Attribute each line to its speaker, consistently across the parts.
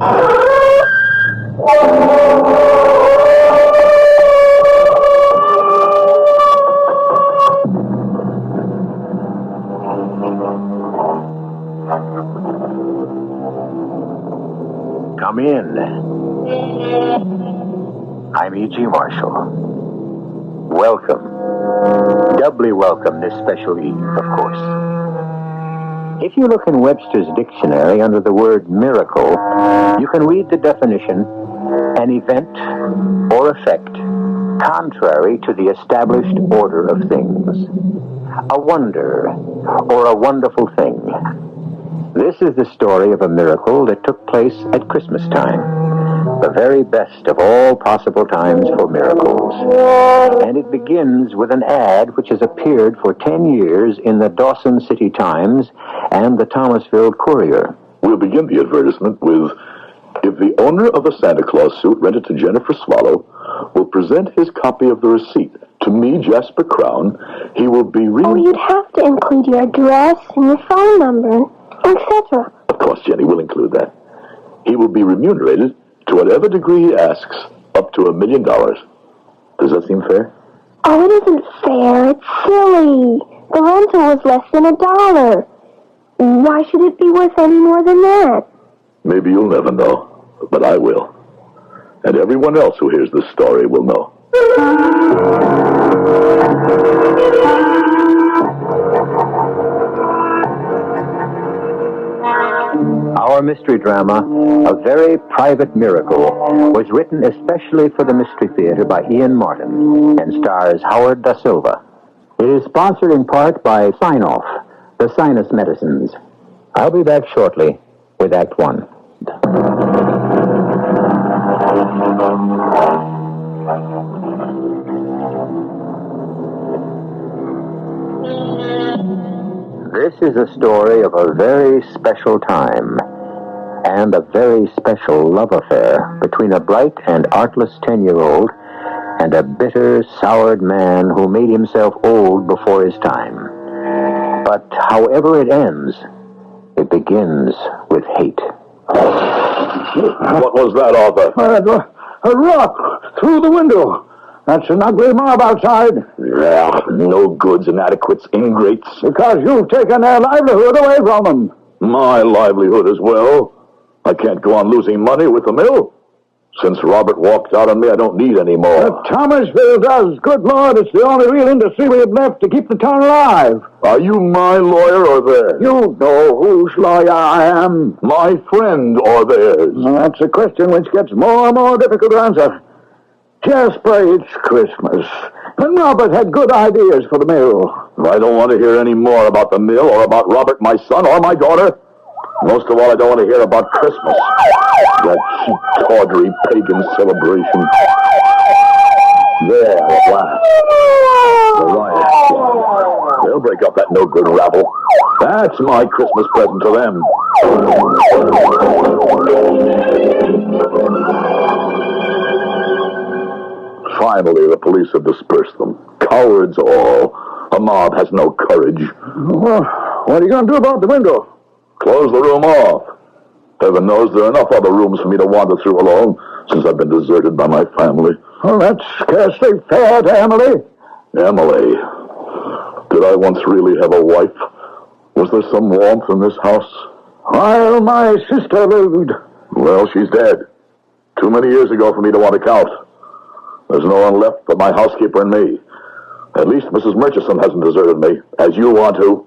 Speaker 1: Come in. I'm E.G. Marshall. Welcome. Doubly welcome this special eve, of course. If you look in Webster's dictionary under the word miracle, you can read the definition, an event or effect contrary to the established order of things. A wonder or a wonderful thing. This is the story of a miracle that took place at Christmas time, the very best of all possible times for miracles. And it begins with an ad which has appeared for 10 years in the Dawson City Times and the Thomasville Courier.
Speaker 2: We'll begin the advertisement with, if the owner of a Santa Claus suit rented to Jennifer Swallow will present his copy of the receipt to me, Jasper Crown, he will be
Speaker 3: you'd have to include your address and your phone number, etc.
Speaker 2: Of course, Jenny, we'll include that. He will be remunerated to whatever degree he asks, up to $1 million. Does that seem fair?
Speaker 3: Oh, it isn't fair. It's silly. The rental was less than $1. Why should it be worth any more than that?
Speaker 2: Maybe you'll never know, but I will. And everyone else who hears this story will know.
Speaker 1: Our mystery drama, A Very Private Miracle, was written especially for the Mystery Theater by Ian Martin and stars Howard Da Silva. It is sponsored in part by Sign-Off, the sinus medicines. I'll be back shortly with Act One. This is a story of a very special time and a very special love affair between a bright and artless 10-year-old and a bitter, soured man who made himself old before his time. But however it ends, it begins with hate.
Speaker 2: What was that, Arthur?
Speaker 4: A rock through the window. That's an ugly mob outside.
Speaker 2: Yeah, no goods, inadequates, ingrates.
Speaker 4: Because you've taken their livelihood away from them.
Speaker 2: My livelihood as well. I can't go on losing money with the mill. Since Robert walked out on me, I don't need any more.
Speaker 4: Thomasville does. Good Lord, it's the only real industry we have left to keep the town alive.
Speaker 2: Are you my lawyer or theirs?
Speaker 4: You know whose lawyer I am.
Speaker 2: My friend or theirs?
Speaker 4: Well, that's a question which gets more and more difficult to answer. Jasper, it's Christmas. And Robert had good ideas for the mill.
Speaker 2: I don't want to hear any more about the mill or about Robert, my son, or my daughter. Most of all, I don't want to hear about Christmas. That cheap, tawdry, pagan celebration. There, at last. The riot. They'll break up that no-good rabble. That's my Christmas present to them. Finally, the police have dispersed them. Cowards all. A mob has no courage.
Speaker 4: Well, what are you going to do about the window?
Speaker 2: Close the room off. Heaven knows there are enough other rooms for me to wander through alone since I've been deserted by my family.
Speaker 4: Well, that's scarcely fair to Emily.
Speaker 2: Emily? Did I once really have a wife? Was there some warmth in this house?
Speaker 4: While my sister lived.
Speaker 2: Well, she's dead. Too many years ago for me to want to count. There's no one left but my housekeeper and me. At least Mrs. Murchison hasn't deserted me, as you want to.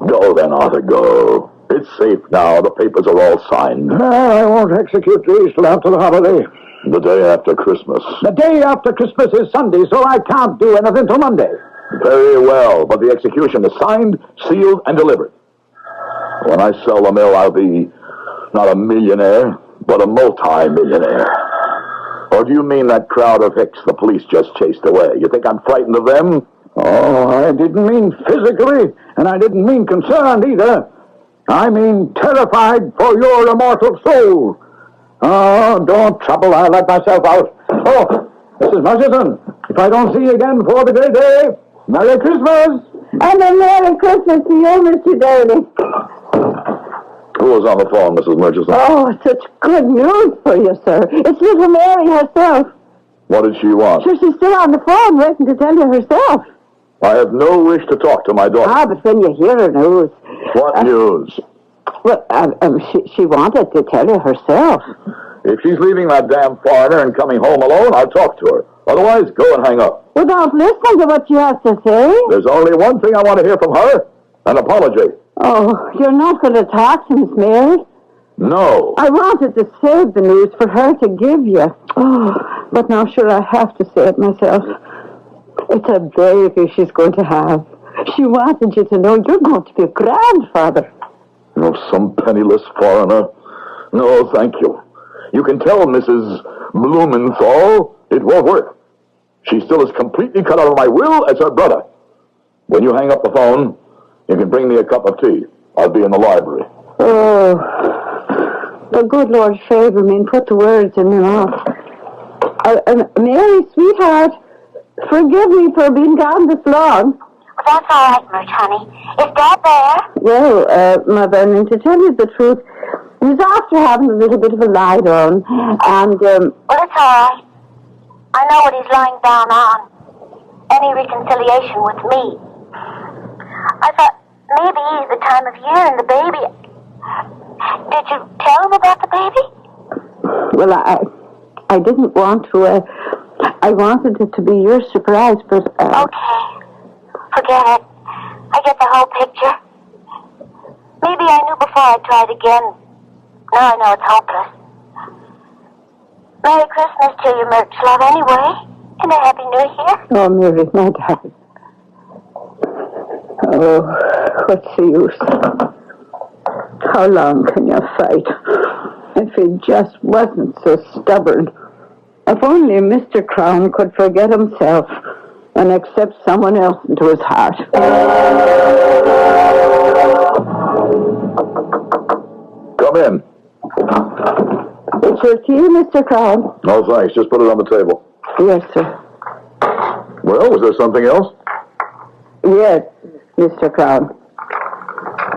Speaker 2: Go then, Arthur, go. It's safe now. The papers are all signed.
Speaker 4: I won't execute these till after the holiday.
Speaker 2: The day after Christmas.
Speaker 4: The day after Christmas is Sunday, so I can't do anything till Monday.
Speaker 2: Very well, but the execution is signed, sealed, and delivered. When I sell the mill, I'll be not a millionaire, but a multi-millionaire. Or do you mean that crowd of hicks the police just chased away? You think I'm frightened of them?
Speaker 4: Oh, I didn't mean physically, and I didn't mean concerned either. I mean terrified for your immortal soul. Oh, don't trouble, I'll let myself out. Oh, Mrs. Murchison, if I don't see you again before the great day, Merry Christmas!
Speaker 3: And a Merry Christmas to you, Mr. Daly.
Speaker 2: Who is on the phone, Mrs. Murchison?
Speaker 5: Oh, such good news for you, sir. It's little Mary herself.
Speaker 2: What did she want?
Speaker 5: Sure, she's still on the phone waiting to tell you herself.
Speaker 2: I have no wish to talk to my daughter.
Speaker 5: Ah, but when you hear her news...
Speaker 2: What news?
Speaker 5: Well, she wanted to tell you herself.
Speaker 2: If she's leaving that damn foreigner and coming home alone, I'll talk to her. Otherwise, go and hang up.
Speaker 5: Without listening to what you have to say?
Speaker 2: There's only one thing I want to hear from her, an apology.
Speaker 5: Oh, you're not going to talk to Miss Mary?
Speaker 2: No.
Speaker 5: I wanted to save the news for her to give you. Oh, but now sure I have to say it myself. It's a baby she's going to have. She wanted you to know you're going to be a grandfather.
Speaker 2: No, some penniless foreigner. No, thank you. You can tell Mrs. Blumenthal it won't work. She still is completely cut out of my will as her brother. When you hang up the phone, you can bring me a cup of tea. I'll be in the library.
Speaker 5: Oh, the good Lord favor me and put the words in my mouth. Mary, sweetheart, forgive me for being gone this long.
Speaker 3: Well, that's all right, Murch, honey. Is Dad there?
Speaker 5: Well, Mother, I mean, to tell you the truth, he's after having a little bit of a lie down, and,
Speaker 3: Well, it's all right. I know what he's lying down on. Any reconciliation with me. I thought maybe the time of year and the baby. Did you tell him about the baby?
Speaker 5: well, I didn't want to, I wanted it to be your surprise, but,
Speaker 3: Okay. Forget it. I get the whole picture. Maybe I knew before I tried again. Now I know it's hopeless. Merry Christmas to you, Murch, love, anyway. And a Happy New Year.
Speaker 5: Oh, Mary, my darling. Oh, what's the use? How long can you fight? If he just wasn't so stubborn. If only Mr. Crown could forget himself and accept someone else into his heart.
Speaker 2: Come in.
Speaker 5: It's your tea, Mr. Crown?
Speaker 2: No, thanks. Just put it on the table.
Speaker 5: Yes, sir.
Speaker 2: Well, was there something else?
Speaker 5: Yes, Mr. Crown.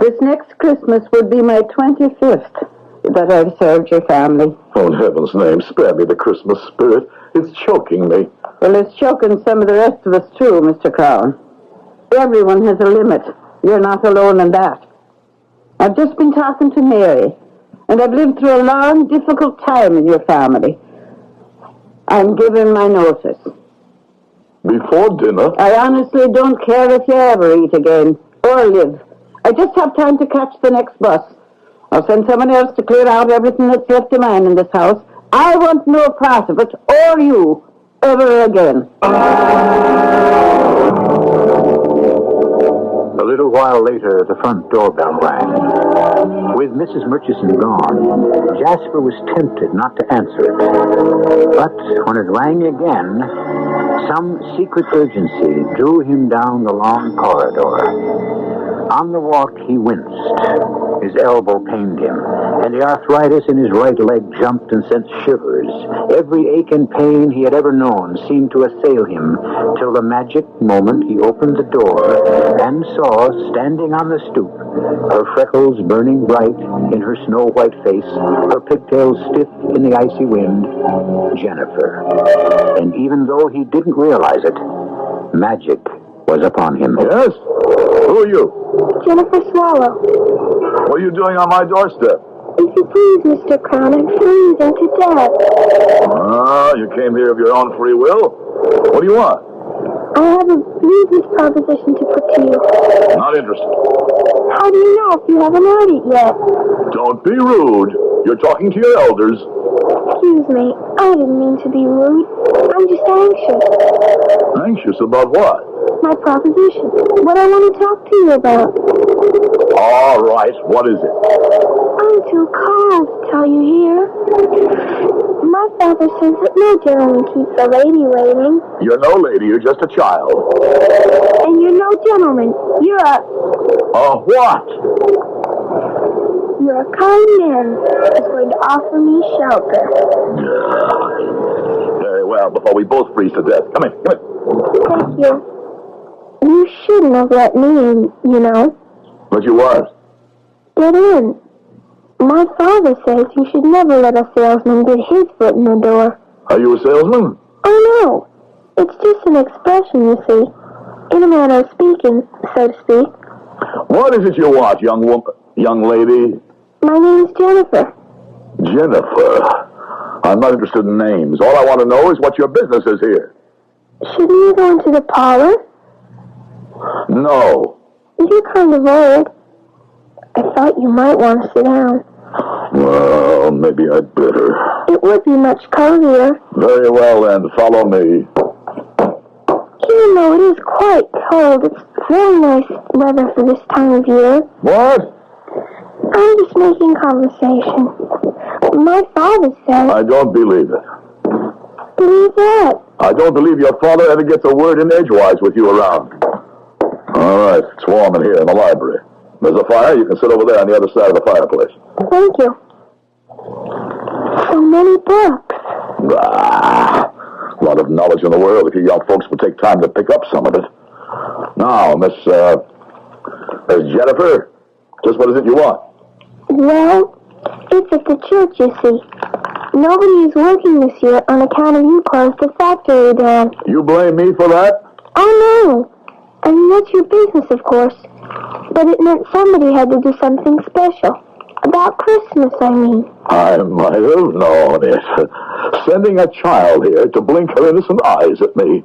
Speaker 5: This next Christmas would be my 25th that I've served your family.
Speaker 2: Oh, in heaven's name, spare me the Christmas spirit. It's choking me.
Speaker 5: Well, it's choking some of the rest of us too, Mr. Crown. Everyone has a limit. You're not alone in that. I've just been talking to Mary, and I've lived through a long, difficult time in your family. I'm giving my notice.
Speaker 2: Before dinner?
Speaker 5: I honestly don't care if you ever eat again, or live. I just have time to catch the next bus. I'll send someone else to clear out everything that's left of mine in this house. I want no part of it, or you, ever again.
Speaker 1: A little while later, the front doorbell rang. With Mrs. Murchison gone, Jasper was tempted not to answer it. But when it rang again, some secret urgency drew him down the long corridor. On the walk, he winced. His elbow pained him, and the arthritis in his right leg jumped and sent shivers. Every ache and pain he had ever known seemed to assail him, till the magic moment he opened the door and saw, standing on the stoop, her freckles burning bright in her snow-white face, her pigtails stiff in the icy wind, Jennifer. And even though he didn't realize it, magic was upon him.
Speaker 2: Yes? Who are you?
Speaker 3: Jennifer Swallow.
Speaker 2: What are you doing on my doorstep?
Speaker 3: If you please, Mr. Crown, I'm freezing to death.
Speaker 2: Ah, you came here of your own free will? What do you want?
Speaker 3: I have a business proposition to put to you.
Speaker 2: Not interested.
Speaker 3: How do you know if you haven't heard it yet?
Speaker 2: Don't be rude. You're talking to your elders.
Speaker 3: Excuse me, I didn't mean to be rude. I'm just anxious.
Speaker 2: Anxious about what?
Speaker 3: My proposition. What I want to talk to you about.
Speaker 2: All right, what is it?
Speaker 3: I'm too cold to tell you here. My father says that no gentleman keeps a lady waiting.
Speaker 2: You're no lady, you're just a child.
Speaker 3: And you're no gentleman. You're
Speaker 2: What?
Speaker 3: You're a kind man that's going to offer me shelter.
Speaker 2: Very well, before we both freeze to death. Come in.
Speaker 3: Thank you. You shouldn't have let me in, you know.
Speaker 2: But you was.
Speaker 3: Get in. My father says you should never let a salesman get his foot in the door.
Speaker 2: Are you a salesman?
Speaker 3: Oh, no. It's just an expression, you see. In a manner of speaking, so to speak.
Speaker 2: What is it you want, young lady?
Speaker 3: My name's Jennifer.
Speaker 2: Jennifer. I'm not interested in names. All I want to know is what your business is here.
Speaker 3: Shouldn't you go into the parlor?
Speaker 2: No.
Speaker 3: You're kind of old. I thought you might want to sit down.
Speaker 2: Well, maybe I'd better.
Speaker 3: It would be much cozier.
Speaker 2: Very well, then. Follow me.
Speaker 3: Even though it is quite cold, it's very nice weather for this time of year.
Speaker 2: What?
Speaker 3: I'm just making conversation. My father says...
Speaker 2: I don't believe it.
Speaker 3: Believe what?
Speaker 2: I don't believe your father ever gets a word in edgewise with you around. All right, it's warm in here in the library. There's a fire. You can sit over there on the other side of the fireplace.
Speaker 3: Thank you. So many books.
Speaker 2: A lot of knowledge in the world if you young folks would take time to pick up some of it. Now, Miss Jennifer, just what is it you want?
Speaker 3: Well, it's at the church, you see. Nobody is working this year on account of you closed the factory down.
Speaker 2: You blame me for that?
Speaker 3: Oh, no. I mean, that's your business, of course. But it meant somebody had to do something special. About Christmas, I mean.
Speaker 2: I might have known it. Sending a child here to blink her innocent eyes at me.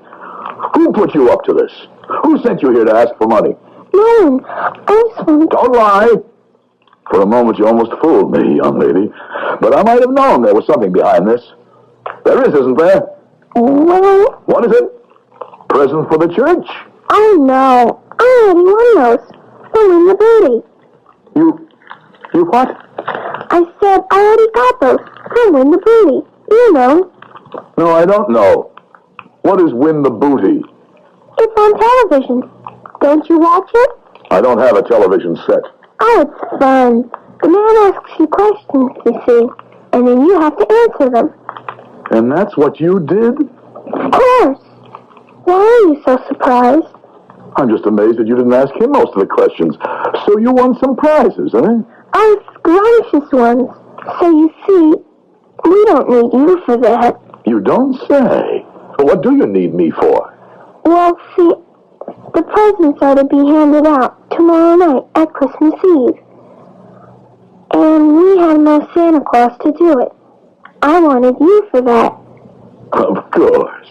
Speaker 2: Who put you up to this? Who sent you here to ask for money?
Speaker 3: No one. I just wanted...
Speaker 2: Don't lie. For a moment, you almost fooled me, young lady. But I might have known there was something behind this. There is, isn't there?
Speaker 3: Well...
Speaker 2: What is it? Present for the church?
Speaker 3: Oh, no. I already won those. From Win the Booty.
Speaker 2: You what?
Speaker 3: I said I already got those. From Win the Booty. You know.
Speaker 2: No, I don't know. What is Win the Booty?
Speaker 3: It's on television. Don't you watch it?
Speaker 2: I don't have a television set.
Speaker 3: Oh, it's fun. The man asks you questions, you see, and then you have to answer them.
Speaker 2: And that's what you did?
Speaker 3: Of course. Why are you so surprised?
Speaker 2: I'm just amazed that you didn't ask him most of the questions. So you won some prizes, eh?
Speaker 3: Oh, scrumptious ones. So you see, we don't need you for that.
Speaker 2: You don't say. What do you need me for?
Speaker 3: Well, see, the presents are to be handed out tomorrow night at Christmas Eve. And we have no Santa Claus to do it. I wanted you for that.
Speaker 2: Of course.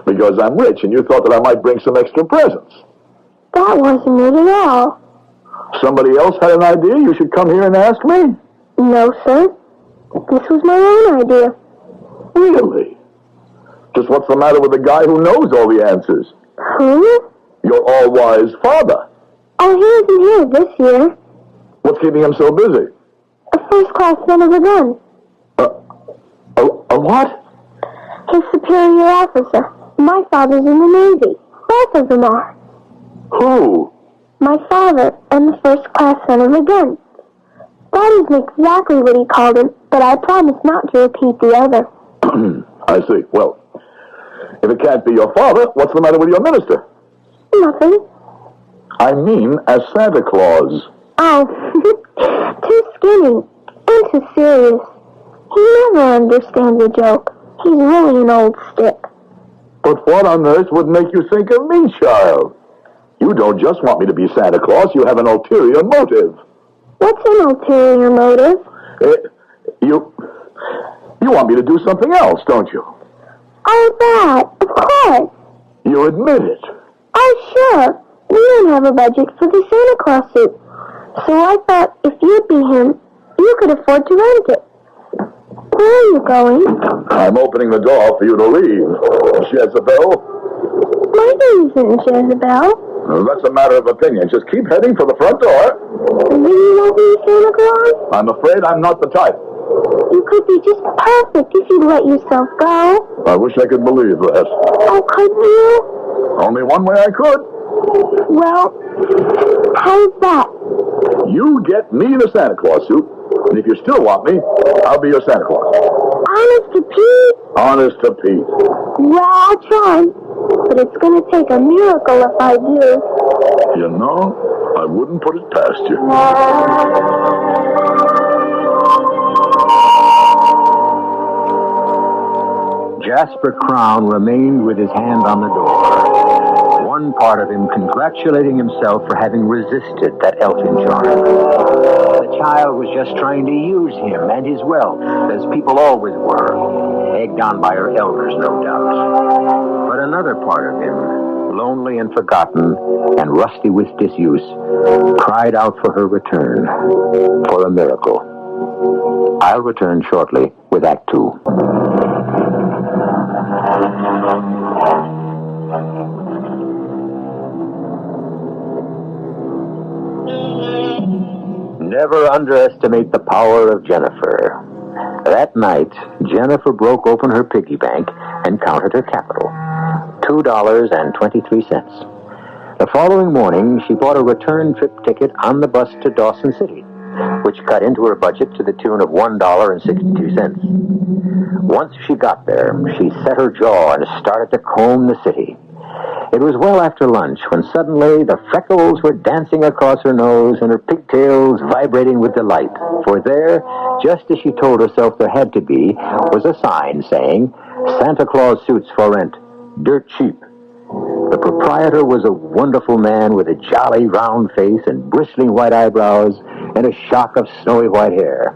Speaker 2: Because I'm rich and you thought that I might bring some extra presents.
Speaker 3: That wasn't it at all.
Speaker 2: Somebody else had an idea you should come here and ask me?
Speaker 3: No, sir. This was my own idea.
Speaker 2: Really? Just what's the matter with the guy who knows all the answers?
Speaker 3: Who?
Speaker 2: Your all-wise father.
Speaker 3: Oh, he isn't here this year.
Speaker 2: What's keeping him so busy?
Speaker 3: A first-class son of a gun.
Speaker 2: A what?
Speaker 3: His superior officer. My father's in the Navy. Both of them are.
Speaker 2: Who?
Speaker 3: My father and the first-class son of a gun. That isn't exactly what he called him, but I promise not to repeat the other.
Speaker 2: I see. Well, if it can't be your father, what's the matter with your minister?
Speaker 3: Nothing.
Speaker 2: I mean, as Santa Claus.
Speaker 3: Oh, too skinny and too serious. He never understands a joke. He's really an old stick.
Speaker 2: But what on earth would make you think of me, child? You don't just want me to be Santa Claus. You have an ulterior motive.
Speaker 3: What's an ulterior motive?
Speaker 2: You want me to do something else, don't you?
Speaker 3: Oh, that. Of course.
Speaker 2: You admit it.
Speaker 3: Oh, sure. We don't have a budget for the Santa Claus suit. So I thought if you'd be him, you could afford to rent it. Where are you going?
Speaker 2: I'm opening the door for you to leave. Jezebel.
Speaker 3: My name isn't Jezebel.
Speaker 2: Well, that's a matter of opinion. Just keep heading for the front door.
Speaker 3: And then you won't be Santa Claus?
Speaker 2: I'm afraid I'm not the type.
Speaker 3: You could be just perfect if you'd let yourself go.
Speaker 2: I wish I could believe that.
Speaker 3: Oh, couldn't you?
Speaker 2: Only one way I could.
Speaker 3: Well, how's that?
Speaker 2: You get me the Santa Claus suit, and if you still want me, I'll be your Santa Claus.
Speaker 3: Honest to Pete?
Speaker 2: Honest to Pete.
Speaker 3: Well, I'll try. But it's going to take a miracle if I do.
Speaker 2: You know, I wouldn't put it past you.
Speaker 1: Jasper Crown remained with his hand on the door, one part of him congratulating himself for having resisted that elfin charm. The child was just trying to use him and his wealth, as people always were, egged on by her elders, no doubt. But another part of him, lonely and forgotten and rusty with disuse, cried out for her return, for a miracle. I'll return shortly with Act Two. Never underestimate the power of Jennifer. That night, Jennifer broke open her piggy bank and counted her capital, $2.23. The following morning, she bought a return trip ticket on the bus to Dawson City, which cut into her budget to the tune of $1.62. Once she got there, she set her jaw and started to comb the city. It was well after lunch when suddenly the freckles were dancing across her nose and her pigtails vibrating with delight. For there, just as she told herself there had to be, was a sign saying, "Santa Claus suits for rent, dirt cheap." The proprietor was a wonderful man with a jolly round face and bristling white eyebrows and a shock of snowy white hair.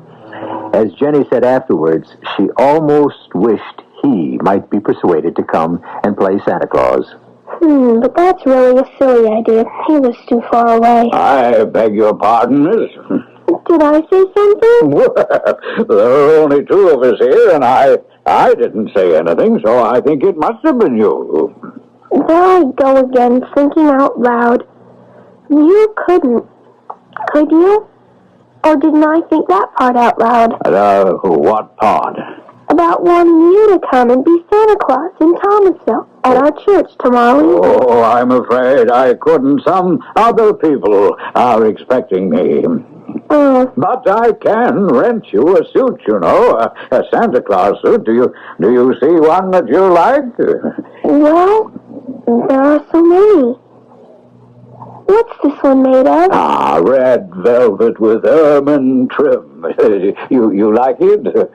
Speaker 1: As Jenny said afterwards, she almost wished he might be persuaded to come and play Santa Claus.
Speaker 3: But that's really a silly idea. He was too far away.
Speaker 4: I beg your pardon, miss.
Speaker 3: Did I say something?
Speaker 4: Well, there are only two of us here, and I didn't say anything, so I think it must have been you.
Speaker 3: There I go again, thinking out loud. You couldn't. Could you? Or didn't I think that part out loud?
Speaker 4: What part?
Speaker 3: About wanting you to come and be Santa Claus in Thomasville at our church tomorrow evening.
Speaker 4: Oh, I'm afraid I couldn't. Some other people are expecting me.
Speaker 3: Oh.
Speaker 4: But I can rent you a suit, you know, a Santa Claus suit. Do you see one that you like?
Speaker 3: Well, there are so many. What's this one made of?
Speaker 4: Red velvet with ermine trim. You like it?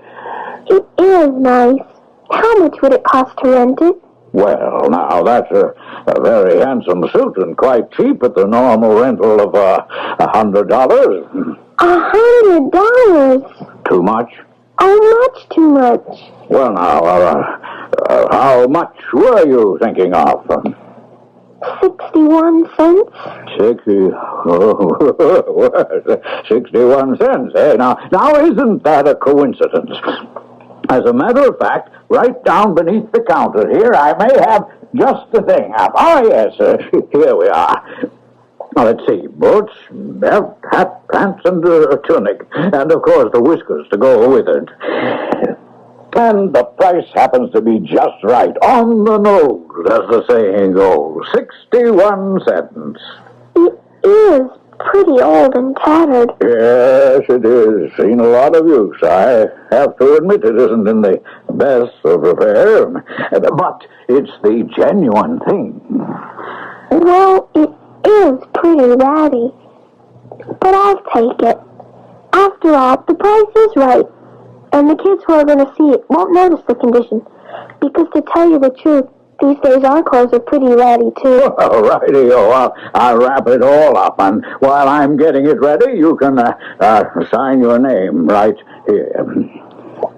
Speaker 3: It is nice. How much would it cost to rent it?
Speaker 4: Well, now, that's a very handsome suit and quite cheap at the normal rental of $100.
Speaker 3: $100?
Speaker 4: Too much?
Speaker 3: Oh, much too much.
Speaker 4: Well, now, how much were you thinking of?
Speaker 3: 61 cents.
Speaker 4: 61 cents, eh? Now, isn't that a coincidence? As a matter of fact, right down beneath the counter here, I may have just the thing up. Oh, yes, here we are. Now, let's see, boots, belt, hat, pants, and a tunic. And, of course, the whiskers to go with it. And the price happens to be just right, on the nose, as the saying goes. 61 cents.
Speaker 3: It is pretty old and tattered.
Speaker 4: Yes, it is. Seen a lot of use. I have to admit it isn't in the best of repair. But it's the genuine thing.
Speaker 3: Well, it is pretty ratty. But I'll take it. After all, the price is right. And the kids who are going to see it won't notice the condition. Because to tell you the truth, these days our clothes are pretty ratty, too.
Speaker 4: All righty-o. I'll wrap it all up. And while I'm getting it ready, you can sign your name right here.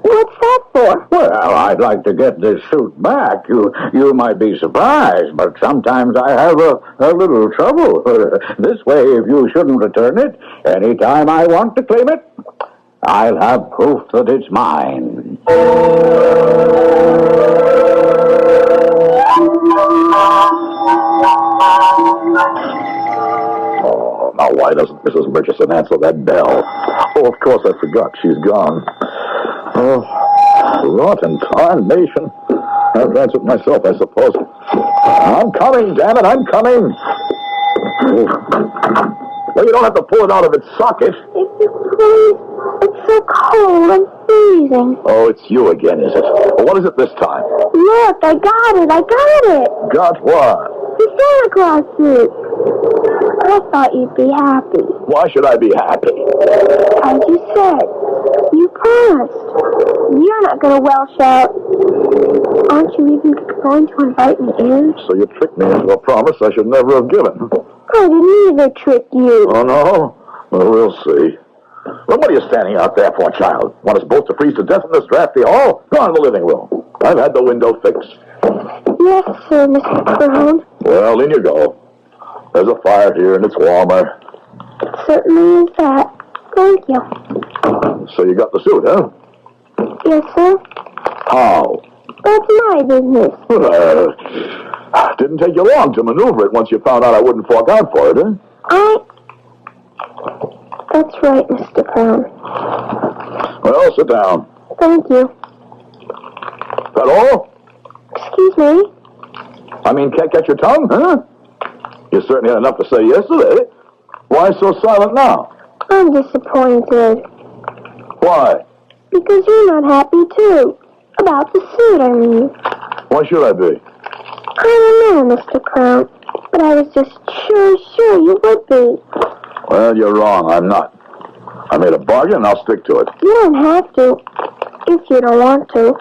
Speaker 3: What's that for?
Speaker 4: Well, I'd like to get this suit back. You might be surprised, but sometimes I have a little trouble. This way, if you shouldn't return it, anytime I want to claim it, I'll have proof that it's mine.
Speaker 2: Oh, now why doesn't Mrs. Murchison answer that bell? Oh, of course I forgot. She's gone. Oh, rotten tarnation. I've answered myself, I suppose. I'm coming, damn it, I'm coming. Well, you don't have to pull it out of its socket.
Speaker 3: If you please. It's so cold. I'm freezing.
Speaker 2: Oh, it's you again, is it? Well, what is it this time?
Speaker 3: Look, I got it.
Speaker 2: Got what?
Speaker 3: The Santa Claus suit. I thought you'd be happy.
Speaker 2: Why should I be happy?
Speaker 3: As you said. You promised. You're not going to welch out. Aren't you even going to invite me in?
Speaker 2: So you tricked me into a promise I should never have given.
Speaker 3: I didn't either trick you.
Speaker 2: Oh, no? Well, we'll see. Well, what are you standing out there for, child? Want us both to freeze to death in this drafty hall? Go on to the living room. I've had the window fixed.
Speaker 3: Yes, sir, Mr. Crown.
Speaker 2: Well, in you go. There's a fire here, and it's warmer.
Speaker 3: It certainly is that. Thank you.
Speaker 2: So you got the suit, huh?
Speaker 3: Yes, sir.
Speaker 2: How?
Speaker 3: That's my business.
Speaker 2: Didn't take you long to maneuver it once you found out I wouldn't fork out for it, huh?
Speaker 3: That's right, Mr. Crown.
Speaker 2: Well, sit down.
Speaker 3: Thank you.
Speaker 2: That all?
Speaker 3: Excuse me?
Speaker 2: I mean, can't catch your tongue, huh? You certainly had enough to say yesterday. Why so silent now?
Speaker 3: I'm disappointed.
Speaker 2: Why?
Speaker 3: Because you're not happy, too. About the suit, I mean.
Speaker 2: Why should I be?
Speaker 3: I don't know, Mr. Crown. But I was just sure you would be.
Speaker 2: Well, you're wrong. I'm not. I made a bargain, and I'll stick to it.
Speaker 3: You don't have to, if you don't want to.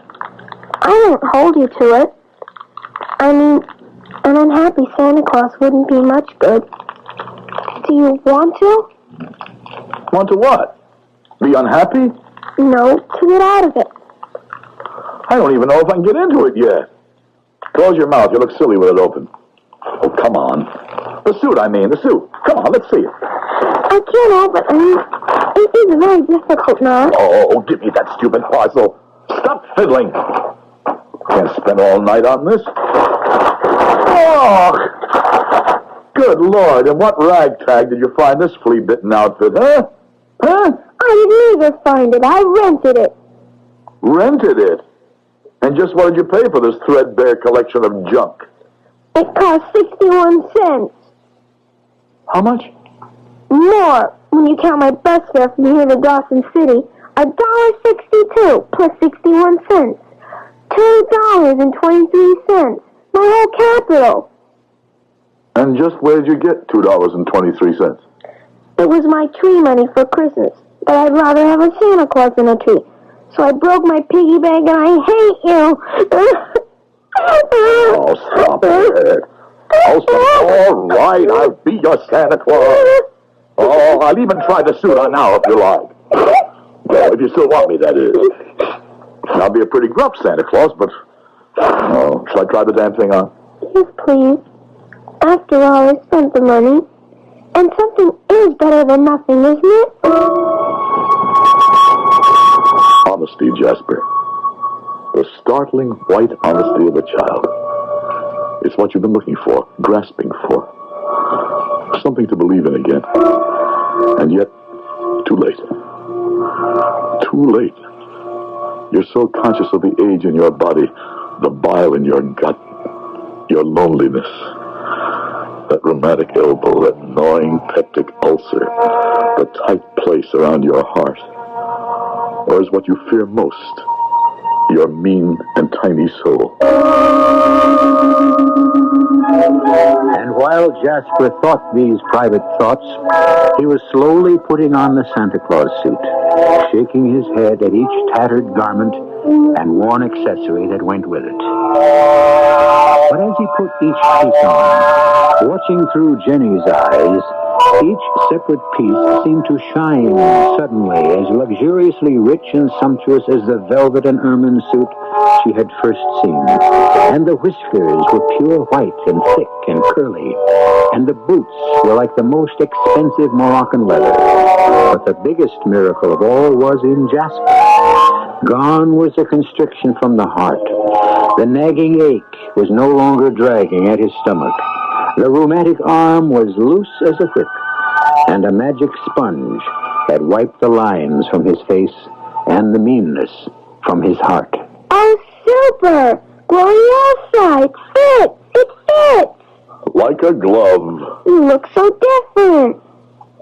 Speaker 3: I won't hold you to it. I mean, an unhappy Santa Claus wouldn't be much good. Do you want to?
Speaker 2: Want to what? Be unhappy?
Speaker 3: No, to get out of it.
Speaker 2: I don't even know if I can get into it yet. Close your mouth. You look silly with it open. Oh, come on. The suit, the suit. Come on, let's see it.
Speaker 3: I can't help it. I mean, it is very difficult now.
Speaker 2: Oh, give me that stupid parcel. Stop fiddling. Can't spend all night on this. Oh! Good Lord, in what ragtag did you find this flea-bitten outfit, huh? Huh?
Speaker 3: I didn't either find it. I rented it.
Speaker 2: Rented it? And just what did you pay for this threadbare collection of junk?
Speaker 3: It cost 61 cents.
Speaker 2: How much?
Speaker 3: More, when you count my bus fare from here to Dawson City. $1.62 plus 61 cents. $2.23. My whole capital.
Speaker 2: And just where did you get $2.23?
Speaker 3: It was my tree money for Christmas, but I'd rather have a Santa Claus than a tree. So I broke my piggy bank, and I hate you.
Speaker 2: Oh, stop it. Oh, stop. All right, I'll be your Santa Claus. Oh, I'll even try the suit on now if you like. Well, if you still want me, that is. I'll be a pretty gruff Santa Claus, but... Oh, shall I try the damn thing on?
Speaker 3: Yes, please. After all, I spent the money. And something is better than nothing, isn't it?
Speaker 2: Honesty, Jasper. The startling white honesty of a child. It's what you've been looking for, grasping for. Something to believe in again. And yet, too late. Too late. You're so conscious of the age in your body, the bile in your gut, your loneliness, that rheumatic elbow, that gnawing peptic ulcer, the tight place around your heart. Or is what you fear most, your mean and tiny soul.
Speaker 1: And while Jasper thought these private thoughts, he was slowly putting on the Santa Claus suit, shaking his head at each tattered garment and worn accessory that went with it. But as he put each piece on, watching through Jenny's eyes, each separate piece seemed to shine suddenly as luxuriously rich and sumptuous as the velvet and ermine suit she had first seen. And the whiskers were pure white and thick and curly, and the boots were like the most expensive Moroccan leather. But the biggest miracle of all was in Jasper. Gone was the constriction from the heart. The nagging ache was no longer dragging at his stomach. The rheumatic arm was loose as a whip, and a magic sponge had wiped the lines from his face and the meanness from his heart.
Speaker 3: Oh, super! Gloriosa! It fits! It fits!
Speaker 2: Like a glove.
Speaker 3: You look so different.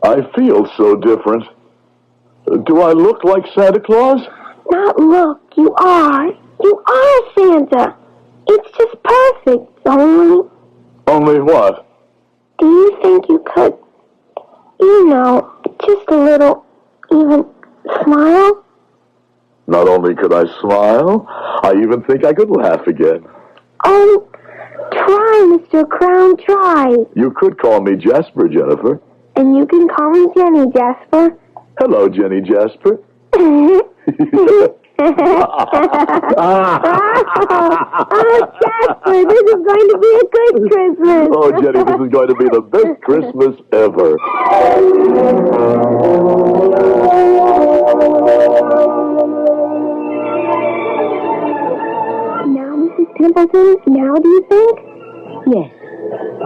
Speaker 2: I feel so different. Do I look like Santa Claus?
Speaker 3: Not look, you are. You are Santa. It's just perfect. Only...
Speaker 2: Only what?
Speaker 3: Do you think you could, just a little, even smile?
Speaker 2: Not only could I smile, I even think I could laugh again.
Speaker 3: Oh, try, Mr. Crown, try.
Speaker 2: You could call me Jasper, Jennifer.
Speaker 3: And you can call me Jenny, Jasper.
Speaker 2: Hello, Jenny Jasper.
Speaker 3: Oh, Jasper, this is going to be a good Christmas.
Speaker 2: Oh, Jenny, this is going to be the best Christmas ever.
Speaker 3: Now, Mrs. Templeton, now do you think?
Speaker 6: Yes.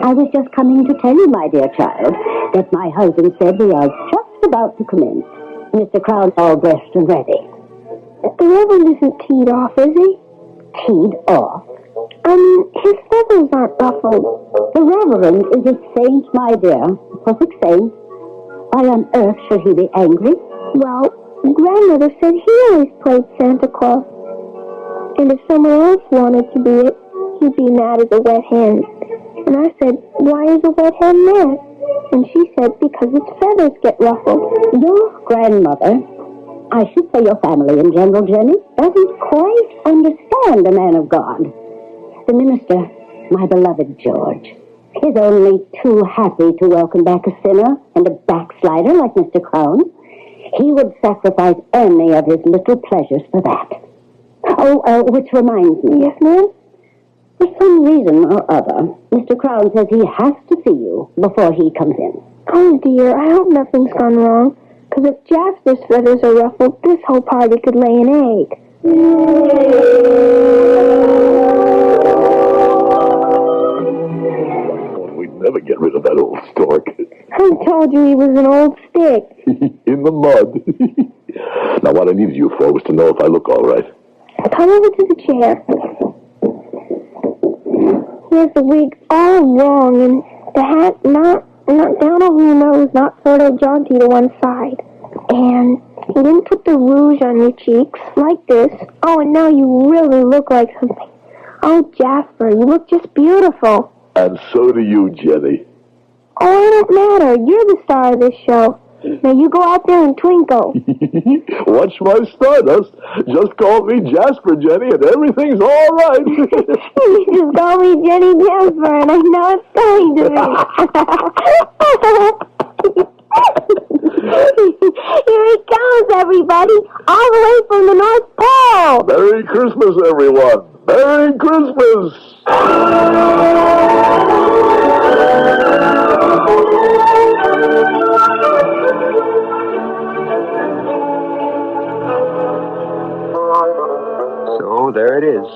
Speaker 6: I was just coming to tell you, my dear child, that my husband said we are just about to commence. Mr. Crown's all dressed and ready.
Speaker 3: The Reverend isn't teed off, is he?
Speaker 6: Teed off?
Speaker 3: His feathers aren't ruffled.
Speaker 6: The Reverend is a saint, my dear. A perfect saint. Why on earth should he be angry?
Speaker 3: Well, Grandmother said he always played Santa Claus. And if someone else wanted to be it, he'd be mad as a wet hen. And I said, why is a wet hen mad? And she said, because its feathers get ruffled.
Speaker 6: Your grandmother, I should say your family in general, Jenny, doesn't quite understand a man of God. The minister, my beloved George, is only too happy to welcome back a sinner and a backslider like Mr. Crown. He would sacrifice any of his little pleasures for that. Oh, which reminds me.
Speaker 3: Yes, ma'am?
Speaker 6: For some reason or other, Mr. Crown says he has to see you before he comes in.
Speaker 3: Oh, dear, I hope nothing's gone wrong. Because if Jasper's feathers are ruffled, this whole party could lay an egg.
Speaker 2: We'd never get rid of that old stork.
Speaker 3: I told you he was an old stick.
Speaker 2: In the mud. Now, what I needed you for was to know if I look all right.
Speaker 3: Come over to the chair. He has the wig all wrong, and the hat not down over your nose, not sort of jaunty to one side. And he didn't put the rouge on your cheeks, like this. Oh, and now you really look like something. Oh, Jasper, you look just beautiful.
Speaker 2: And so do you, Jenny.
Speaker 3: Oh, it don't matter. You're the star of this show. Now you go out there and twinkle.
Speaker 2: Watch my stardust. Just call me Jasper, Jenny, and everything's all right.
Speaker 3: You just call me Jenny Jasper, and I know it's going to be. Here he comes, everybody, all the way from the North Pole.
Speaker 2: Merry Christmas, everyone. Merry Christmas.
Speaker 1: So there it is.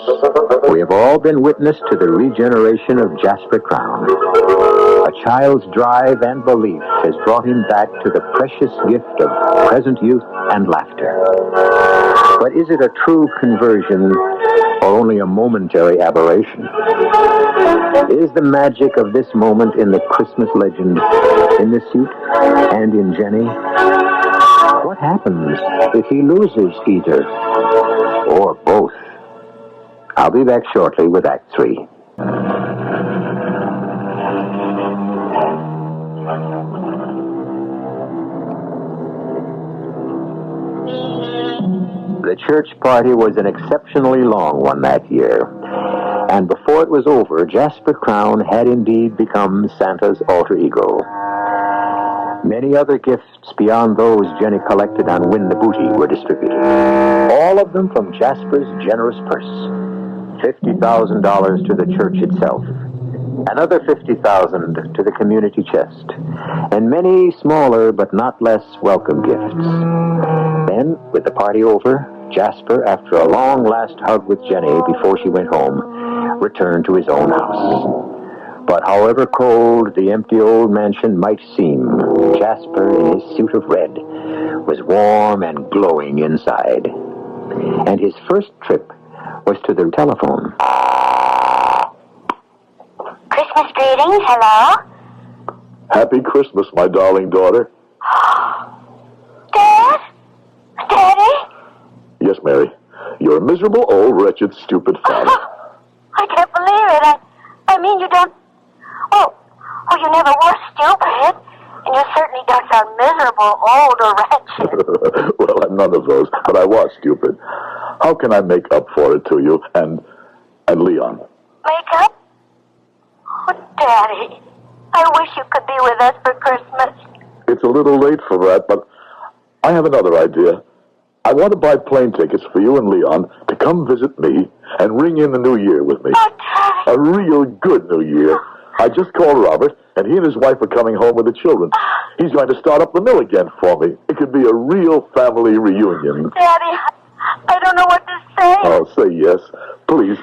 Speaker 1: We have all been witness to the regeneration of Jasper Crown. A child's drive and belief has brought him back to the precious gift of present youth and laughter. But is it a true conversion or only a momentary aberration? Is the magic of this moment in the Christmas legend, in the suit and in Jenny? What happens if he loses either or both? I'll be back shortly with Act 3. The church party was an exceptionally long one that year, and before it was over, Jasper Crown had indeed become Santa's alter ego. Many other gifts beyond those Jenny collected on Win the Booty were distributed, all of them from Jasper's generous purse. $50,000 to the church itself, another $50,000 to the community chest, and many smaller but not less welcome gifts. Then, with the party over, Jasper, after a long last hug with Jenny before she went home, returned to his own house. But however cold the empty old mansion might seem, Jasper, in his suit of red, was warm and glowing inside. And his first trip was to the telephone.
Speaker 3: Christmas greetings, hello?
Speaker 2: Happy Christmas, my darling daughter.
Speaker 3: Dad? Daddy?
Speaker 2: Yes, Mary. You're a miserable, old, wretched, stupid father.
Speaker 3: I can't believe it. I mean, you don't... Oh, you never were stupid. And you certainly don't sound miserable, old, or wretched.
Speaker 2: Well, I'm none of those, but I was stupid. How can I make up for it to you and Leon?
Speaker 3: Make up? Oh, Daddy, I wish you could be with us for Christmas.
Speaker 2: It's a little late for that, but I have another idea. I want to buy plane tickets for you and Leon to come visit me and ring in the new year with me.
Speaker 3: Oh, Daddy.
Speaker 2: A real good new year. I just called Robert, and he and his wife are coming home with the children. He's going to start up the mill again for me. It could be a real family reunion.
Speaker 3: Daddy, I don't know what to say.
Speaker 2: Oh, say yes. Please,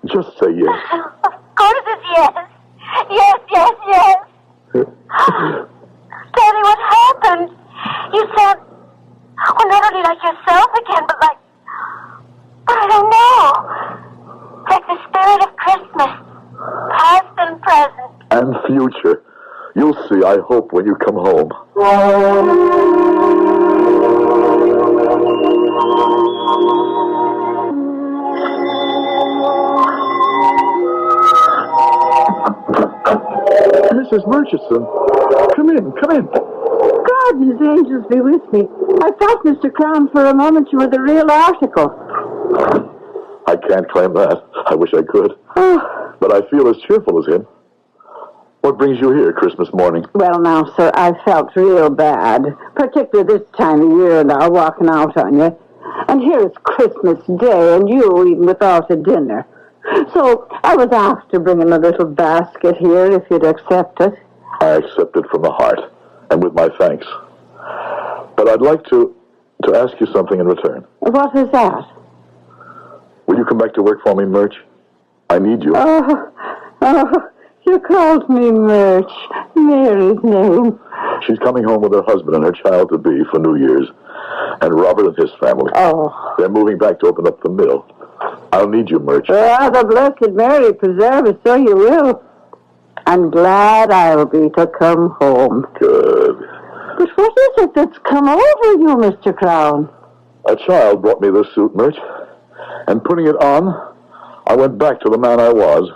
Speaker 2: just say yes.
Speaker 3: Of course it's yes. Yes, yes, yes. Daddy, what happened? You sound, well, not only like yourself again, but I don't know. Like the spirit of Christmas, past and present.
Speaker 2: And future. You'll see, I hope, when you come home. Mrs. Murchison, come in, come in.
Speaker 5: God and his angels be with me. I thought, Mr. Crown, for a moment you were the real article.
Speaker 2: I can't claim that. I wish I could.
Speaker 5: Oh.
Speaker 2: But I feel as cheerful as him. What brings you here Christmas morning?
Speaker 5: Well, now, sir, I felt real bad, particularly this time of year now, walking out on you. And here it's Christmas Day, and you even without a dinner. So I was asked to bring in a little basket here, if you'd accept it.
Speaker 2: I accept it from the heart, and with my thanks. But I'd like to ask you something in return.
Speaker 5: What is that?
Speaker 2: Will you come back to work for me, Murch? I need you.
Speaker 5: Oh, you called me Murch. Mary's name.
Speaker 2: She's coming home with her husband and her child-to-be for New Year's, and Robert and his family.
Speaker 5: Oh.
Speaker 2: They're moving back to open up the mill. I'll need you, Murch.
Speaker 5: Ah, the Blessed Mary preserve us, so you will. I'm glad I'll be to come home.
Speaker 2: Good.
Speaker 5: But what is it that's come over you, Mr. Crown?
Speaker 2: A child brought me this suit, Murch, and putting it on, I went back to the man I was.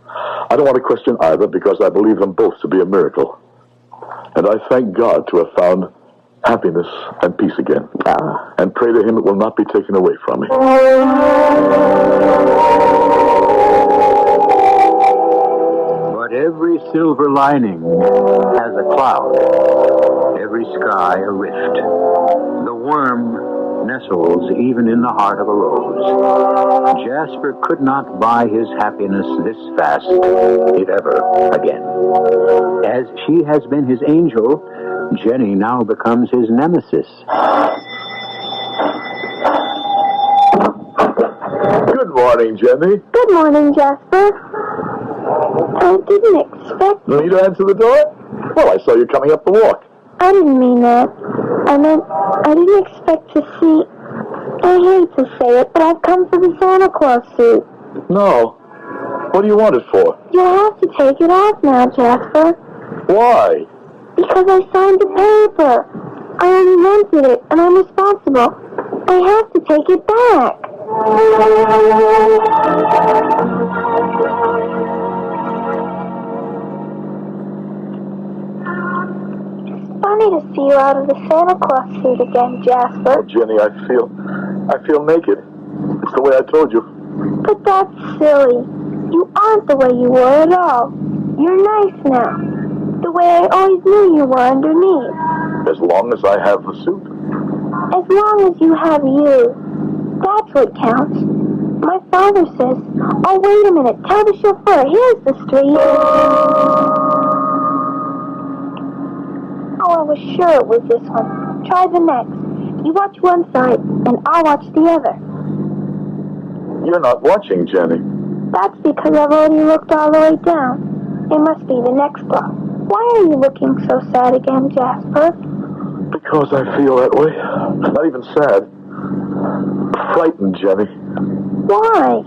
Speaker 2: I don't want to question either, because I believe them both to be a miracle. And I thank God to have found happiness and peace again. And pray to him it will not be taken away from me.
Speaker 1: But every silver lining has a cloud, every sky a rift. The worm nestles even in the heart of a rose. Jasper could not buy his happiness this fast, if ever again. As she has been his angel, Jenny now becomes his nemesis.
Speaker 2: Good morning, Jenny.
Speaker 3: Good morning, Jasper. I didn't expect...
Speaker 2: Me to answer the door? Well, I saw you coming up the walk.
Speaker 3: I didn't mean that. I meant I didn't expect to see... I hate to say it, but I've come for the Santa Claus suit.
Speaker 2: No. What do you want it for?
Speaker 3: You'll have to take it off now, Jasper.
Speaker 2: Why?
Speaker 3: Because I signed the paper. I only rented it, and I'm responsible. I have to take it back. It's funny to see you out of the Santa Claus suit again, Jasper.
Speaker 2: Oh, Jenny, I feel naked. It's the way I told you.
Speaker 3: But that's silly. You aren't the way you were at all. You're nice now. The way I always knew you were underneath.
Speaker 2: As long as I have the suit.
Speaker 3: As long as you have you. That's what counts. My father says, oh, wait a minute, tell the chauffeur, here's the street. Oh, I was sure it was this one. Try the next. You watch one side, and I'll watch the other.
Speaker 2: You're not watching, Jenny.
Speaker 3: That's because I've already looked all the way down. It must be the next block. Why are you looking so sad again, Jasper?
Speaker 2: Because I feel that way. Not even sad. Frightened, Jenny.
Speaker 3: Why?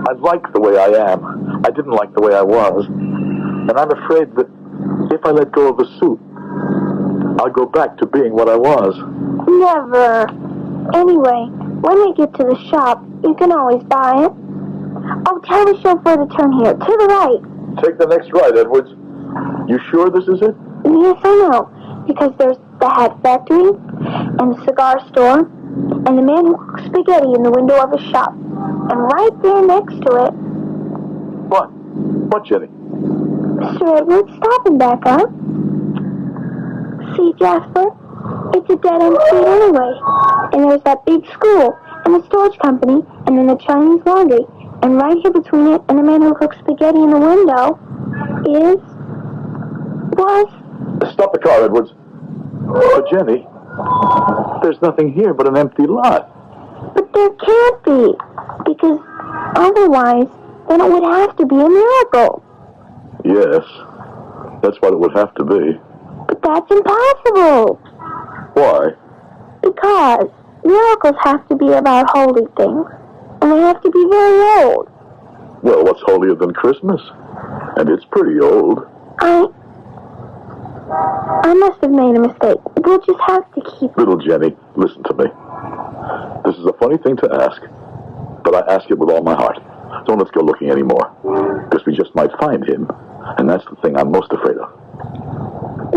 Speaker 2: I like the way I am. I didn't like the way I was. And I'm afraid that if I let go of the suit, I'll go back to being what I was.
Speaker 3: Never. Anyway, when we get to the shop, you can always buy it. Oh, tell the chauffeur to turn here, to the right.
Speaker 2: Take the next right, Edwards. You sure this is it?
Speaker 3: Yes, I know. Because there's the hat factory, and the cigar store, and the man who cooks spaghetti in the window of his shop. And right there next to it...
Speaker 2: What? What, Jenny?
Speaker 3: Mr. Edwards, stop and back up. See, Jasper, it's a dead-end street anyway. And there's that big school, and the storage company, and then the Chinese laundry. And right here between it and the man who cooks spaghetti in the window was...
Speaker 2: Stop the car, Edwards. But, Jenny, there's nothing here but an empty lot.
Speaker 3: But there can't be, because otherwise, then it would have to be a miracle.
Speaker 2: Yes, that's what it would have to be.
Speaker 3: But that's impossible.
Speaker 2: Why?
Speaker 3: Because miracles have to be about holy things, and they have to be very old.
Speaker 2: Well, what's holier than Christmas? And it's pretty old.
Speaker 3: I must have made a mistake. We'll just have to keep...
Speaker 2: Little Jenny, listen to me. This is a funny thing to ask, but I ask it with all my heart. Don't let's go looking anymore, because we just might find him, and that's the thing I'm most afraid of.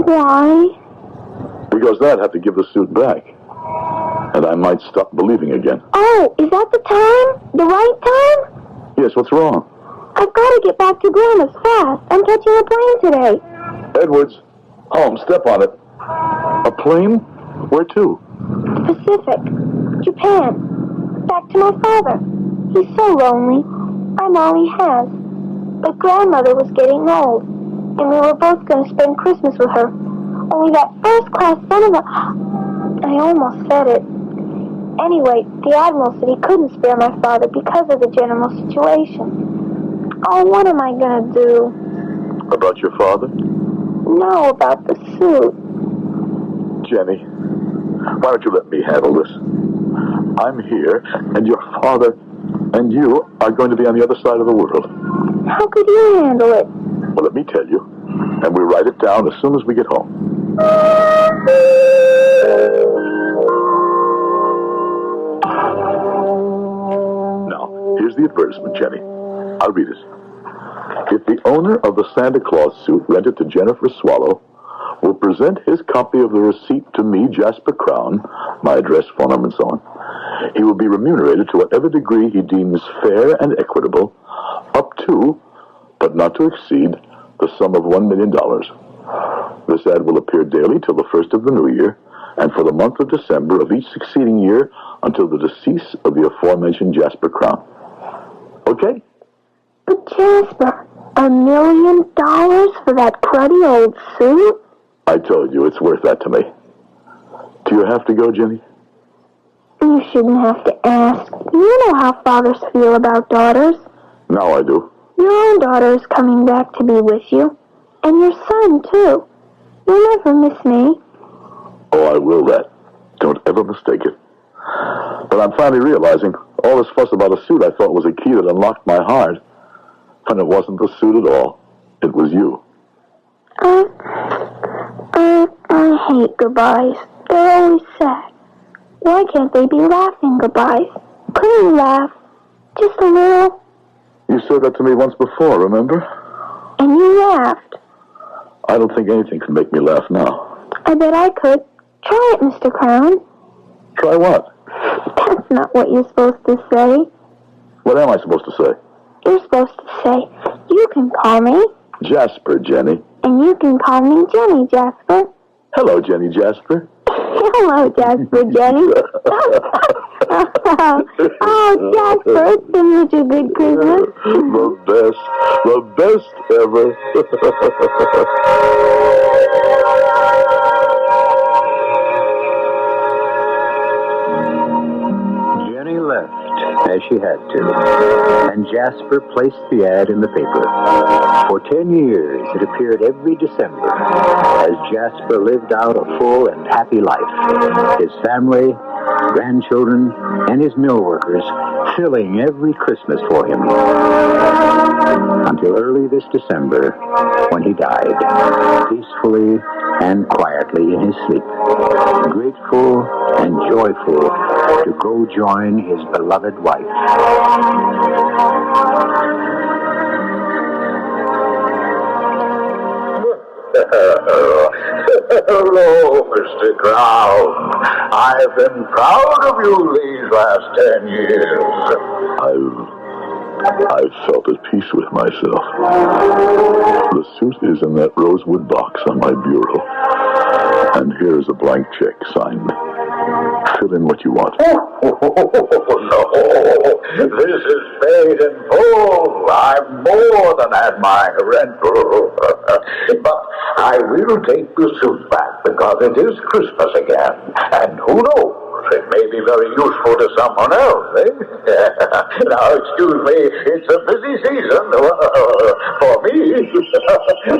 Speaker 3: Why?
Speaker 2: Because then I'd have to give the suit back, and I might stop believing again.
Speaker 3: Oh, is that the time? The right time?
Speaker 2: Yes, what's wrong?
Speaker 3: I've got to get back to Grandma's fast. I'm catching a plane today.
Speaker 2: Edwards, home, step on it. A plane? Where to?
Speaker 3: Pacific. Japan. Back to my father. He's so lonely. I'm all he has. But Grandmother was getting old, and we were both going to spend Christmas with her. Only that first-class son of a... I almost said it. Anyway, the Admiral said he couldn't spare my father because of the general situation. Oh, what am I going to do?
Speaker 2: About your father?
Speaker 3: No, about the suit.
Speaker 2: Jenny, why don't you let me handle this? I'm here, and your father and you are going to be on the other side of the world.
Speaker 3: How could you handle it?
Speaker 2: Well, let me tell you, and we write it down as soon as we get home. Now, here's the advertisement, Jenny. I'll read it. If the owner of the Santa Claus suit rented to Jennifer Swallow will present his copy of the receipt to me, Jasper Crown, my address, phone number, and so on, he will be remunerated to whatever degree he deems fair and equitable, up to, but not to exceed, the sum of $1 million. This ad will appear daily till the first of the new year, and for the month of December of each succeeding year until the decease of the aforementioned Jasper Crown. Okay?
Speaker 3: But Jasper, $1 million for that cruddy old suit?
Speaker 2: I told you it's worth that to me. Do you have to go, Jenny?
Speaker 3: You shouldn't have to ask. You know how fathers feel about daughters.
Speaker 2: Now I do.
Speaker 3: Your own daughter is coming back to be with you. And your son, too. You'll never miss me.
Speaker 2: Oh, I will that. Don't ever mistake it. But I'm finally realizing all this fuss about a suit I thought was a key that unlocked my heart. And it wasn't the suit at all. It was you.
Speaker 3: I hate goodbyes. They're always sad. Why can't they be laughing goodbyes? Couldn't you laugh? Just a little.
Speaker 2: You said that to me once before, remember?
Speaker 3: And you laughed.
Speaker 2: I don't think anything can make me laugh now.
Speaker 3: I bet I could. Try it, Mr. Crown.
Speaker 2: Try what?
Speaker 3: That's not what you're supposed to say.
Speaker 2: What am I supposed to say?
Speaker 3: You're supposed to say, you can call me.
Speaker 2: Jasper, Jenny.
Speaker 3: And you can call me Jenny, Jasper.
Speaker 2: Hello, Jenny Jasper.
Speaker 3: Hello, Jasper, Jenny. Oh, Jasper, it's been such a good Christmas.
Speaker 2: The best ever.
Speaker 1: Jenny left, as she had to, and Jasper placed the ad in the paper. For 10 years, it appeared every December as Jasper lived out a full and happy life. His family, grandchildren, and his mill workers filling every Christmas for him. Until early this December, when he died, peacefully and quietly in his sleep, grateful and joyful to go join his beloved wife.
Speaker 4: Hello, Mr. Crown. I've been proud of you these last 10 years.
Speaker 2: I've felt at peace with myself. The suit is in that rosewood box on my bureau. And here's a blank check signed. Fill in what you want.
Speaker 4: Oh, no. This is paid in full. I've more than had my rental. But I will take the suit back because it is Christmas again. And who knows? It may be very useful to someone else, eh? Now, excuse me, it's a busy season for me.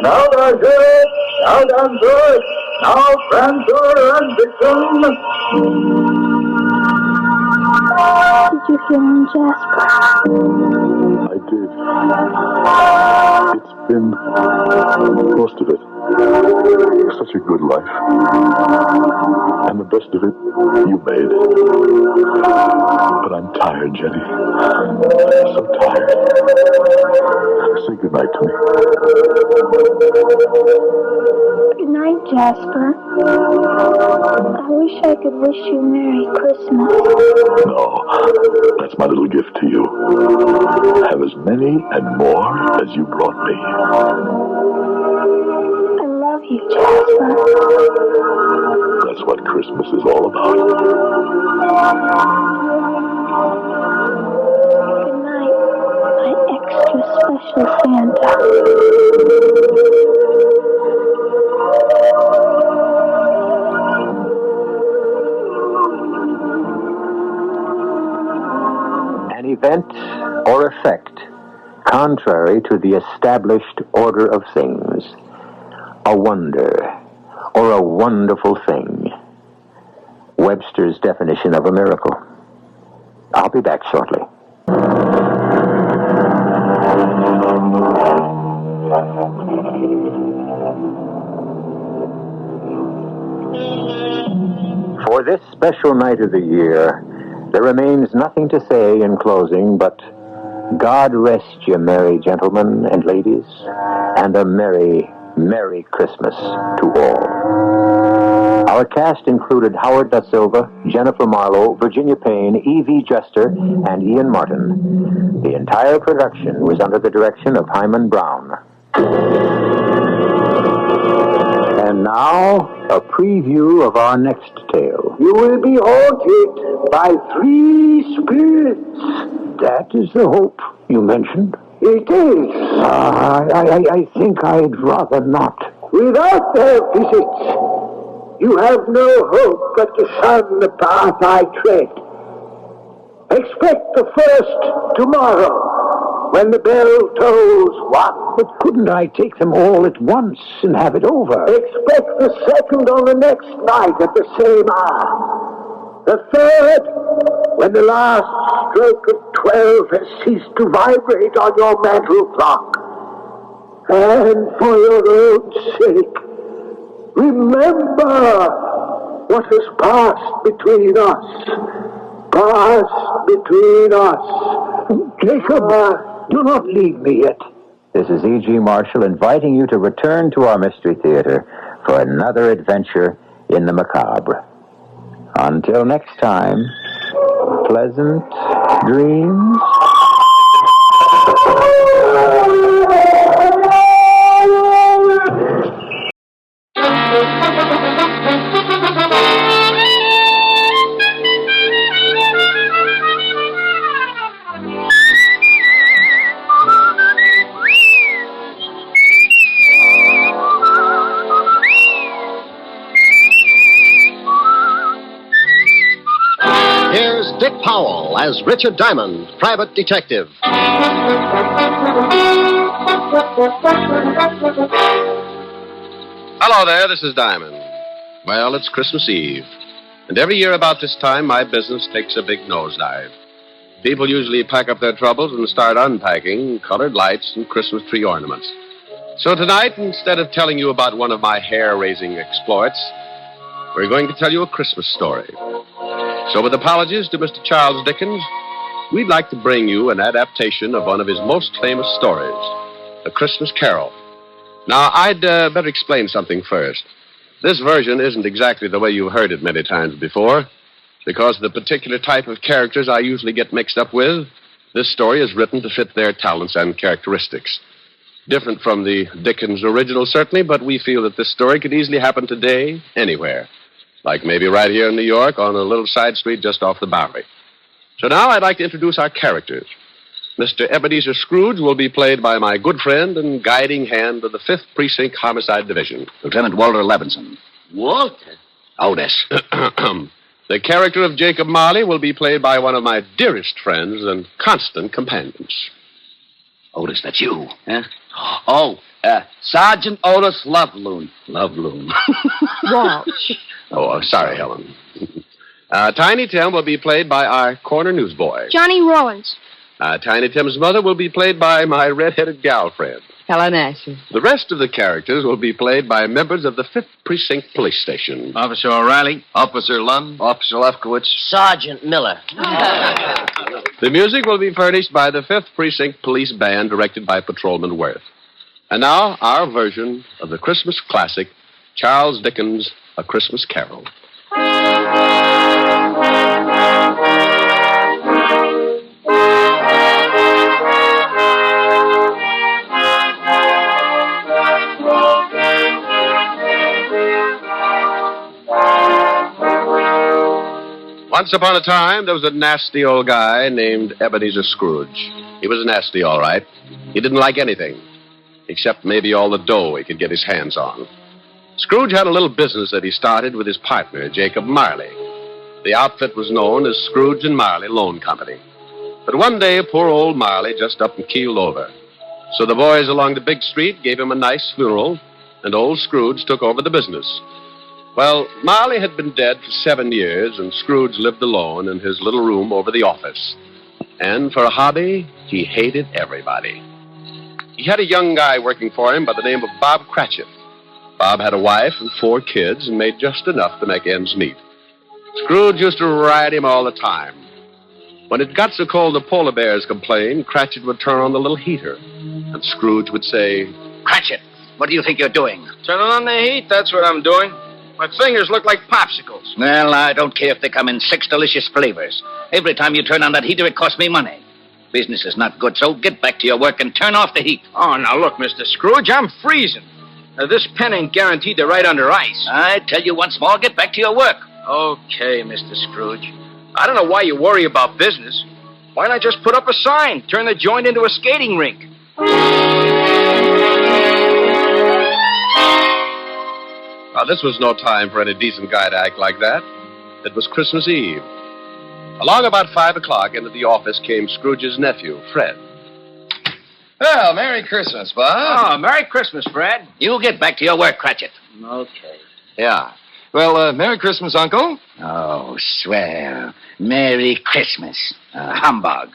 Speaker 4: Now, Roger, now, Dancer, now, Prancer and Dickens.
Speaker 3: Did you hear him, Jasper?
Speaker 2: I did. It's been most of it. Such a good life. And the best of it, you made. But I'm tired, Jenny. So tired. Say goodnight to me.
Speaker 3: Good night, Jasper. I wish I could wish you Merry Christmas.
Speaker 2: No, that's my little gift to you. Have as many and more as you brought me.
Speaker 3: I love you, Jasper.
Speaker 2: That's what Christmas is all about.
Speaker 3: Good night, my extra special Santa.
Speaker 1: An event or effect contrary to the established order of things. A wonder or a wonderful thing. Webster's definition of a miracle. I'll be back shortly. For this special night of the year, there remains nothing to say in closing but God rest you, merry gentlemen and ladies, and a merry, merry Christmas to all. Our cast included Howard Da Silva, Jennifer Marlowe, Virginia Payne, E.V. Juster, and Ian Martin. The entire production was under the direction of Hyman Brown. And now, a preview of our next tale.
Speaker 4: You will be haunted by 3 spirits.
Speaker 1: That is the hope you mentioned.
Speaker 4: It is.
Speaker 1: I think I'd rather not.
Speaker 4: Without their visits, you have no hope but to shun the path I tread. Expect the first tomorrow, when the bell tolls 1.
Speaker 1: But couldn't I take them all at once and have it over?
Speaker 4: Expect the second on the next night at the same hour. The third, when the last stroke of 12 has ceased to vibrate on your mantle clock. And for your own sake, remember what has passed between us. Passed between us.
Speaker 1: Jacob, do not leave me yet. This is E.G. Marshall inviting you to return to our Mystery Theater for another adventure in the macabre. Until next time, pleasant dreams.
Speaker 7: Here's Dick Powell as Richard Diamond, private detective. Hello there, this is Diamond. Well, it's Christmas Eve. And every year about this time, my business takes a big nosedive. People usually pack up their troubles and start unpacking colored lights and Christmas tree ornaments. So tonight, instead of telling you about one of my hair-raising exploits, we're going to tell you a Christmas story. So with apologies to Mr. Charles Dickens, we'd like to bring you an adaptation of one of his most famous stories, A Christmas Carol. Now, I'd better explain something first. This version isn't exactly the way you've heard it many times before. Because of the particular type of characters I usually get mixed up with, this story is written to fit their talents and characteristics. Different from the Dickens original, certainly, but we feel that this story could easily happen today, anywhere. Like maybe right here in New York on a little side street just off the Bowery. So now I'd like to introduce our characters. Mr. Ebenezer Scrooge will be played by my good friend and guiding hand of the 5th Precinct Homicide Division,
Speaker 8: Lieutenant Walter Levinson.
Speaker 7: Walter?
Speaker 8: Otis.
Speaker 7: The character of Jacob Marley will be played by one of my dearest friends and constant companions.
Speaker 8: Otis, that's you.
Speaker 9: Huh? Oh, Sergeant Otis Loveloon.
Speaker 8: Loveloon.
Speaker 5: Walsh.
Speaker 7: Oh, sorry, Helen. Tiny Tim will be played by our corner newsboy.
Speaker 10: Johnny Rollins.
Speaker 7: Tiny Tim's mother will be played by my red-headed gal friend.
Speaker 5: Helen Asher.
Speaker 7: The rest of the characters will be played by members of the 5th Precinct Police Station.
Speaker 8: Officer O'Reilly. Officer Lund. Officer Lefkowitz.
Speaker 9: Sergeant Miller.
Speaker 7: The music will be furnished by the 5th Precinct Police Band, directed by Patrolman Worth. And now, our version of the Christmas classic, Charles Dickens' A Christmas Carol. Once upon a time, there was a nasty old guy named Ebenezer Scrooge. He was nasty, all right. He didn't like anything, except maybe all the dough he could get his hands on. Scrooge had a little business that he started with his partner, Jacob Marley. The outfit was known as Scrooge and Marley Loan Company. But one day, poor old Marley just up and keeled over. So the boys along the big street gave him a nice funeral, and old Scrooge took over the business. Well, Marley had been dead for 7 years, and Scrooge lived alone in his little room over the office. And for a hobby, he hated everybody. He had a young guy working for him by the name of Bob Cratchit. Bob had a wife and 4 kids and made just enough to make ends meet. Scrooge used to ride him all the time. When it got so cold the polar bears complained, Cratchit would turn on the little heater, and Scrooge would say,
Speaker 8: Cratchit, what do you think you're doing?
Speaker 9: Turning on the heat, that's what I'm doing. My fingers look like popsicles.
Speaker 8: Well, I don't care if they come in 6 delicious flavors. Every time you turn on that heater, it costs me money. Business is not good, so get back to your work and turn off the heat.
Speaker 9: Oh, now look, Mr. Scrooge, I'm freezing. This pen ain't guaranteed to ride under ice.
Speaker 8: I tell you once more, get back to your work.
Speaker 9: Okay, Mr. Scrooge. I don't know why you worry about business. Why not just put up a sign, turn the joint into a skating rink?
Speaker 7: Now, this was no time for any decent guy to act like that. It was Christmas Eve. Along about 5 o'clock, into the office came Scrooge's nephew, Fred.
Speaker 8: Well, Merry Christmas, Bob.
Speaker 9: Oh, Merry Christmas, Fred.
Speaker 8: You get back to your work, Cratchit.
Speaker 9: Okay.
Speaker 8: Yeah. Well, Merry Christmas, Uncle. Oh, swell. Merry Christmas. Humbug.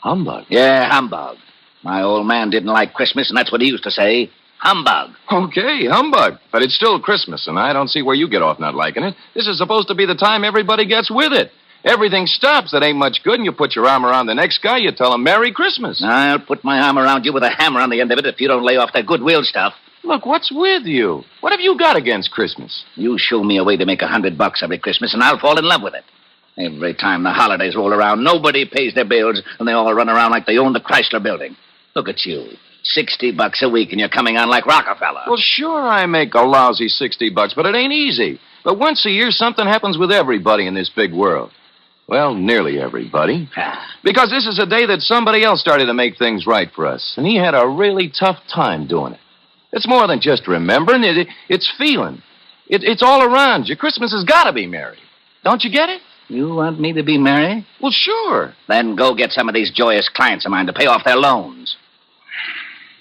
Speaker 7: Humbug?
Speaker 8: Yeah, humbug. My old man didn't like Christmas, and that's what he used to say. Humbug.
Speaker 11: Okay, humbug. But it's still Christmas, and I don't see where you get off not liking it. This is supposed to be the time everybody gets with it. Everything stops that ain't much good, and you put your arm around the next guy, you tell him Merry Christmas.
Speaker 8: I'll put my arm around you with a hammer on the end of it if you don't lay off that goodwill stuff.
Speaker 11: Look, what's with you? What have you got against Christmas?
Speaker 8: You show me a way to make $100 every Christmas, and I'll fall in love with it. Every time the holidays roll around, nobody pays their bills, and they all run around like they own the Chrysler Building. Look at you. $60 a week, and you're coming on like Rockefeller.
Speaker 11: Well, sure, I make a lousy $60, but it ain't easy. But once a year, something happens with everybody in this big world. Well, nearly everybody. Because this is a day that somebody else started to make things right for us, and he had a really tough time doing it. It's more than just remembering. It's feeling. It's all around you. Christmas has got to be merry. Don't you get it?
Speaker 8: You want me to be merry?
Speaker 11: Well, sure.
Speaker 8: Then go get some of these joyous clients of mine to pay off their loans.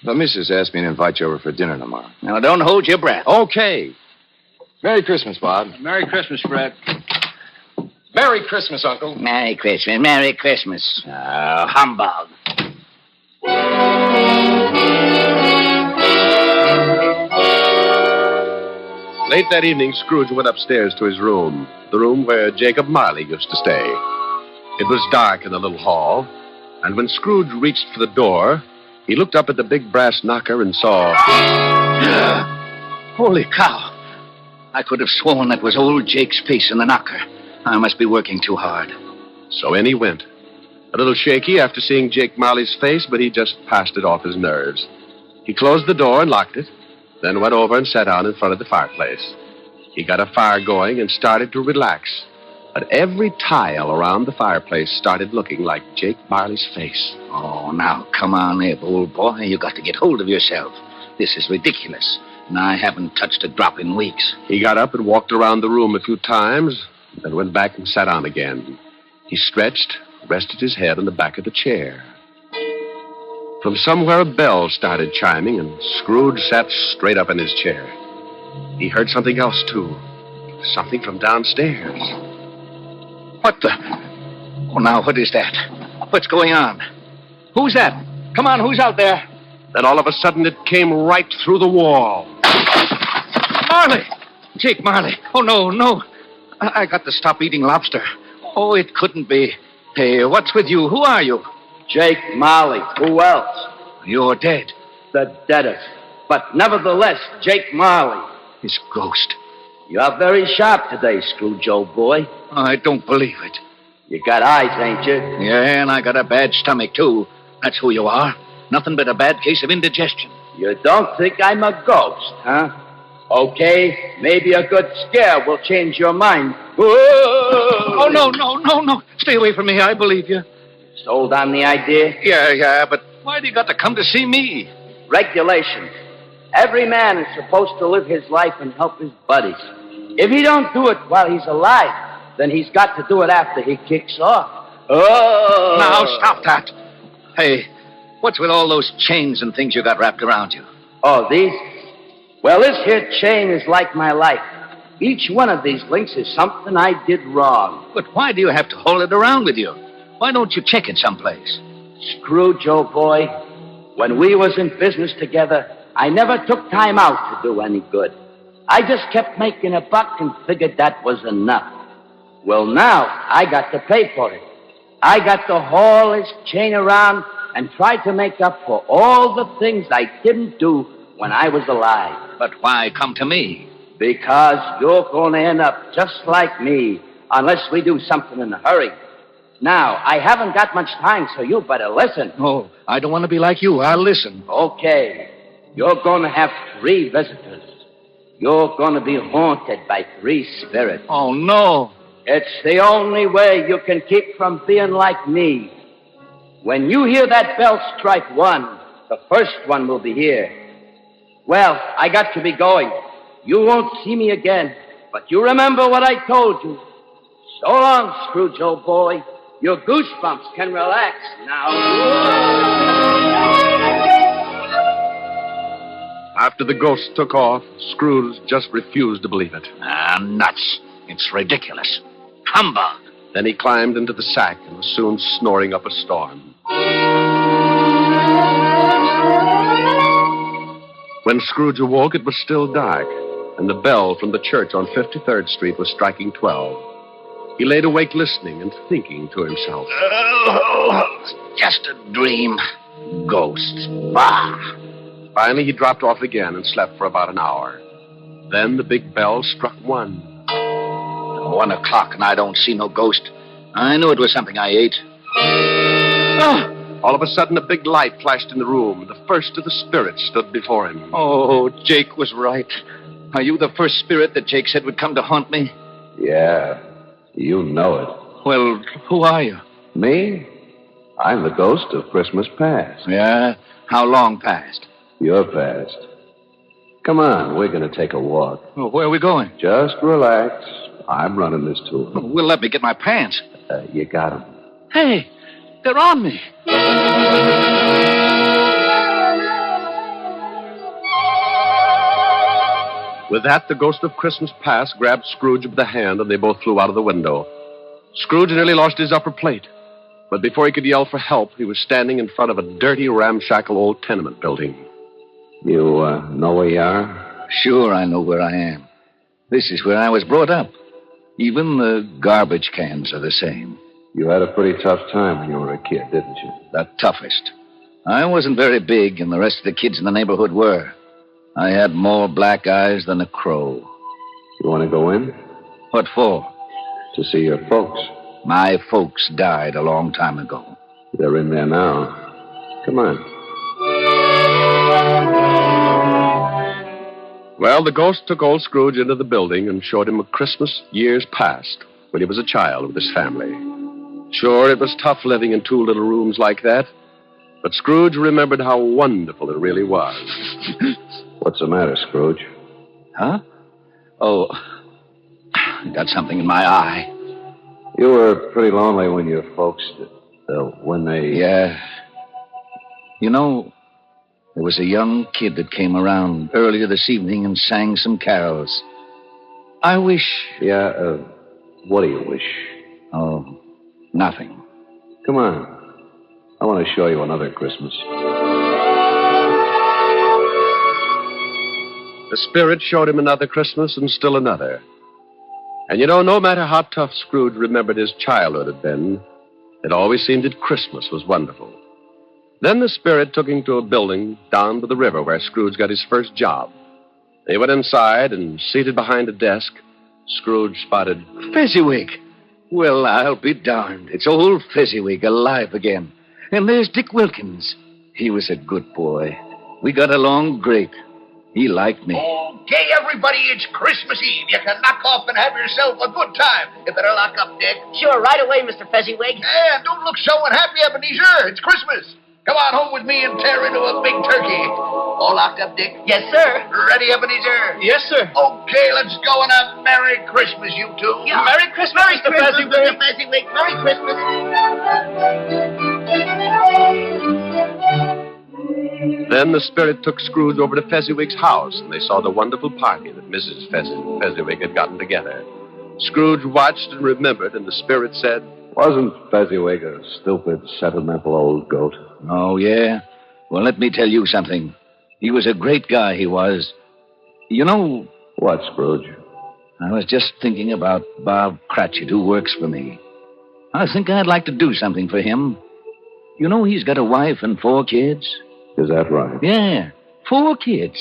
Speaker 11: The missus asked me to invite you over for dinner tomorrow.
Speaker 8: Now, don't hold your breath.
Speaker 11: Okay. Merry Christmas, Bob.
Speaker 9: Merry Christmas, Fred.
Speaker 11: Merry Christmas, Uncle.
Speaker 8: Merry Christmas. Merry Christmas. Humbug.
Speaker 7: Late that evening, Scrooge went upstairs to his room, the room where Jacob Marley used to stay. It was dark in the little hall, and when Scrooge reached for the door, He looked up at the big brass knocker and saw...
Speaker 8: Holy cow. I could have sworn that was old Jake's face in the knocker. I must be working too hard.
Speaker 7: So in he went. A little shaky after seeing Jake Marley's face, but he just passed it off his nerves. He closed the door and locked it, then went over and sat down in front of the fireplace. He got a fire going and started to relax. But every tile around the fireplace started looking like Jake Marley's face.
Speaker 8: Oh, now, come on, Abe, old boy. You got to get hold of yourself. This is ridiculous, and I haven't touched a drop in weeks.
Speaker 7: He got up and walked around the room a few times, then went back and sat down again. He stretched, rested his head on the back of the chair. From somewhere a bell started chiming, and Scrooge sat straight up in his chair. He heard something else, too. Something from downstairs.
Speaker 8: What the? Oh, now, what is that? What's going on? Who's that? Come on, who's out there?
Speaker 7: Then all of a sudden it came right through the wall.
Speaker 8: Marley! Jake Marley. Oh, no. I got to stop eating lobster. Oh, it couldn't be. Hey, what's with you? Who are you?
Speaker 10: Jake Marley. Who else?
Speaker 8: You're dead.
Speaker 10: The deadest. But nevertheless, Jake Marley.
Speaker 8: His ghost.
Speaker 10: You're very sharp today, Scrooge, old boy.
Speaker 8: I don't believe it.
Speaker 10: You got eyes, ain't you?
Speaker 8: Yeah, and I got a bad stomach, too. That's who you are. Nothing but a bad case of indigestion.
Speaker 10: You don't think I'm a ghost, huh? Okay, maybe a good scare will change your mind. Whoa!
Speaker 8: Oh, no. Stay away from me. I believe you.
Speaker 10: Sold on the idea?
Speaker 8: Yeah, but why do you got to come to see me?
Speaker 10: Regulations. Every man is supposed to live his life and help his buddies. If he don't do it while he's alive, then he's got to do it after he kicks off. Oh!
Speaker 8: Now, stop that. Hey, what's with all those chains and things you got wrapped around you?
Speaker 10: Oh, these? Well, this here chain is like my life. Each one of these links is something I did wrong.
Speaker 8: But why do you have to hold it around with you? Why don't you check it someplace?
Speaker 10: Scrooge, old boy, when we was in business together, I never took time out to do any good. I just kept making a buck and figured that was enough. Well, now I got to pay for it. I got to haul this chain around and try to make up for all the things I didn't do when I was alive.
Speaker 8: But why come to me?
Speaker 10: Because you're going to end up just like me unless we do something in a hurry. Now, I haven't got much time, so you better listen.
Speaker 8: Oh, I don't want to be like you. I'll listen.
Speaker 10: Okay. You're going to have 3 visitors. You're going to be haunted by 3 spirits.
Speaker 8: Oh, no.
Speaker 10: It's the only way you can keep from being like me. When you hear that bell strike 1, the first one will be here. Well, I got to be going. You won't see me again, but you remember what I told you. So long, Scrooge, old boy. Your goosebumps can relax now.
Speaker 7: After the ghost took off, Scrooge just refused to believe it.
Speaker 8: Nuts. It's ridiculous. Humbug.
Speaker 7: Then he climbed into the sack and was soon snoring up a storm. When Scrooge awoke, it was still dark, and the bell from the church on 53rd Street was striking 12. He laid awake listening and thinking to himself.
Speaker 8: Oh, just a dream. Ghosts. Bah!
Speaker 7: Finally, he dropped off again and slept for about an hour. Then the big bell struck 1.
Speaker 8: 1 o'clock and I don't see no ghost. I knew it was something I ate.
Speaker 7: Ah! All of a sudden, a big light flashed in the room. The first of the spirits stood before him.
Speaker 8: Oh, Jake was right. Are you the first spirit that Jake said would come to haunt me?
Speaker 12: Yeah, you know it.
Speaker 8: Well, who are you?
Speaker 12: Me? I'm the ghost of Christmas past.
Speaker 8: Yeah? How long past?
Speaker 12: Your past. Come on, we're going to take a walk.
Speaker 8: Well, where are we going?
Speaker 12: Just relax. I'm running this tour.
Speaker 8: Well, let me get my pants.
Speaker 12: You got them.
Speaker 8: Hey, they're on me.
Speaker 7: With that, the ghost of Christmas past grabbed Scrooge by the hand, and they both flew out of the window. Scrooge nearly lost his upper plate. But before he could yell for help, he was standing in front of a dirty, ramshackle old tenement building.
Speaker 12: You know where you are?
Speaker 8: Sure, I know where I am. This is where I was brought up. Even the garbage cans are the same.
Speaker 12: You had a pretty tough time when you were a kid, didn't you?
Speaker 8: The toughest. I wasn't very big, and the rest of the kids in the neighborhood were. I had more black eyes than a crow.
Speaker 12: You want to go in?
Speaker 8: What for?
Speaker 12: To see your folks.
Speaker 8: My folks died a long time ago.
Speaker 12: They're in there now. Come on.
Speaker 7: Well, the ghost took old Scrooge into the building and showed him a Christmas years past when he was a child with his family. Sure, it was tough living in two little rooms like that, but Scrooge remembered how wonderful it really was.
Speaker 12: What's the matter, Scrooge?
Speaker 8: Huh? Oh, I got something in my eye.
Speaker 12: You were pretty lonely when your folks, when they...
Speaker 8: Yeah. You know, there was a young kid that came around earlier this evening and sang some carols. I wish...
Speaker 12: Yeah, what do you wish?
Speaker 8: Oh, nothing.
Speaker 12: Come on. I want to show you another Christmas.
Speaker 7: The spirit showed him another Christmas and still another. And you know, no matter how tough Scrooge remembered his childhood had been, it always seemed that Christmas was wonderful. Then the spirit took him to a building down by the river where Scrooge got his first job. They went inside, and seated behind a desk, Scrooge spotted
Speaker 8: Fezziwig. Well, I'll be darned. It's old Fezziwig alive again. And there's Dick Wilkins. He was a good boy. We got along great. He liked me.
Speaker 13: Okay, everybody, it's Christmas Eve. You can knock off and have yourself a good time. You better lock up, Dick.
Speaker 14: Sure, right away, Mr. Fezziwig.
Speaker 13: Yeah, don't look so unhappy, Ebenezer. It's Christmas. Come on home with me and tear into a big turkey. All locked up, Dick?
Speaker 14: Yes, sir.
Speaker 13: Ready, Ebenezer?
Speaker 14: Yes, sir.
Speaker 13: Okay, let's go and have Merry Christmas, you two.
Speaker 14: Yeah. Merry Christmas, Mr. Fezziwig. Mr. Fezziwig. Merry Christmas.
Speaker 7: Then the spirit took Scrooge over to Fezziwig's house, and they saw the wonderful party that Mrs. Fezziwig had gotten together. Scrooge watched and remembered, and the spirit said,
Speaker 12: Wasn't Fezziwig a stupid, sentimental old goat?
Speaker 8: Oh, yeah? Well, let me tell you something. He was a great guy, he was. You know...
Speaker 12: What, Scrooge?
Speaker 8: I was just thinking about Bob Cratchit, who works for me. I think I'd like to do something for him. You know he's got a wife and 4 kids?
Speaker 12: Is that right?
Speaker 8: Yeah, 4 kids.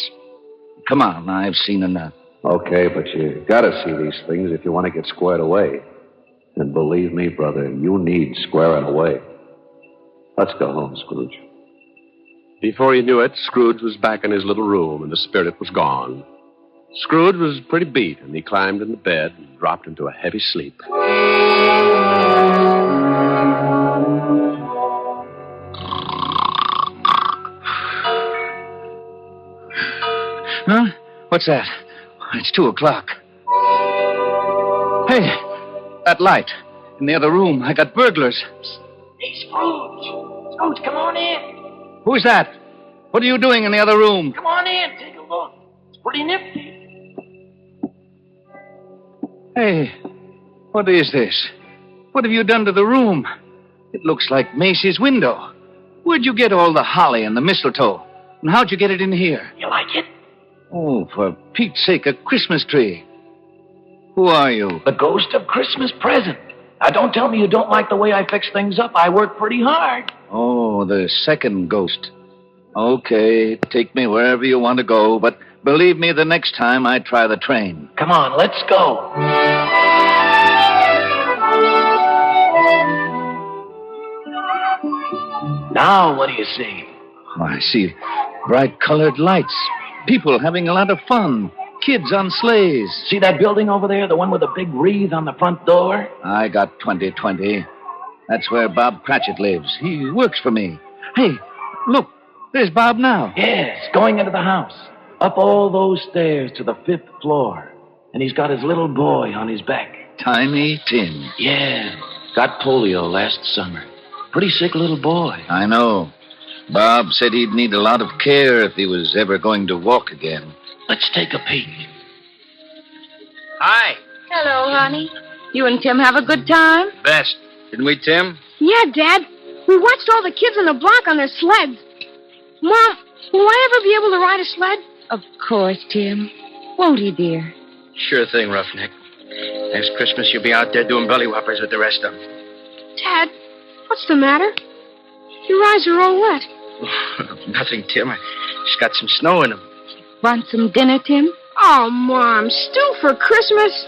Speaker 8: Come on, I've seen enough.
Speaker 12: Okay, but you gotta see these things if you want to get squared away. And believe me, brother, you need squaring away. Let's go home, Scrooge.
Speaker 7: Before he knew it, Scrooge was back in his little room, and the spirit was gone. Scrooge was pretty beat, and he climbed into bed and dropped into a heavy sleep.
Speaker 8: Huh? What's that? It's 2:00. Hey, that light in the other room. I got burglars.
Speaker 14: Hey, Scrooge. Scrooge, come on in.
Speaker 8: Who's that? What are you doing in the other room?
Speaker 14: Come on in. Take a look. It's pretty nifty.
Speaker 8: Hey, what is this? What have you done to the room? It looks like Macy's window. Where'd you get all the holly and the mistletoe? And how'd you get it in here?
Speaker 14: You like it?
Speaker 8: Oh, for Pete's sake, a Christmas tree. Who are you?
Speaker 14: The ghost of Christmas present. Now, don't tell me you don't like the way I fix things up. I work pretty hard.
Speaker 8: Oh, the second ghost. Okay, take me wherever you want to go, but believe me, the next time I try the train.
Speaker 14: Come on, let's go. Now, what do you see?
Speaker 8: Oh, I see bright colored lights. People having a lot of fun. Kids on sleighs.
Speaker 14: See that building over there, the one with the big wreath on the front door?
Speaker 8: I got 2020. That's where Bob Cratchit lives. He works for me. Hey, look, there's Bob now.
Speaker 14: Yes, going into the house. Up all those stairs to the 5th floor. And he's got his little boy on his back.
Speaker 8: Tiny Tim.
Speaker 14: Yeah, got polio last summer. Pretty sick little boy.
Speaker 8: I know. Bob said he'd need a lot of care if he was ever going to walk again.
Speaker 14: Let's take a peek.
Speaker 9: Hi.
Speaker 15: Hello, honey. You and Tim have a good time?
Speaker 9: Best. Didn't we, Tim?
Speaker 15: Yeah, Dad. We watched all the kids on the block on their sleds. Mom, will I ever be able to ride a sled?
Speaker 16: Of course, Tim. Won't he, dear?
Speaker 9: Sure thing, Roughneck. Next Christmas, you'll be out there doing belly whoppers with the rest of them.
Speaker 15: Dad, what's the matter? Your eyes are all wet.
Speaker 9: Nothing, Tim. I just got some snow in them.
Speaker 16: Want some dinner, Tim?
Speaker 15: Oh, Mom, stew for Christmas?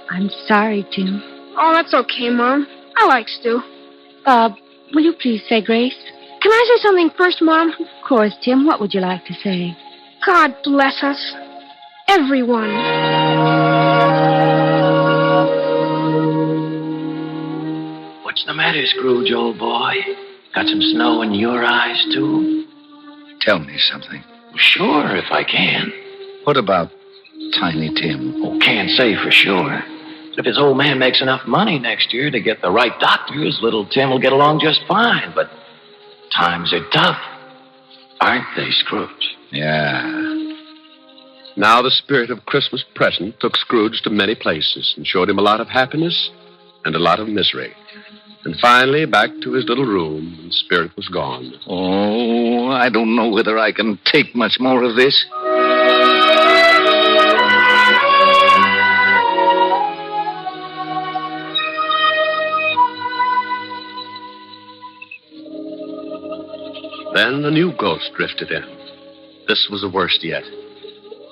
Speaker 16: I'm sorry, Tim.
Speaker 15: Oh, that's okay, Mom. I like stew.
Speaker 16: Bob, will you please say grace?
Speaker 15: Can I say something first, Mom?
Speaker 16: Of course, Tim. What would you like to say?
Speaker 15: God bless us. Everyone.
Speaker 14: What's the matter, Scrooge, old boy? Got some snow in your eyes, too?
Speaker 8: Tell me something.
Speaker 14: Sure, if I can.
Speaker 8: What about Tiny Tim?
Speaker 14: Oh, can't say for sure. If his old man makes enough money next year to get the right doctors, little Tim will get along just fine. But times are tough, aren't they, Scrooge?
Speaker 8: Yeah.
Speaker 7: Now the spirit of Christmas present took Scrooge to many places and showed him a lot of happiness and a lot of misery. And finally, back to his little room, and the spirit was gone.
Speaker 8: Oh, I don't know whether I can take much more of this.
Speaker 7: Then a new ghost drifted in. This was the worst yet.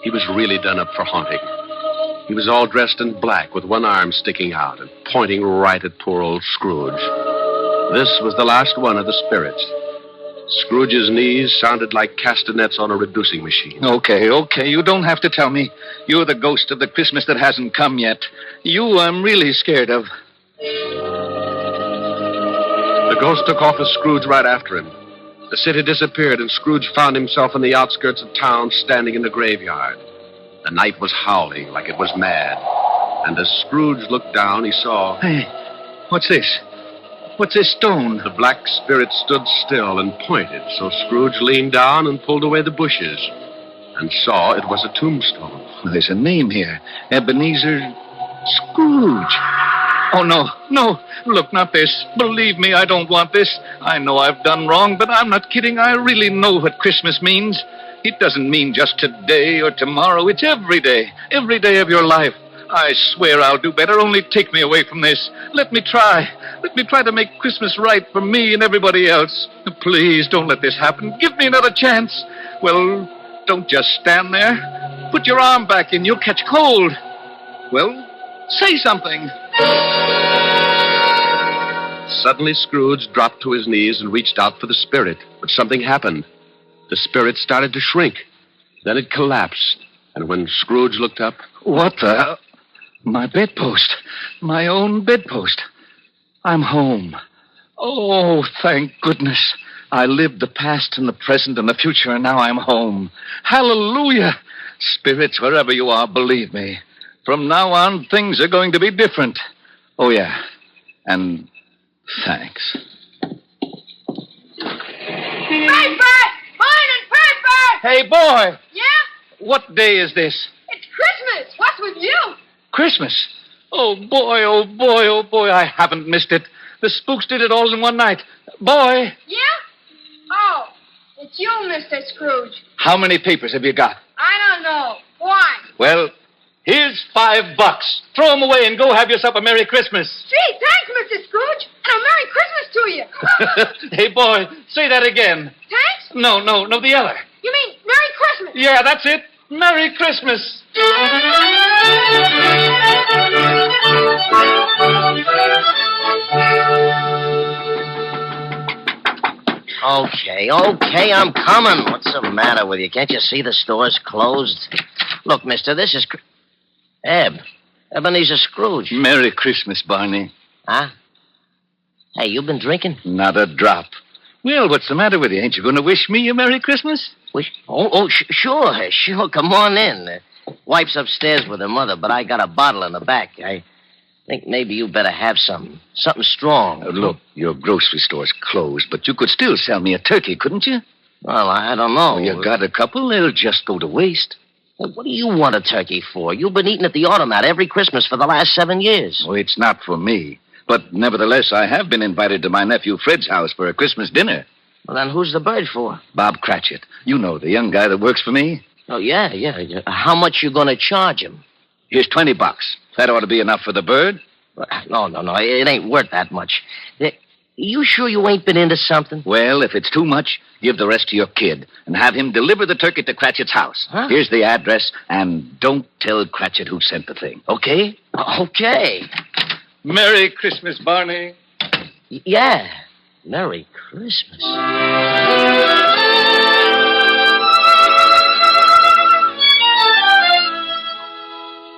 Speaker 7: He was really done up for haunting. He was all dressed in black with one arm sticking out and pointing right at poor old Scrooge. This was the last one of the spirits. Scrooge's knees sounded like castanets on a reducing machine.
Speaker 8: Okay. You don't have to tell me. You're the ghost of the Christmas that hasn't come yet. You I'm really scared of.
Speaker 7: The ghost took off with Scrooge right after him. The city disappeared, and Scrooge found himself in the outskirts of town, standing in the graveyard. The night was howling like it was mad. And as Scrooge looked down, he saw...
Speaker 8: Hey, what's this? What's this stone?
Speaker 7: The black spirit stood still and pointed, so Scrooge leaned down and pulled away the bushes and saw it was a tombstone.
Speaker 8: Well, there's a name here. Ebenezer Scrooge. Oh, no. Look, not this. Believe me, I don't want this. I know I've done wrong, but I'm not kidding. I really know what Christmas means. It doesn't mean just today or tomorrow. It's every day of your life. I swear I'll do better. Only take me away from this. Let me try. Let me try to make Christmas right for me and everybody else. Please, don't let this happen. Give me another chance. Well, don't just stand there. Put your arm back in. You'll catch cold. Well, say something.
Speaker 7: Suddenly, Scrooge dropped to his knees and reached out for the spirit. But something happened. The spirit started to shrink. Then it collapsed. And when Scrooge looked up...
Speaker 8: What the... My bedpost. My own bedpost. I'm home. Oh, thank goodness. I lived the past and the present and the future, and now I'm home. Hallelujah. Spirits, wherever you are, believe me. From now on, things are going to be different. Oh, yeah. And thanks.
Speaker 15: Paper! Mine and paper!
Speaker 8: Hey, boy!
Speaker 15: Yeah?
Speaker 8: What day is this?
Speaker 15: It's Christmas. What's with you?
Speaker 8: Christmas. Oh, boy, I haven't missed it. The spooks did it all in one night. Boy!
Speaker 15: Yeah? Oh, it's you, Mr. Scrooge.
Speaker 8: How many papers have you got?
Speaker 15: I don't know. Why?
Speaker 8: Well, here's $5. Throw them away and go have yourself a Merry Christmas.
Speaker 15: Gee, thanks, Mr. Scrooge. And a Merry Christmas to you.
Speaker 8: Hey, boy, say that again.
Speaker 15: Thanks?
Speaker 8: No, the other.
Speaker 15: You mean Merry Christmas?
Speaker 8: Yeah, that's it. Merry Christmas.
Speaker 17: Okay, I'm coming. What's the matter with you? Can't you see the store's closed? Look, mister, this is... Ebenezer Scrooge.
Speaker 8: Merry Christmas, Barney.
Speaker 17: Huh? Hey, you been drinking?
Speaker 8: Not a drop. Well, what's the matter with you? Ain't you going to wish me a Merry Christmas?
Speaker 17: Wish? Sure. Come on in. Wife's upstairs with her mother, but I got a bottle in the back. I think maybe you better have something strong.
Speaker 8: Look, your grocery store's closed, but you could still sell me a turkey, couldn't you?
Speaker 17: Well, I don't know.
Speaker 8: Well, you got a couple, they'll just go to waste.
Speaker 17: Well, what do you want a turkey for? You've been eating at the automat every Christmas for the last 7 years.
Speaker 8: Oh, it's not for me. But nevertheless, I have been invited to my nephew Fred's house for a Christmas dinner.
Speaker 17: Well, then who's the bird for?
Speaker 8: Bob Cratchit. You know, the young guy that works for me.
Speaker 17: Oh, yeah. How much you going to charge him?
Speaker 8: Here's $20. That ought to be enough for the bird.
Speaker 17: No. It ain't worth that much. You sure you ain't been into something?
Speaker 8: Well, if it's too much, give the rest to your kid and have him deliver the turkey to Cratchit's house.
Speaker 17: Huh?
Speaker 8: Here's the address, and don't tell Cratchit who sent the thing, okay?
Speaker 17: Okay.
Speaker 18: Merry Christmas, Barney.
Speaker 17: Yeah. Merry Christmas.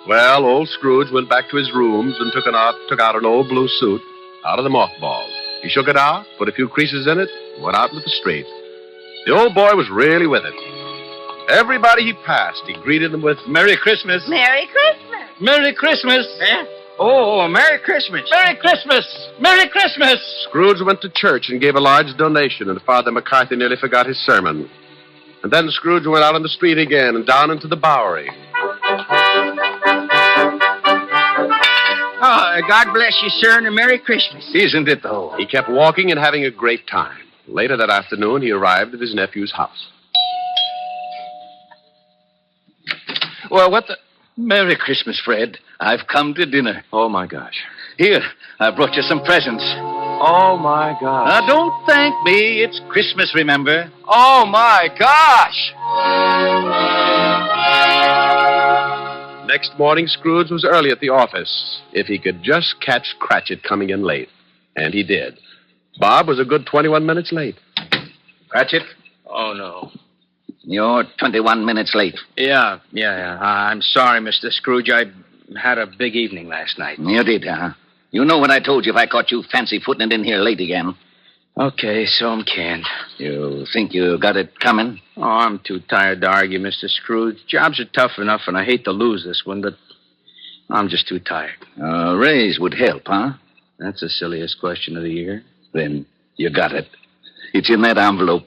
Speaker 7: Well, old Scrooge went back to his rooms and took out an old blue suit out of the mothballs. He shook it out, put a few creases in it, and went out into the street. The old boy was really with it. Everybody he passed, he greeted them with,
Speaker 18: Merry Christmas.
Speaker 15: Merry Christmas.
Speaker 18: Merry Christmas.
Speaker 9: Eh? Oh, Merry Christmas.
Speaker 18: Merry Christmas. Merry Christmas.
Speaker 7: Scrooge went to church and gave a large donation, and Father McCarthy nearly forgot his sermon. And then Scrooge went out on the street again and down into the Bowery.
Speaker 9: Oh, God bless you, sir, and a Merry Christmas.
Speaker 11: Isn't it, though?
Speaker 7: He kept walking and having a great time. Later that afternoon, he arrived at his nephew's house.
Speaker 11: Well, what the...
Speaker 8: Merry Christmas, Fred. I've come to dinner.
Speaker 11: Oh, my gosh.
Speaker 8: Here, I brought you some presents.
Speaker 11: Oh, my gosh.
Speaker 8: Now, don't thank me. It's Christmas, remember?
Speaker 11: Oh, my gosh!
Speaker 7: Next morning, Scrooge was early at the office. If he could just catch Cratchit coming in late. And he did. Bob was a good 21 minutes late.
Speaker 8: Cratchit?
Speaker 9: Oh, no.
Speaker 8: You're 21 minutes late.
Speaker 9: Yeah. I'm sorry, Mr. Scrooge. I had a big evening last night.
Speaker 8: You did, huh? You know what I told you if I caught you fancy-footing it in here late again.
Speaker 9: Okay, so I'm canned.
Speaker 8: You think you got it coming?
Speaker 9: Oh, I'm too tired to argue, Mr. Scrooge. Jobs are tough enough, and I hate to lose this one, but I'm just too tired.
Speaker 8: A raise would help, huh?
Speaker 9: That's the silliest question of the year.
Speaker 8: Then you got it. It's in that envelope.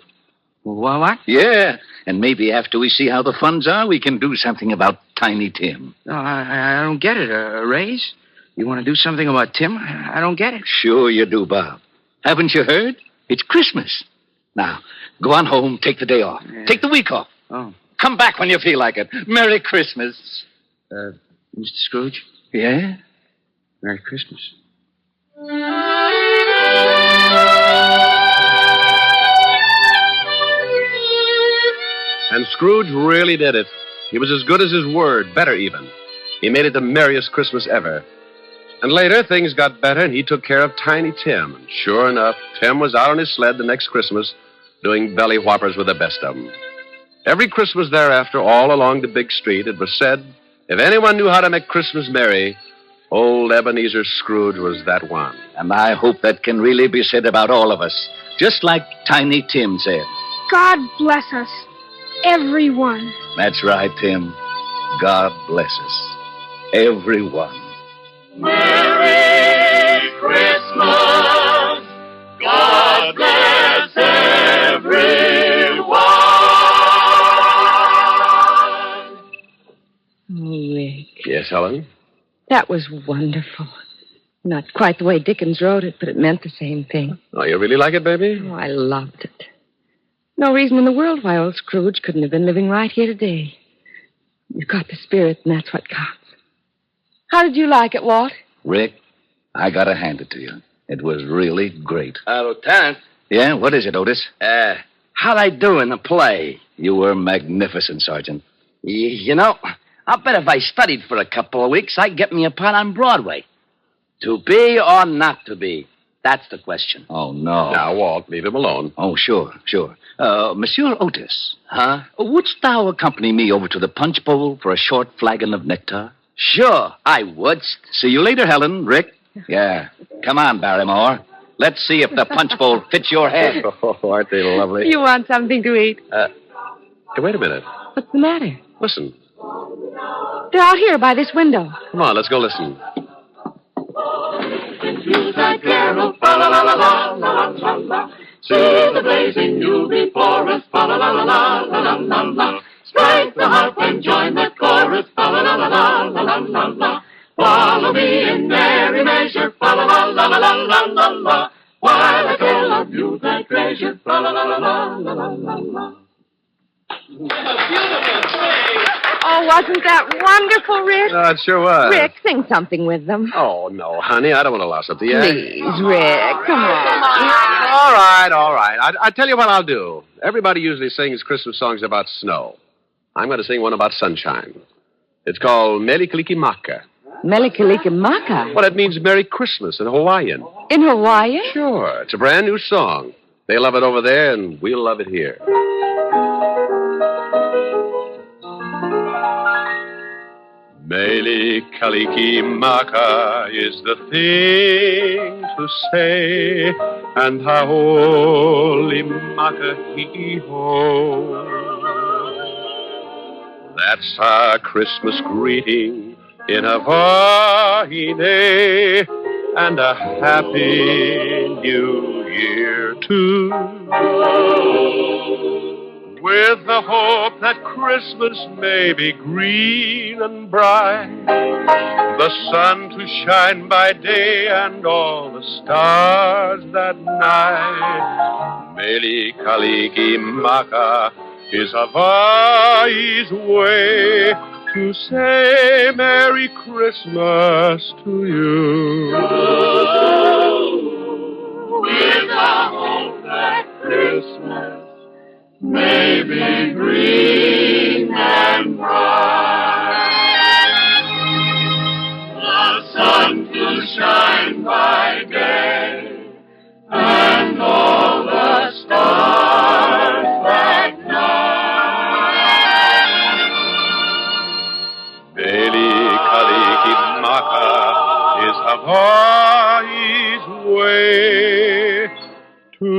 Speaker 9: Well, what?
Speaker 8: Yeah, and maybe after we see how the funds are, we can do something about Tiny Tim.
Speaker 9: No, I don't get it. A raise? You want to do something about Tim? I don't get it.
Speaker 8: Sure you do, Bob. Haven't you heard? It's Christmas. Now, go on home, take the day off.
Speaker 9: Yeah.
Speaker 8: Take the week off.
Speaker 9: Oh.
Speaker 8: Come back when you feel like it. Merry Christmas.
Speaker 9: Mr. Scrooge?
Speaker 8: Yeah?
Speaker 9: Merry Christmas.
Speaker 7: And Scrooge really did it. He was as good as his word, better even. He made it the merriest Christmas ever. And later, things got better, and he took care of Tiny Tim. And sure enough, Tim was out on his sled the next Christmas doing belly whoppers with the best of them. Every Christmas thereafter, all along the big street, it was said, if anyone knew how to make Christmas merry, old Ebenezer Scrooge was that one.
Speaker 8: And I hope that can really be said about all of us, just like Tiny Tim said.
Speaker 15: God bless us. Everyone.
Speaker 8: That's right, Tim. God bless us. Everyone.
Speaker 19: Merry Christmas. God bless everyone.
Speaker 16: Rick,
Speaker 7: Yes, Helen?
Speaker 16: that was wonderful. Not quite the way Dickens wrote it, but it meant the same thing.
Speaker 7: Oh, you really like it, baby?
Speaker 16: Oh, I loved it. No reason in the world why old Scrooge couldn't have been living right here today. You've got the spirit, and that's what counts. How did you like it, Walt?
Speaker 8: Rick, I gotta hand it to you. It was really great.
Speaker 10: Lieutenant.
Speaker 8: Yeah, what is it, Otis?
Speaker 10: How'd I do in the play?
Speaker 8: You were magnificent, Sergeant.
Speaker 10: You know, I'll bet if I studied for a couple of weeks, I'd get me a part on Broadway. To be or not to be? That's the question.
Speaker 8: Oh, no.
Speaker 7: Now, Walt, leave him alone.
Speaker 8: Oh, sure. Monsieur Otis.
Speaker 10: Huh?
Speaker 8: Wouldst thou accompany me over to the punch bowl for a short flagon of nectar?
Speaker 10: Sure, I would.
Speaker 8: See you later, Helen. Rick? Yeah. Come on, Barrymore. Let's see if the punch bowl fits your head.
Speaker 7: Oh, aren't they lovely?
Speaker 16: You want something to eat?
Speaker 7: Hey, wait a minute.
Speaker 16: What's the matter?
Speaker 7: Listen.
Speaker 16: They're out here by this window.
Speaker 7: Come on, let's go listen.
Speaker 19: Yuletide carol, fa la la la la la la la. See the blazing Yule before us, fa la la la la la la la. Strike the harp and join the chorus, fa la la la la la la la. Follow me in merry measure, fa la la la la la la la. While I tell of Yuletide treasure, fa la la la la la la la.
Speaker 18: Beautiful.
Speaker 16: Oh, wasn't that wonderful, Rick?
Speaker 7: It sure was.
Speaker 16: Rick, sing something with them.
Speaker 7: Oh, no, honey. I don't want to louse up the act.
Speaker 16: Please, Rick, come on.
Speaker 7: All right. I tell you what I'll do. Everybody usually sings Christmas songs about snow. I'm going to sing one about sunshine. It's called Melikalikimaka.
Speaker 16: Melikalikimaka?
Speaker 7: Well, it means Merry Christmas in Hawaiian.
Speaker 16: In Hawaiian?
Speaker 7: Sure. It's a brand new song. They love it over there, and we'll love it here. Melikalikimaka is the thing to say, and Haolimaka hee-ho. That's our Christmas greeting in Hawaii, and a happy new year, too. With the hope that Christmas may be green and bright, the sun to shine by day and all the stars that night. Melikalikimaka is Hawaii's way to say Merry Christmas to you.
Speaker 19: With the hope that Christmas may be green and bright, the sun to shine by day, and all the stars that night.
Speaker 7: Melikalikimaka is Hawaii's way to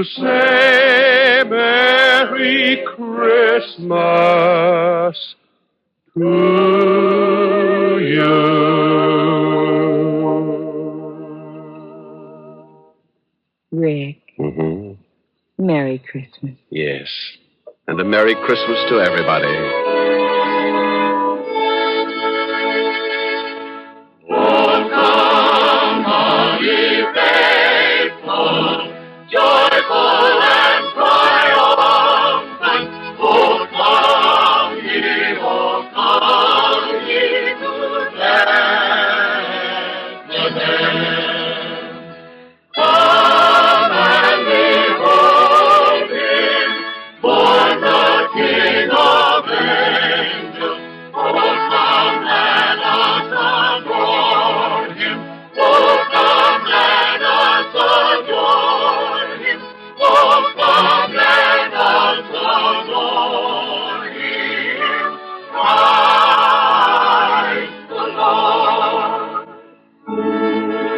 Speaker 7: say Merry Christmas to you.
Speaker 16: Rick, Merry Christmas.
Speaker 7: Yes, and a Merry Christmas to everybody.
Speaker 19: Joyful and triumphant, O come ye to Bethlehem. Come and behold him, born the King of angels. O come, let us adore him. O come, let us adore him. Oh, come, let us adore him, Christ the Lord.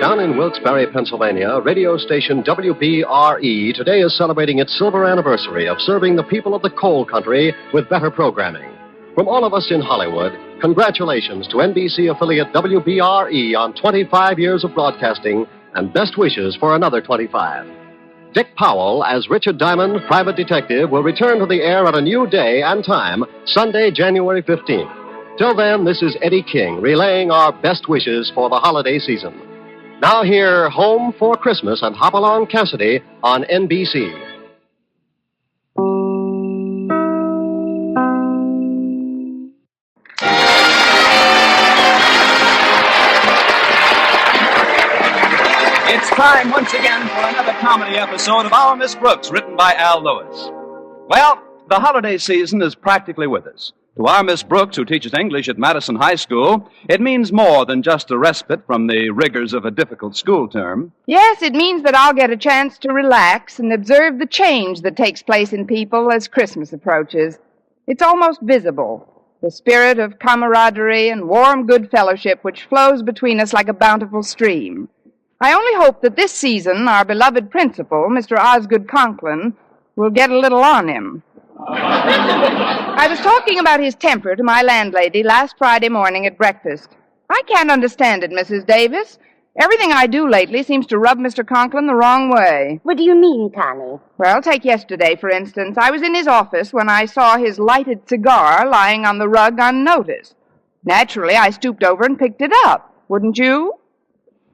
Speaker 20: Down in Wilkes-Barre, Pennsylvania, radio station WBRE today is celebrating its silver anniversary of serving the people of the coal country with better programming. From all of us in Hollywood, congratulations to NBC affiliate WBRE on 25 years of broadcasting and best wishes for another 25. Dick Powell, as Richard Diamond, private detective, will return to the air at a new day and time, Sunday, January 15th. Till then, this is Eddie King relaying our best wishes for the holiday season. Now hear Home for Christmas and Hopalong Cassidy on NBC.
Speaker 21: It's time once again for another comedy episode of Our Miss Brooks, written by Al Lewis. Well, the holiday season is practically with us. To our Miss Brooks, who teaches English at Madison High School, it means more than just a respite from the rigors of a difficult school term.
Speaker 22: Yes, it means that I'll get a chance to relax and observe the change that takes place in people as Christmas approaches. It's almost visible, the spirit of camaraderie and warm good fellowship which flows between us like a bountiful stream. I only hope that this season our beloved principal, Mr. Osgood Conklin, will get a little on him. I was talking about his temper to my landlady last Friday morning at breakfast. I can't understand it, Mrs. Davis. Everything I do lately seems to rub Mr. Conklin the wrong way.
Speaker 6: What do you mean, Connie?
Speaker 22: Well, take yesterday, for instance. I was in his office when I saw his lighted cigar lying on the rug unnoticed. Naturally, I stooped over and picked it up. Wouldn't you?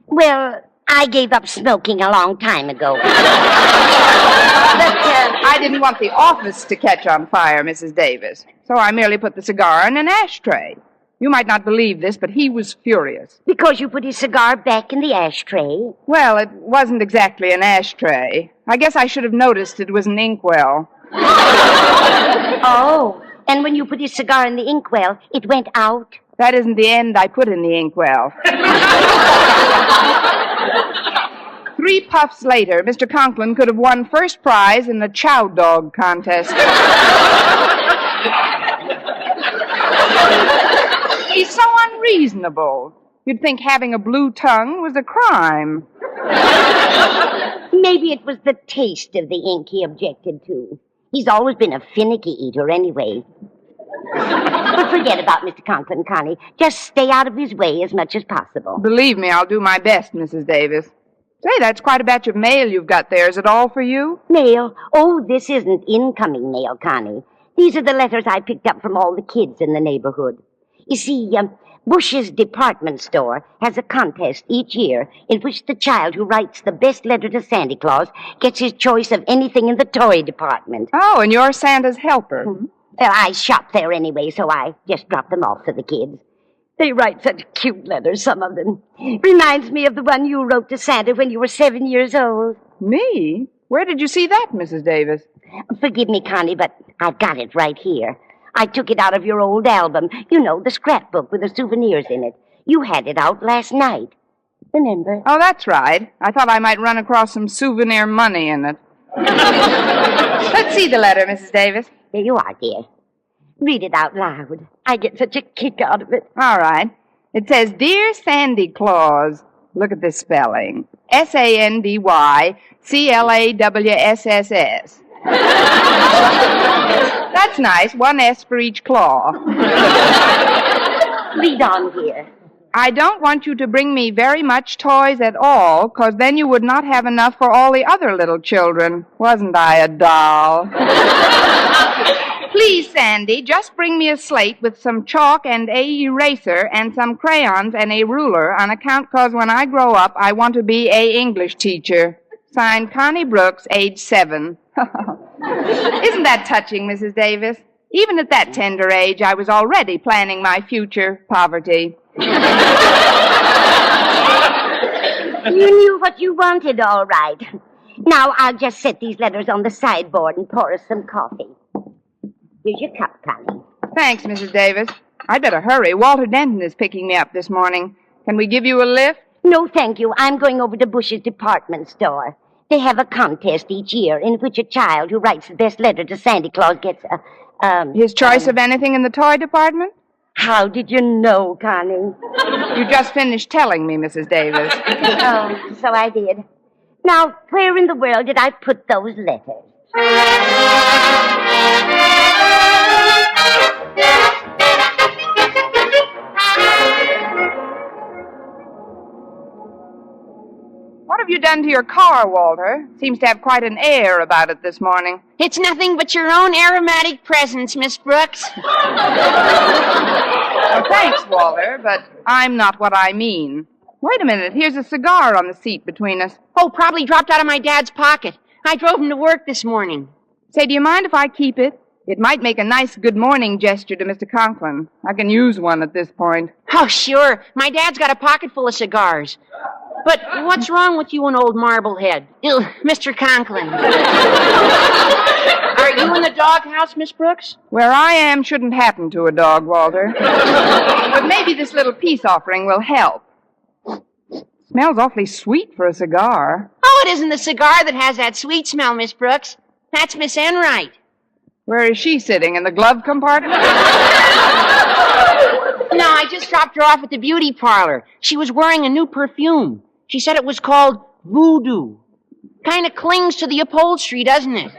Speaker 6: Well, I gave up smoking a long time ago.
Speaker 22: I didn't didn't want the office to catch on fire, Mrs. Davis, so I merely put the cigar in an ashtray. You might not believe this, but he was furious.
Speaker 6: Because you put his cigar back in the ashtray?
Speaker 22: Well, it wasn't exactly an ashtray. I guess I should have noticed it was an inkwell.
Speaker 6: Oh, and when you put his cigar in the inkwell, it went out?
Speaker 22: That isn't the end I put in the inkwell. 3 puffs later, Mr. Conklin could have won first prize in the chow dog contest. He's so unreasonable. You'd think having a blue tongue was a crime.
Speaker 6: Maybe it was the taste of the ink he objected to. He's always been a finicky eater anyway. But forget about Mr. Conklin, Connie. Just stay out of his way as much as possible.
Speaker 22: Believe me, I'll do my best, Mrs. Davis. Say, that's quite a batch of mail you've got there. Is it all for you?
Speaker 6: Mail? Oh, this isn't incoming mail, Connie. These are the letters I picked up from all the kids in the neighborhood. You see, Bush's department store has a contest each year in which the child who writes the best letter to Santa Claus gets his choice of anything in the toy department.
Speaker 22: Oh, and you're Santa's helper.
Speaker 6: Mm-hmm. Well, I shop there anyway, so I just drop them off for the kids. They write such cute letters, some of them. Reminds me of the one you wrote to Santa when you were 7 years old.
Speaker 22: Me? Where did you see that, Mrs. Davis?
Speaker 6: Forgive me, Connie, but I've got it right here. I took it out of your old album. You know, the scrapbook with the souvenirs in it. You had it out last night. Remember?
Speaker 22: Oh, that's right. I thought I might run across some souvenir money in it. Let's see the letter, Mrs. Davis.
Speaker 6: There you are, dear. Read it out loud. I get such a kick out of it.
Speaker 22: All right. It says, Dear Sandy Claus. Look at this spelling. SandyClawsss. That's nice. 1 S for each claw.
Speaker 6: Read on, dear.
Speaker 22: I don't want you to bring me very much toys at all, 'cause then you would not have enough for all the other little children. Wasn't I a doll? Please, Sandy, just bring me a slate with some chalk and a eraser and some crayons and a ruler on account 'cause when I grow up, I want to be a English teacher. Signed, Connie Brooks, age 7. Isn't that touching, Mrs. Davis? Even at that tender age, I was already planning my future poverty.
Speaker 6: You knew what you wanted, all right. Now, I'll just set these letters on the sideboard and pour us some coffee. Here's your cup, Connie.
Speaker 22: Thanks, Mrs. Davis. I'd better hurry. Walter Denton is picking me up this morning. Can we give you a lift?
Speaker 6: No, thank you. I'm going over to Bush's department store. They have a contest each year in which a child who writes the best letter to Santa Claus gets
Speaker 22: his choice of anything in the toy department?
Speaker 6: How did you know, Connie?
Speaker 22: You just finished telling me, Mrs. Davis.
Speaker 6: Oh, so I did. Now, where in the world did I put those letters?
Speaker 22: What have you done to your car, Walter? Seems to have quite an air about it this morning.
Speaker 15: It's nothing but your own aromatic presence, Miss Brooks.
Speaker 22: Well, thanks, Walter, but I'm not what I mean. Wait a minute. Here's a cigar on the seat between us.
Speaker 15: Oh, probably dropped out of my dad's pocket. I drove him to work this morning.
Speaker 22: Say, do you mind if I keep it? It might make a nice good morning gesture to Mr. Conklin. I can use one at this point.
Speaker 15: Oh, sure. My dad's got a pocket full of cigars. But what's wrong with you and old Marblehead? Ew, Mr. Conklin. Are you in the doghouse, Miss Brooks?
Speaker 22: Where I am shouldn't happen to a dog, Walter. But maybe this little peace offering will help. Smells awfully sweet for a cigar.
Speaker 15: Oh, it isn't the cigar that has that sweet smell, Miss Brooks. That's Miss Enright.
Speaker 22: Where is she sitting, in the glove compartment?
Speaker 15: No, I just dropped her off at the beauty parlor. She was wearing a new perfume. She said it was called Voodoo. Kind of clings to the upholstery, doesn't it?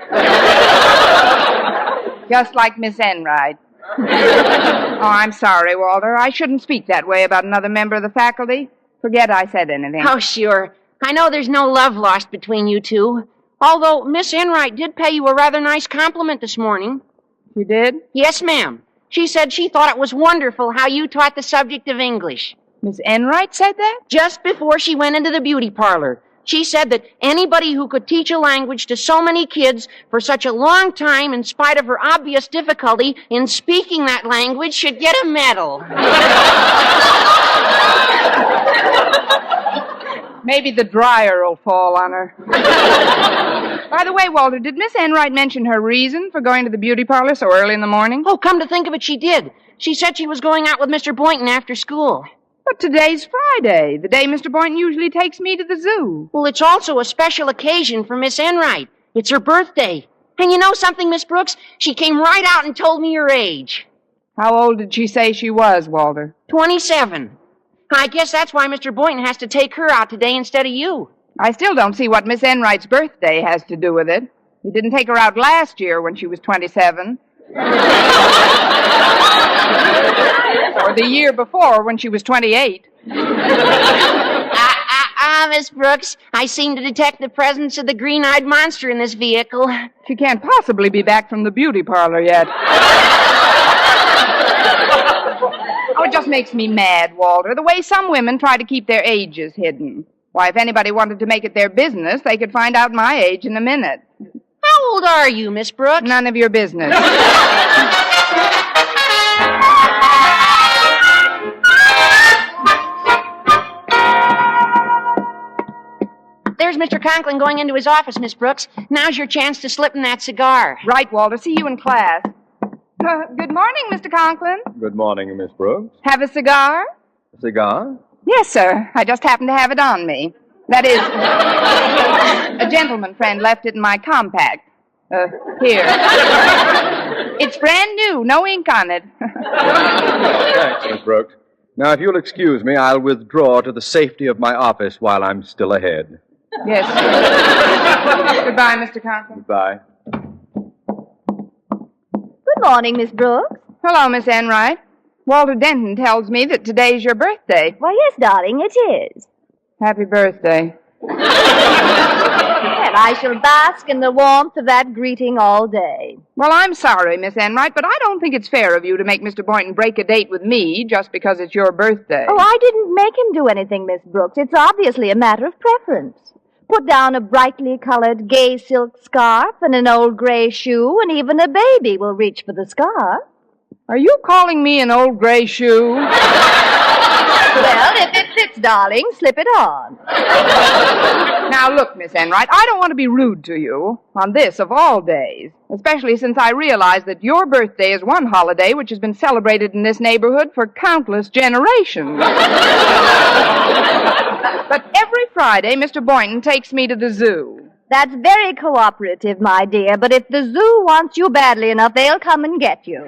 Speaker 22: Just like Miss Enright. Oh, I'm sorry, Walter. I shouldn't speak that way about another member of the faculty. Forget I said anything.
Speaker 15: Oh, sure. I know there's no love lost between you two. Although Miss Enright did pay you a rather nice compliment this morning.
Speaker 22: You did?
Speaker 15: Yes, ma'am. She said she thought it was wonderful how you taught the subject of English.
Speaker 22: Miss Enright said that?
Speaker 15: Just before she went into the beauty parlor. She said that anybody who could teach a language to so many kids for such a long time, in spite of her obvious difficulty in speaking that language, should get a medal.
Speaker 22: Maybe the dryer will fall on her. By the way, Walter, did Miss Enright mention her reason for going to the beauty parlor so early in the morning?
Speaker 15: Oh, come to think of it, she did. She said she was going out with Mr. Boynton after school.
Speaker 22: But today's Friday, the day Mr. Boynton usually takes me to the zoo.
Speaker 15: Well, it's also a special occasion for Miss Enright. It's her birthday. And you know something, Miss Brooks? She came right out and told me her age.
Speaker 22: How old did she say she was, Walter?
Speaker 15: 27. I guess that's why Mr. Boynton has to take her out today instead of you.
Speaker 22: I still don't see what Miss Enright's birthday has to do with it. He didn't take her out last year when she was 27. Or the year before when she was 28.
Speaker 15: Miss Brooks, I seem to detect the presence of the green-eyed monster in this vehicle.
Speaker 22: She can't possibly be back from the beauty parlor yet. Oh, it just makes me mad, Walter, the way some women try to keep their ages hidden. Why, if anybody wanted to make it their business, they could find out my age in a minute.
Speaker 15: How old are you, Miss Brooks?
Speaker 22: None of your business.
Speaker 15: There's Mr. Conklin going into his office, Miss Brooks. Now's your chance to slip him that cigar.
Speaker 22: Right, Walter. See you in class. Good morning, Mr. Conklin.
Speaker 2: Good morning, Miss Brooks.
Speaker 22: Have a cigar?
Speaker 2: A cigar?
Speaker 22: Yes, sir. I just happen to have it on me. That is, a gentleman friend left it in my compact. Here. It's brand new, no ink on it.
Speaker 2: Thanks, Miss Brooks. Now, if you'll excuse me, I'll withdraw to the safety of my office while I'm still ahead.
Speaker 22: Yes. Goodbye, Mr. Conklin.
Speaker 2: Goodbye.
Speaker 3: Good morning, Miss Brooks.
Speaker 22: Hello, Miss Enright. Walter Denton tells me that today's your birthday.
Speaker 3: Why, yes, darling, it is.
Speaker 22: Happy birthday.
Speaker 3: And I shall bask in the warmth of that greeting all day.
Speaker 22: Well, I'm sorry, Miss Enright, but I don't think it's fair of you to make Mr. Boynton break a date with me just because it's your birthday.
Speaker 3: Oh, I didn't make him do anything, Miss Brooks. It's obviously a matter of preference. Put down a brightly colored gay silk scarf and an old gray shoe, and even a baby will reach for the scarf.
Speaker 22: Are you calling me an old gray shoe?
Speaker 3: Well, if it fits, darling, slip it on.
Speaker 22: Now, look, Miss Enright, I don't want to be rude to you on this of all days, especially since I realize that your birthday is one holiday which has been celebrated in this neighborhood for countless generations. But every Friday, Mr. Boynton takes me to the zoo.
Speaker 3: That's very cooperative, my dear, but if the zoo wants you badly enough, they'll come and get you. Now,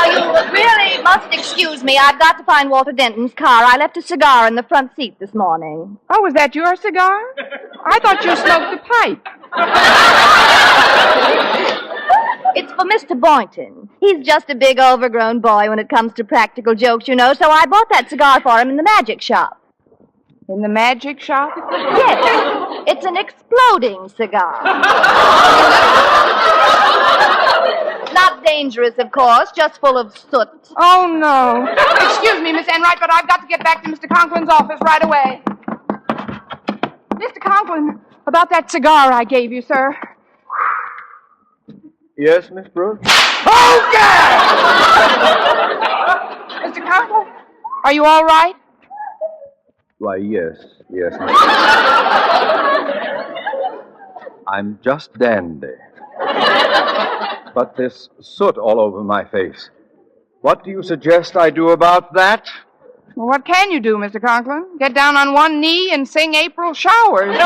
Speaker 3: you really must excuse me. I've got to find Walter Denton's car. I left a cigar in the front seat this morning.
Speaker 22: Oh, was that your cigar? I thought you smoked a pipe.
Speaker 3: It's for Mr. Boynton. He's just a big overgrown boy when it comes to practical jokes, you know, so I bought that cigar for him in the magic shop.
Speaker 22: In the magic shop?
Speaker 3: Yes. It's an exploding cigar. Not dangerous, of course, just full of soot.
Speaker 22: Oh, no. Excuse me, Miss Enright, but I've got to get back to Mr. Conklin's office right away. Mr. Conklin, about that cigar I gave you, sir.
Speaker 2: Yes, Miss Brooks?
Speaker 22: Oh, God! Mr. Conklin, are you all right?
Speaker 2: Why, yes, Miss Brooks. I'm just dandy. But this soot all over my face. What do you suggest I do about that?
Speaker 22: Well, what can you do, Mr. Conklin? Get down on one knee and sing April Showers.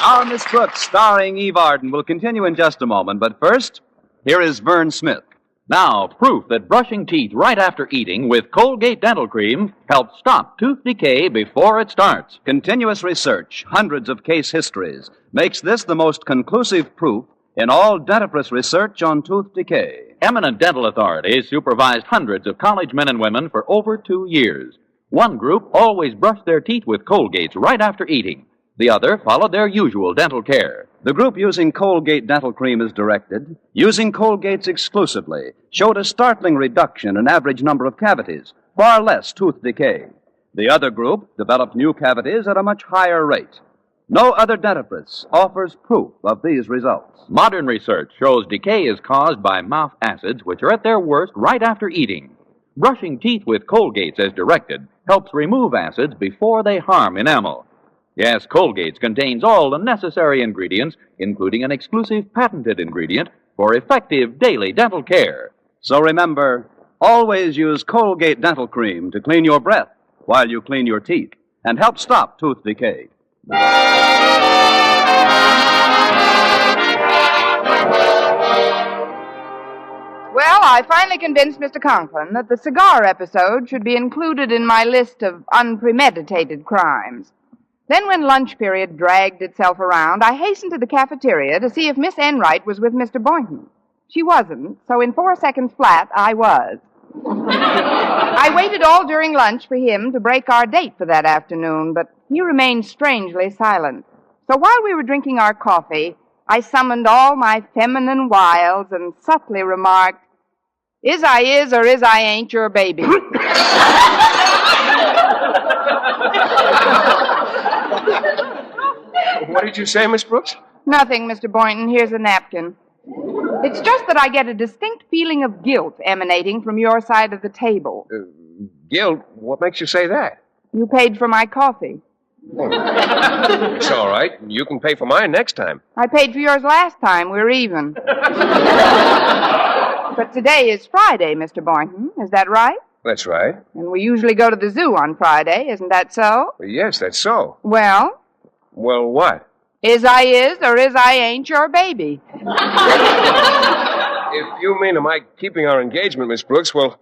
Speaker 21: Our Miss Brooks, starring Eve Arden, will continue in just a moment, but first, here is Vern Smith.
Speaker 23: Now, proof that brushing teeth right after eating with Colgate Dental Cream helps stop tooth decay before it starts.
Speaker 21: Continuous research, hundreds of case histories, makes this the most conclusive proof in all dentifrice research on tooth decay.
Speaker 23: Eminent dental authorities supervised hundreds of college men and women for over 2 years. One group always brushed their teeth with Colgates right after eating. The other followed their usual dental care.
Speaker 21: The group using Colgate dental cream as directed, using Colgate's exclusively, showed a startling reduction in average number of cavities, far less tooth decay. The other group developed new cavities at a much higher rate. No other dentifrice offers proof of these results.
Speaker 23: Modern research shows decay is caused by mouth acids, which are at their worst right after eating. Brushing teeth with Colgate's as directed helps remove acids before they harm enamel. Yes, Colgate's contains all the necessary ingredients, including an exclusive patented ingredient for effective daily dental care.
Speaker 21: So remember, always use Colgate dental cream to clean your breath while you clean your teeth and help stop tooth decay.
Speaker 22: Well, I finally convinced Mr. Conklin that the cigar episode should be included in my list of unpremeditated crimes. Then when lunch period dragged itself around, I hastened to the cafeteria to see if Miss Enright was with Mr. Boynton. She wasn't, so in 4 seconds flat, I was. I waited all during lunch for him to break our date for that afternoon, but he remained strangely silent. So while we were drinking our coffee, I summoned all my feminine wiles and subtly remarked, "Is I is or is I ain't your baby?"
Speaker 1: What did you say, Miss Brooks?
Speaker 22: Nothing, Mr. Boynton. Here's a napkin. It's just that I get a distinct feeling of guilt emanating from your side of the table.
Speaker 1: Guilt? What makes you say that?
Speaker 22: You paid for my coffee.
Speaker 1: It's all right. You can pay for mine next time.
Speaker 22: I paid for yours last time. We're even. But today is Friday, Mr. Boynton. Is that right?
Speaker 1: That's right.
Speaker 22: And we usually go to the zoo on Friday. Isn't that so?
Speaker 1: Yes, that's so.
Speaker 22: Well?
Speaker 1: Well, what?
Speaker 22: Is I is or is I ain't your baby?
Speaker 1: If you mean am I keeping our engagement, Miss Brooks, well,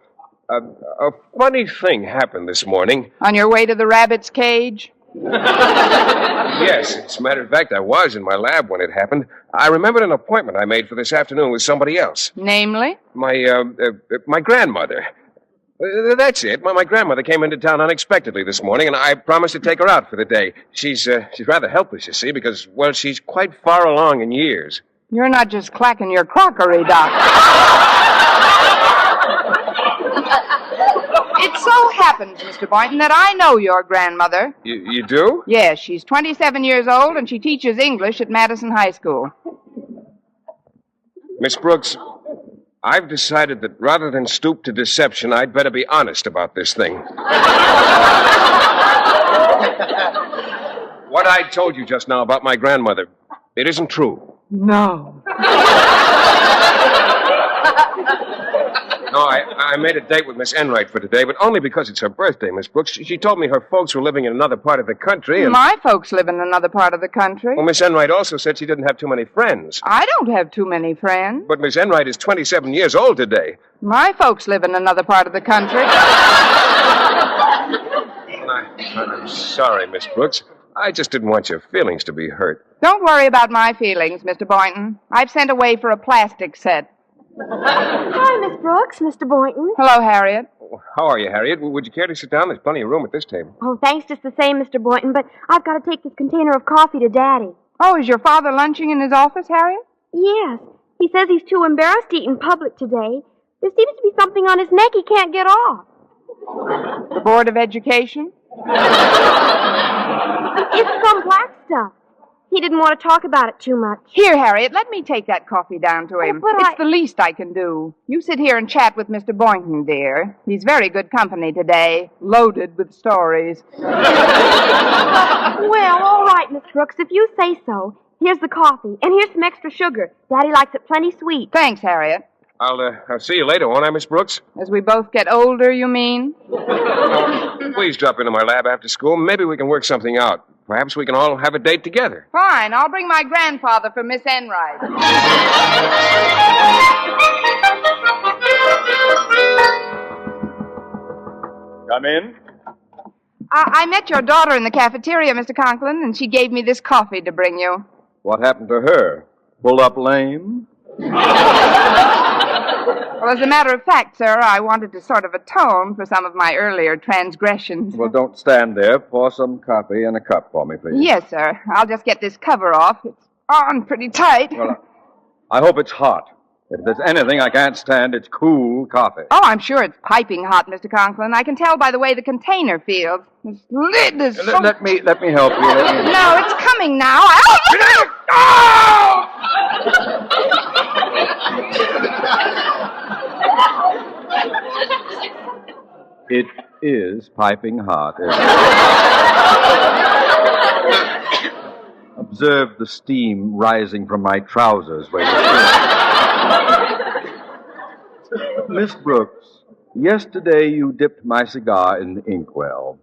Speaker 1: a funny thing happened this morning.
Speaker 22: On your way to the rabbit's cage?
Speaker 1: Yes, as a matter of fact, I was in my lab when it happened. I remembered an appointment I made for this afternoon with somebody else.
Speaker 22: Namely?
Speaker 1: My grandmother. That's it. My grandmother came into town unexpectedly this morning, and I promised to take her out for the day. She's rather helpless, you see, because, well, she's quite far along in years.
Speaker 22: You're not just clacking your crockery, Doc. It so happens, Mr. Boynton, that I know your grandmother.
Speaker 1: You do?
Speaker 22: Yes, she's 27 years old, and she teaches English at Madison High School.
Speaker 1: Miss Brooks, I've decided that rather than stoop to deception, I'd better be honest about this thing. What I told you just now about my grandmother, it isn't true.
Speaker 22: No.
Speaker 1: No, I made a date with Miss Enright for today, but only because it's her birthday, Miss Brooks. She told me her folks were living in another part of the country, and...
Speaker 22: My folks live in another part of the country.
Speaker 1: Well, Miss Enright also said she didn't have too many friends.
Speaker 22: I don't have too many friends.
Speaker 1: But Miss Enright is 27 years old today.
Speaker 22: My folks live in another part of the country.
Speaker 1: I'm sorry, Miss Brooks. I just didn't want your feelings to be hurt.
Speaker 22: Don't worry about my feelings, Mr. Boynton. I've sent away for a plastic set.
Speaker 4: Hi, Miss Brooks, Mr. Boynton.
Speaker 22: Hello, Harriet.
Speaker 1: How are you, Harriet? Would you care to sit down? There's plenty of room at this table.
Speaker 4: Oh, thanks just the same, Mr. Boynton, but I've got to take this container of coffee to Daddy.
Speaker 22: Oh, is your father lunching in his office, Harriet?
Speaker 4: Yes. He says he's too embarrassed to eat in public today. There seems to be something on his neck he can't get off.
Speaker 22: The Board of Education?
Speaker 4: It's some black stuff. He didn't want to talk about it too much.
Speaker 22: Here, Harriet, let me take that coffee down to him.
Speaker 4: But
Speaker 22: it's the least I can do. You sit here and chat with Mr. Boynton, dear. He's very good company today, loaded with stories.
Speaker 4: Well, all right, Miss Brooks, if you say so. Here's the coffee, and here's some extra sugar. Daddy likes it plenty sweet.
Speaker 22: Thanks, Harriet.
Speaker 1: I'll see you later, won't I, Miss Brooks?
Speaker 22: As we both get older, you mean?
Speaker 1: Please drop into my lab after school. Maybe we can work something out. Perhaps we can all have a date together.
Speaker 22: Fine. I'll bring my grandfather for Miss Enright.
Speaker 2: Come in.
Speaker 22: I met your daughter in the cafeteria, Mr. Conklin, and she gave me this coffee to bring you.
Speaker 2: What happened to her? Pulled up lame?
Speaker 22: Well, as a matter of fact, sir, I wanted to sort of atone for some of my earlier transgressions.
Speaker 2: Well, don't stand there. Pour some coffee in a cup for me, please.
Speaker 22: Yes, sir. I'll just get this cover off. It's on pretty tight.
Speaker 2: Well, I hope it's hot. If there's anything I can't stand, it's cool coffee.
Speaker 22: Oh, I'm sure it's piping hot, Mr. Conklin. I can tell by the way the container feels. This lid is so...
Speaker 2: Let me help you.
Speaker 22: No, it's coming now.
Speaker 2: It is piping hot. Observe the steam rising from my trousers where you Miss Brooks, yesterday you dipped my cigar in the inkwell.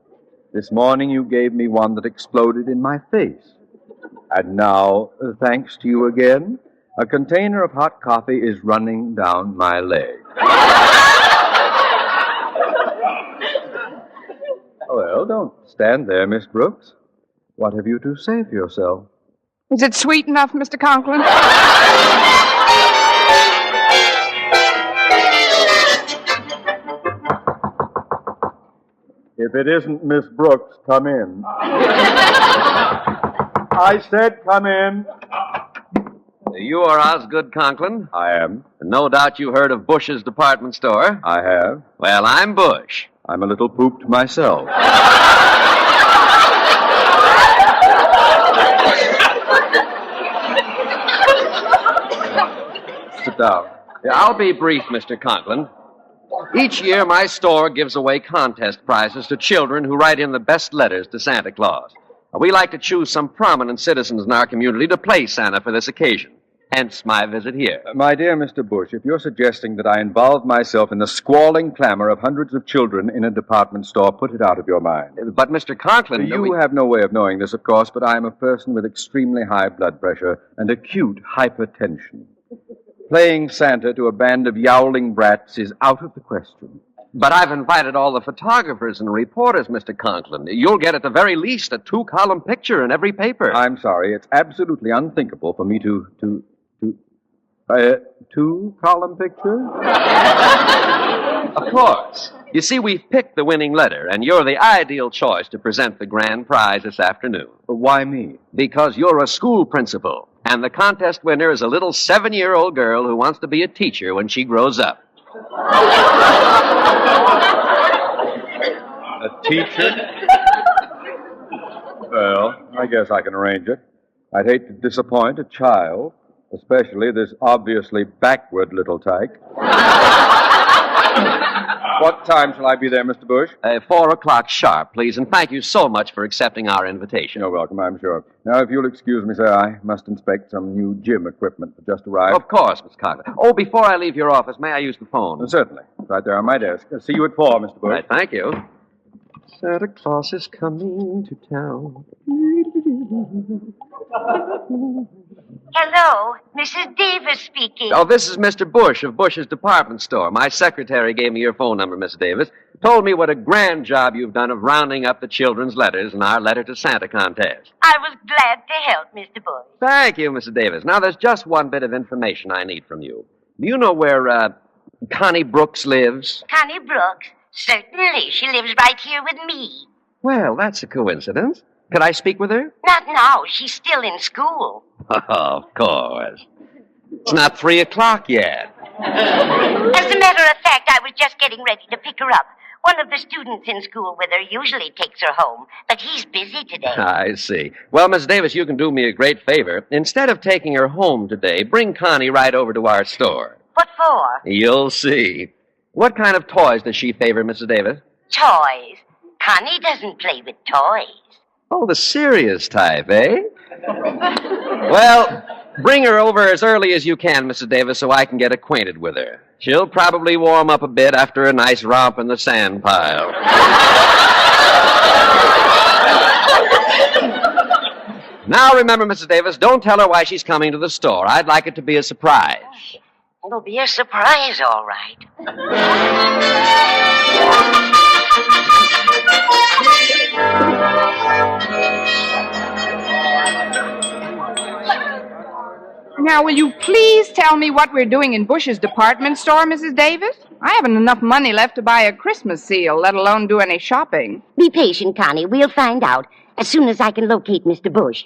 Speaker 2: This morning you gave me one that exploded in my face. And now, thanks to you again, a container of hot coffee is running down my leg. Well, don't stand there, Miss Brooks. What have you to say for yourself?
Speaker 22: Is it sweet enough, Mr. Conklin?
Speaker 2: If it isn't Miss Brooks, come in. I said come in.
Speaker 1: You are Osgood Conklin?
Speaker 2: I am.
Speaker 1: No doubt you heard of Bush's department store.
Speaker 2: I have.
Speaker 1: Well, I'm Bush.
Speaker 2: I'm a little pooped myself. Sit down.
Speaker 1: I'll be brief, Mr. Conklin. Each year, my store gives away contest prizes to children who write in the best letters to Santa Claus. We like to choose some prominent citizens in our community to play Santa for this occasion. Hence my visit here.
Speaker 2: My dear Mr. Bush, if you're suggesting that I involve myself in the squalling clamor of hundreds of children in a department store, put it out of your mind.
Speaker 1: But, Mr. Conklin...
Speaker 2: You have no way of knowing this, of course, but I am a person with extremely high blood pressure and acute hypertension. Playing Santa to a band of yowling brats is out of the question.
Speaker 1: But I've invited all the photographers and reporters, Mr. Conklin. You'll get at the very least a 2-column picture in every paper.
Speaker 2: I'm sorry. It's absolutely unthinkable for me to 2-column picture?
Speaker 1: Of course. You see, we've picked the winning letter, and you're the ideal choice to present the grand prize this afternoon.
Speaker 2: Why me?
Speaker 1: Because you're a school principal, and the contest winner is a little 7-year-old girl who wants to be a teacher when she grows up.
Speaker 2: A teacher? Well, I guess I can arrange it. I'd hate to disappoint a child, especially this obviously backward little tyke. What time shall I be there, Mr. Bush?
Speaker 1: 4 o'clock sharp, please, and thank you so much for accepting our invitation.
Speaker 2: You're welcome, I'm sure. Now, if you'll excuse me, sir, I must inspect some new gym equipment that just arrived.
Speaker 1: Of course, Miss Conklin. Oh, before I leave your office, may I use the phone?
Speaker 2: Certainly. It's right there on my desk. I'll see you at 4, Mr. Bush.
Speaker 1: Right, thank you. Santa Claus is coming to town.
Speaker 5: Hello, Mrs. Davis speaking.
Speaker 1: Oh, this is Mr. Bush of Bush's department store. My secretary gave me your phone number, Miss Davis. Told me what a grand job you've done of rounding up the children's letters in our Letter to Santa contest.
Speaker 5: I was glad to help, Mr. Bush.
Speaker 1: Thank you, Mrs. Davis. Now, there's just one bit of information I need from you. Do you know where, Connie Brooks lives?
Speaker 5: Connie Brooks? Certainly. She lives right here with me.
Speaker 1: Well, that's a coincidence. Could I speak with her?
Speaker 5: Not now. She's still in school.
Speaker 1: Oh, of course. It's not 3 o'clock yet.
Speaker 5: As a matter of fact, I was just getting ready to pick her up. One of the students in school with her usually takes her home, but he's busy today.
Speaker 1: I see. Well, Miss Davis, you can do me a great favor. Instead of taking her home today, bring Connie right over to our store.
Speaker 5: What for?
Speaker 1: You'll see. What kind of toys does she favor, Mrs. Davis?
Speaker 5: Toys. Connie doesn't play with toys.
Speaker 1: Oh, the serious type, eh? Well, bring her over as early as you can, Mrs. Davis, so I can get acquainted with her. She'll probably warm up a bit after a nice romp in the sand pile. Now, remember, Mrs. Davis, don't tell her why she's coming to the store. I'd like it to be a surprise.
Speaker 5: It'll be a surprise, all right.
Speaker 22: Now, will you please tell me what we're doing in Bush's department store, Mrs. Davis? I haven't enough money left to buy a Christmas seal, let alone do any shopping.
Speaker 5: Be patient, Connie. We'll find out as soon as I can locate Mr. Bush.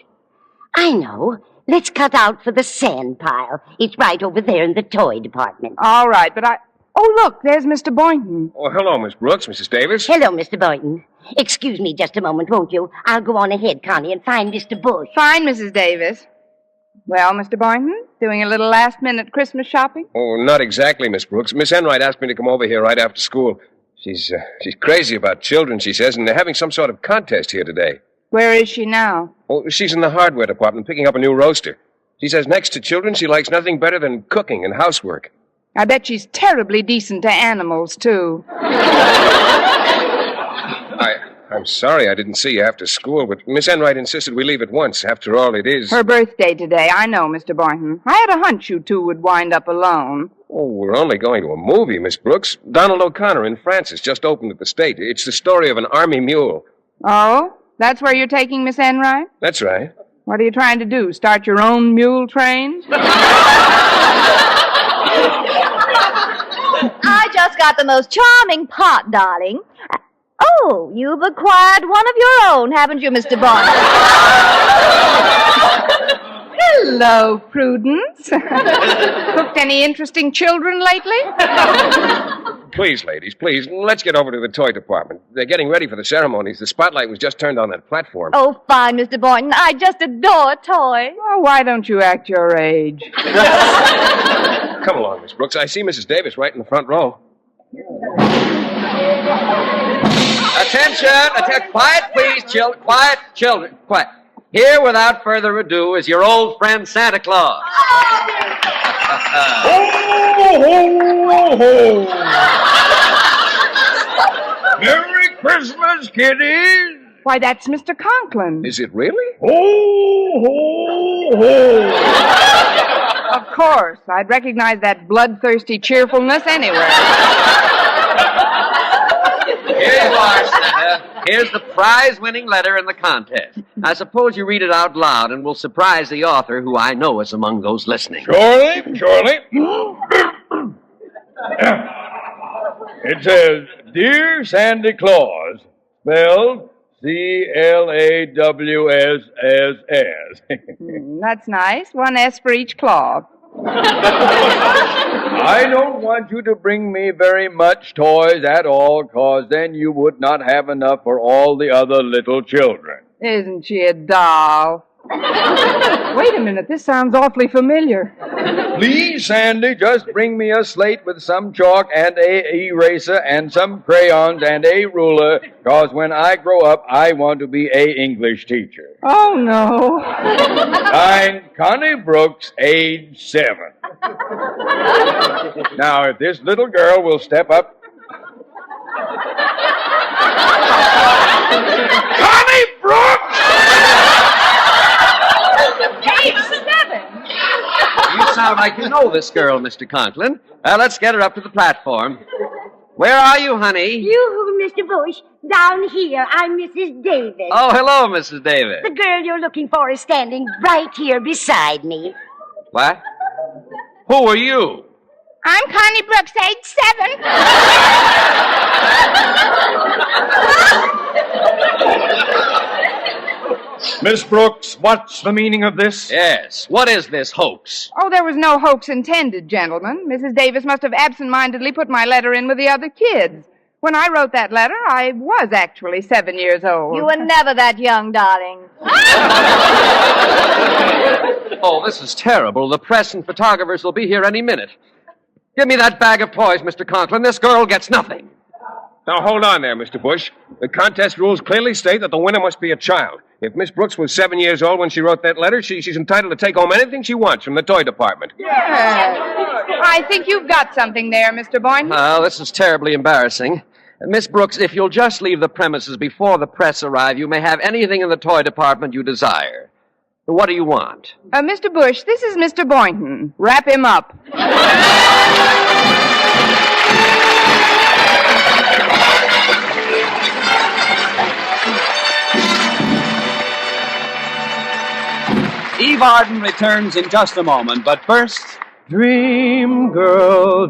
Speaker 5: I know. Let's cut out for the sand pile. It's right over there in the toy department.
Speaker 22: All right, but Oh, look, there's Mr. Boynton.
Speaker 1: Oh, hello, Miss Brooks, Mrs. Davis.
Speaker 5: Hello, Mr. Boynton. Excuse me just a moment, won't you? I'll go on ahead, Connie, and find Mr. Bush.
Speaker 22: Fine, Mrs. Davis. Well, Mr. Boynton, doing a little last-minute Christmas shopping?
Speaker 1: Oh, not exactly, Miss Brooks. Miss Enright asked me to come over here right after school. She's crazy about children, she says, and they're having some sort of contest here today.
Speaker 22: Where is she now?
Speaker 1: Oh, she's in the hardware department picking up a new roaster. She says next to children, she likes nothing better than cooking and housework.
Speaker 22: I bet she's terribly decent to animals, too.
Speaker 1: I'm sorry I didn't see you after school, but Miss Enright insisted we leave at once. After all, it is...
Speaker 22: Her birthday today, I know, Mr. Boynton. I had a hunch you two would wind up alone.
Speaker 1: Oh, we're only going to a movie, Miss Brooks. Donald O'Connor in Francis just opened at the State. It's the story of an army mule.
Speaker 22: Oh? That's where you're taking Miss Enright?
Speaker 1: That's right.
Speaker 22: What are you trying to do, start your own mule train?
Speaker 3: I just got the most charming pot, darling. Oh, you've acquired one of your own, haven't you, Mr. Bond?
Speaker 22: Hello, Prudence. Cooked any interesting children lately?
Speaker 1: Please, ladies, please, let's get over to the toy department. They're getting ready for the ceremonies. The spotlight was just turned on that platform.
Speaker 3: Oh, fine, Mr. Boynton. I just adore toys.
Speaker 22: Oh, why don't you act your age?
Speaker 1: Come along, Miss Brooks. I see Mrs. Davis right in the front row.
Speaker 12: Attention! Quiet, please, children. Quiet, children. Quiet. Here, without further ado, is your old friend Santa Claus.
Speaker 2: Merry Christmas, kiddies!
Speaker 22: Why, that's Mr. Conklin.
Speaker 1: Is it really?
Speaker 22: Of course. I'd recognize that bloodthirsty cheerfulness anywhere.
Speaker 12: Here you are, Santa. Here's the prize-winning letter in the contest. I suppose you read it out loud and will surprise the author, who I know is among those listening.
Speaker 2: Surely. It says, Dear Sandy Claus, spelled C-L-A-W-S-S-S.
Speaker 22: That's nice. One S for each claw.
Speaker 2: I don't want you to bring me very much toys at all, 'cause then you would not have enough for all the other little children.
Speaker 22: Isn't she a doll? Wait a minute, this sounds awfully familiar.
Speaker 2: Please, Sandy, just bring me a slate with some chalk and a eraser and some crayons and a ruler, 'cause when I grow up, I want to be a English teacher.
Speaker 22: Oh, no.
Speaker 2: Signed, Connie Brooks, age 7. Now, if this little girl will step up... Connie Brooks!
Speaker 22: Age 7?
Speaker 12: You sound like you know this girl, Mr. Conklin. Let's get her up to the platform. Where are you, honey?
Speaker 5: You, Mr. Bush, down here. I'm Mrs. Davis.
Speaker 12: Oh, hello, Mrs. Davis.
Speaker 5: The girl you're looking for is standing right here beside me.
Speaker 12: What? Who are you?
Speaker 22: I'm Connie Brooks, age 7.
Speaker 2: Miss Brooks, what's the meaning of this?
Speaker 12: Yes. What is this hoax?
Speaker 22: Oh, there was no hoax intended, gentlemen. Mrs. Davis must have absent-mindedly put my letter in with the other kids. When I wrote that letter, I was actually 7 years old.
Speaker 3: You were never that young, darling.
Speaker 12: Oh, this is terrible. The press and photographers will be here any minute. Give me that bag of toys, Mr. Conklin. This girl gets nothing.
Speaker 1: Now, hold on there, Mr. Bush. The contest rules clearly state that the winner must be a child. If Miss Brooks was 7 years old when she wrote that letter, she's entitled to take home anything she wants from the toy department.
Speaker 22: Yes. I think you've got something there, Mr. Boynton.
Speaker 12: Oh, this is terribly embarrassing. Miss Brooks, if you'll just leave the premises before the press arrive, you may have anything in the toy department you desire. What do you want?
Speaker 22: Mr. Bush, this is Mr. Boynton. Wrap him up.
Speaker 12: Eve
Speaker 21: Arden returns in just a moment, but first...
Speaker 2: Dream girl,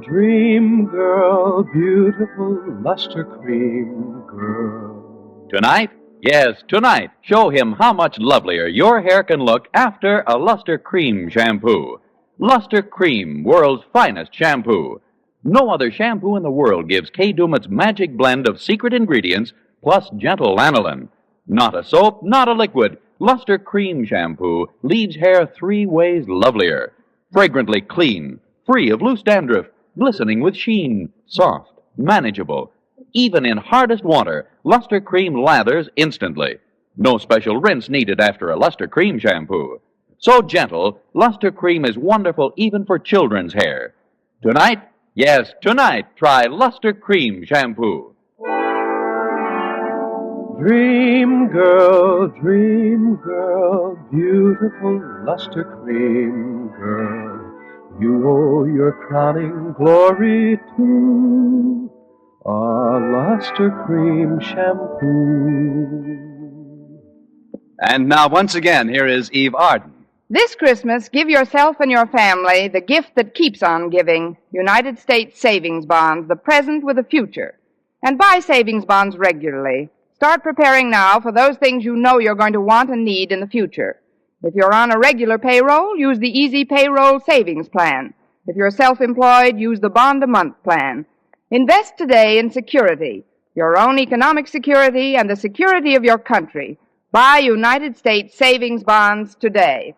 Speaker 2: beautiful luster cream girl.
Speaker 23: Tonight? Yes, tonight. Show him how much lovelier your hair can look after a Luster Cream shampoo. Luster Cream, world's finest shampoo. No other shampoo in the world gives Kay Daumit's magic blend of secret ingredients plus gentle lanolin. Not a soap, not a liquid. Luster Cream shampoo leaves hair 3 ways lovelier. Fragrantly clean, free of loose dandruff, glistening with sheen, soft, manageable. Even in hardest water, Luster Cream lathers instantly. No special rinse needed after a Luster Cream shampoo. So gentle, Luster Cream is wonderful even for children's hair. Tonight, yes, tonight, try Luster Cream shampoo.
Speaker 2: Dream girl, beautiful luster cream girl. You owe your crowning glory to a luster cream shampoo.
Speaker 21: And now, once again, here is Eve Arden.
Speaker 22: This Christmas, give yourself and your family the gift that keeps on giving. United States savings bonds, the present with a future. And buy savings bonds regularly. Start preparing now for those things you know you're going to want and need in the future. If you're on a regular payroll, use the Easy Payroll Savings Plan. If you're self-employed, use the Bond-a-Month Plan. Invest today in security, your own economic security and the security of your country. Buy United States savings bonds today.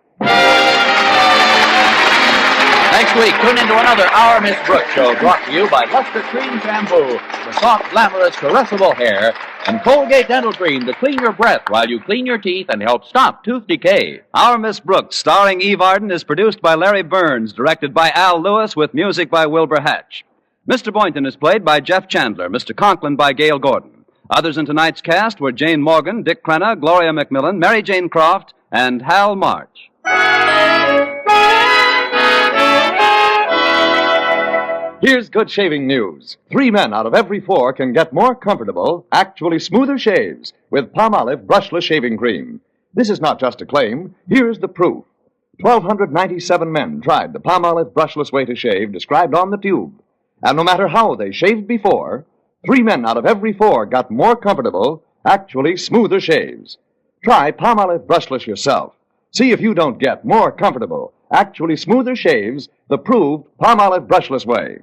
Speaker 23: Next week, tune into another Our Miss Brooks show brought to you by Luster Cream Shampoo for soft, glamorous, caressable hair, and Colgate Dental Cream to clean your breath while you clean your teeth and help stop tooth decay.
Speaker 21: Our Miss Brooks, starring Eve Arden, is produced by Larry Burns, directed by Al Lewis, with music by Wilbur Hatch. Mr. Boynton is played by Jeff Chandler, Mr. Conklin by Gail Gordon. Others in tonight's cast were Jane Morgan, Dick Crenna, Gloria McMillan, Mary Jane Croft, and Hal March.
Speaker 13: Here's good shaving news. 3 men out of every 4 can get more comfortable, actually smoother shaves with Palmolive brushless shaving cream. This is not just a claim. Here's the proof. 1,297 men tried the Palmolive brushless way to shave described on the tube. And no matter how they shaved before, 3 men out of every 4 got more comfortable, actually smoother shaves. Try Palmolive brushless yourself. See if you don't get more comfortable, actually smoother shaves the proved Palmolive brushless way.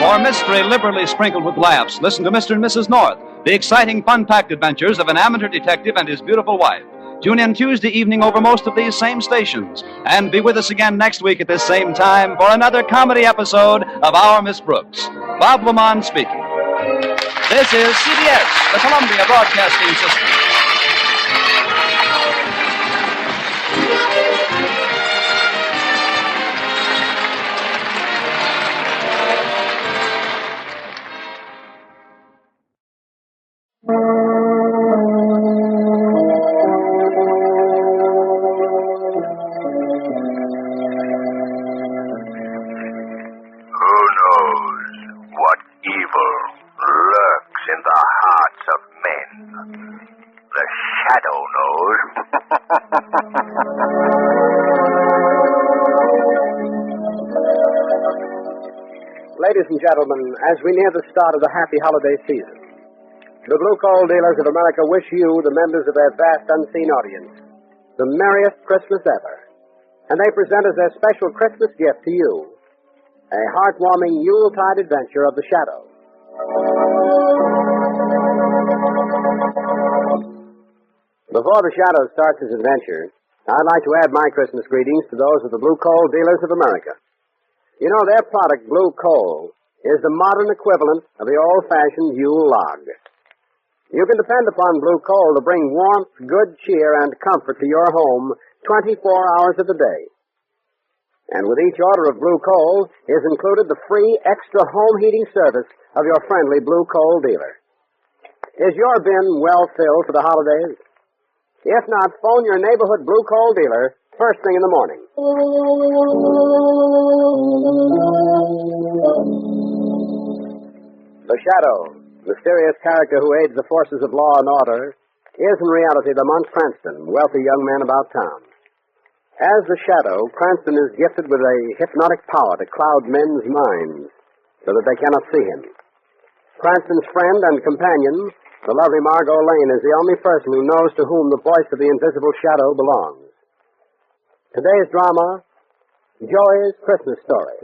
Speaker 21: For mystery liberally sprinkled with laughs, listen to Mr. and Mrs. North, the exciting, fun-packed adventures of an amateur detective and his beautiful wife. Tune in Tuesday evening over most of these same stations. And be with us again next week at this same time for another comedy episode of Our Miss Brooks. Bob Lamont speaking. This is CBS, the Columbia Broadcasting System.
Speaker 14: Ladies and gentlemen, as we near the start of the happy holiday season, the Blue Coal Dealers of America wish you, the members of their vast unseen audience, the merriest Christmas ever. And they present as their special Christmas gift to you a heartwarming Yuletide adventure of the Shadow. Before the Shadow starts his adventure, I'd like to add my Christmas greetings to those of the Blue Coal Dealers of America. You know, their product, Blue Coal, is the modern equivalent of the old-fashioned Yule log. You can depend upon Blue Coal to bring warmth, good cheer, and comfort to your home 24 hours of the day. And with each order of Blue Coal is included the free extra home heating service of your friendly Blue Coal dealer. Is your bin well filled for the holidays? If not, phone your neighborhood Blue Coal dealer first thing in the morning. The Shadow, mysterious character who aids the forces of law and order, is in reality Lamont Cranston, wealthy young man about town. As the shadow, Cranston is gifted with a hypnotic power to cloud men's minds so that they cannot see him. Cranston's friend and companion, the lovely Margot Lane, is the only person who knows to whom the voice of the invisible shadow belongs. Today's drama, Joey's Christmas Story.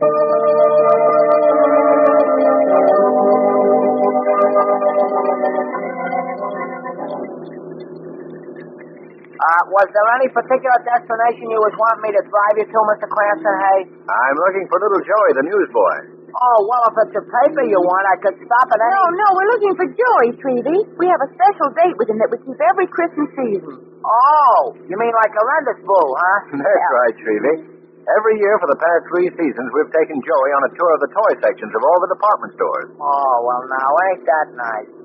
Speaker 9: Was there any particular destination you was wanting me to drive you to, Mr. Cranston, hey?
Speaker 2: I'm looking for little Joey, the newsboy.
Speaker 9: Oh, well, if it's a paper you want, I could stop at any...
Speaker 4: No, we're looking for Joey, Tweety. We have a special date with him that we keep every Christmas season.
Speaker 9: Oh, you mean like a Rendus bull, huh?
Speaker 2: That's right, Shrevey. Every year for the past 3 seasons, we've taken Joey on a tour of the toy sections of all the department stores.
Speaker 9: Oh, well, now, ain't that nice?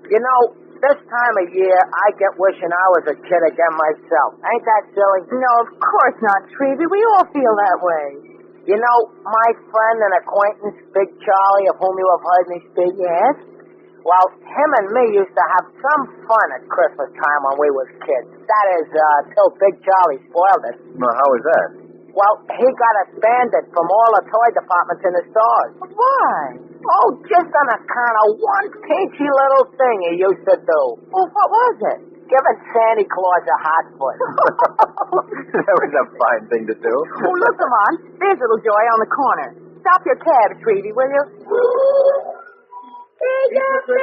Speaker 9: You know, this time of year, I get wishing I was a kid again myself. Ain't that silly?
Speaker 4: No, of course not, Tweety. We all feel that way.
Speaker 9: You know, my friend and acquaintance, Big Charlie, of whom you have heard me speak?
Speaker 4: Yes?
Speaker 9: Well, him and me used to have some fun at Christmas time when we was kids. That is, till Big Charlie spoiled it.
Speaker 2: Well, how was that?
Speaker 9: Well, he got us banded from all the toy departments in the stores.
Speaker 4: Why?
Speaker 9: Oh, just on account of one peachy little thing he used to do.
Speaker 4: Well, what was it?
Speaker 9: Giving Santa Claus a hot foot.
Speaker 2: That was a fine thing to do.
Speaker 4: Oh, look, come on. There's little Joey on the corner. Stop your cab, Tweety, will you?
Speaker 9: Hey,
Speaker 4: Mr.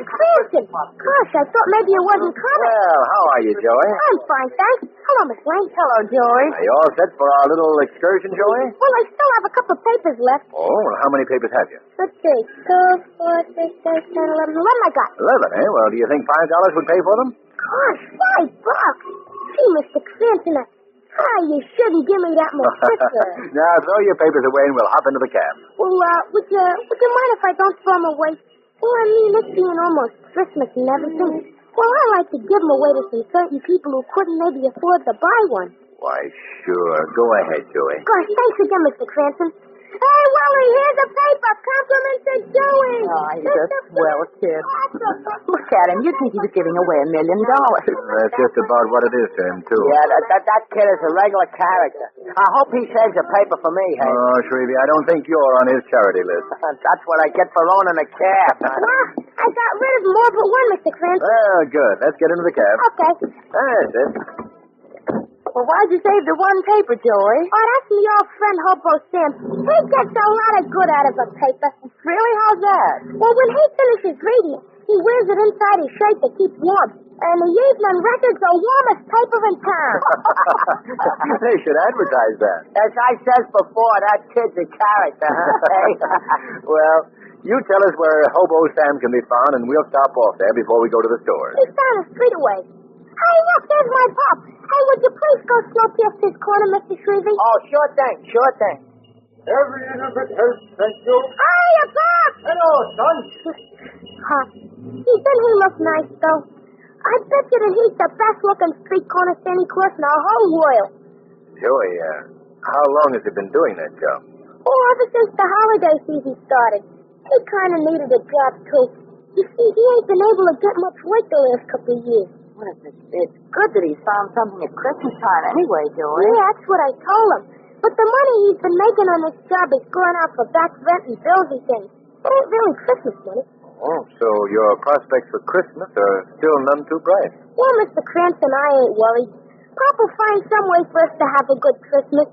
Speaker 4: Cranston. Gosh, I thought maybe you wasn't coming.
Speaker 2: Well, how are you, Joey?
Speaker 4: I'm fine, thanks. Hello, Miss Lane. Hello, Joey.
Speaker 2: Are you all set for our little excursion, Joey?
Speaker 4: Well, I still have a couple of papers left.
Speaker 2: Oh, well, how many papers have you?
Speaker 4: Let's see. 2, 4, 6, 8, 10, 11. 11 I got.
Speaker 2: 11, eh? Well, do you think $5 would pay for them?
Speaker 4: Gosh, $5. Gee, Mr. Cranston, you shouldn't give me that much picture.
Speaker 2: Now, throw your papers away and we'll hop into the cab.
Speaker 4: Well, would you mind if I don't throw them away? Well, I mean, it's being almost Christmas and everything. Well, I like to give them away to some certain people who couldn't maybe afford to buy one.
Speaker 2: Why, sure. Go ahead, Joey.
Speaker 4: Gosh, thanks again, Mr. Cranston. Hey, Willie, here's a paper. Compliment to Joey.
Speaker 9: Oh, he's a swell kid. Look at him. You'd think he was giving away $1 million.
Speaker 2: That's just about what it is to him, too.
Speaker 9: Yeah, that kid is a regular character. I hope he saves a paper for me, hey?
Speaker 2: Oh, Shrevey, I don't think you're on his charity list.
Speaker 9: That's what I get for owning a cab.
Speaker 4: I got rid of more but one, Mr. Cranston.
Speaker 2: Well, good. Let's get into the cab.
Speaker 4: Okay.
Speaker 2: That's it.
Speaker 4: Well, why'd you save the one paper, Joey? Oh, that's me old friend Hobo Sam. He gets a lot of good out of a paper.
Speaker 9: Really? How's that?
Speaker 4: Well, when he finishes reading it, he wears it inside his shirt to keep warm. And the evening record's the warmest paper in town.
Speaker 2: They should advertise that.
Speaker 9: As I said before, that kid's a character, huh?
Speaker 2: Well, you tell us where Hobo Sam can be found, and we'll stop off there before we go to the stores.
Speaker 4: He's down the street away. Hey, look, there's my pop. Hey, would you please go slow past this corner, Mr. Shrevey?
Speaker 9: Oh, sure thing, sure thing.
Speaker 11: Every invitation, thank you.
Speaker 4: Hiya, Pop!
Speaker 11: Hello, son.
Speaker 4: Pop, doesn't he look nice, though? I bet you that he's the best-looking street corner Santa Claus in the whole world.
Speaker 2: Joey, how long has he been doing that job?
Speaker 4: Oh, ever since the holiday season started. He kind of needed a job, too. You see, he ain't been able to get much work the last couple of years.
Speaker 9: Well, it's good that he's found something at Christmas time anyway, Joey.
Speaker 4: Yeah, that's what I told him. But the money he's been making on this job is going out for back rent and bills and things. It ain't really Christmas money.
Speaker 2: Oh, so your prospects for Christmas are still none too bright.
Speaker 4: Well, Mr. Cranston, I ain't worried. Pop will find some way for us to have a good Christmas.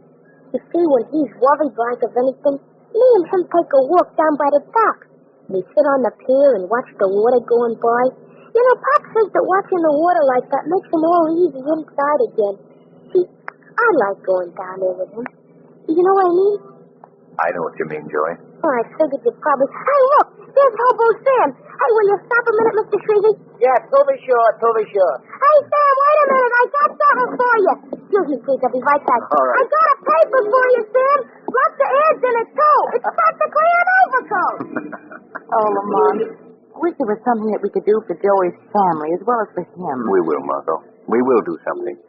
Speaker 4: You see, when he's worried like of anything, me and him take a walk down by the dock. We sit on the pier and watch the water going by. You know, Pop says that watching the water like that makes him all easy inside again. See, I like going down there with him. You know what I mean?
Speaker 2: I know what you mean, Joey.
Speaker 4: Oh, I figured you'd probably... Hey, look! There's Hobo Sam. Hey, will you stop a minute, Mr. Shrevey?
Speaker 9: Yeah, to be sure, to be sure.
Speaker 4: Hey, Sam, wait a minute. I got something for you. Excuse me, please. I'll be right back.
Speaker 2: All right.
Speaker 4: I got a paper for you, Sam. Lots of ads in it, too. It's practically an overcoat.
Speaker 17: Oh, Lamont. I wish there was something that we could do for Joey's family as well as for him.
Speaker 2: We will, Margot. We will do something.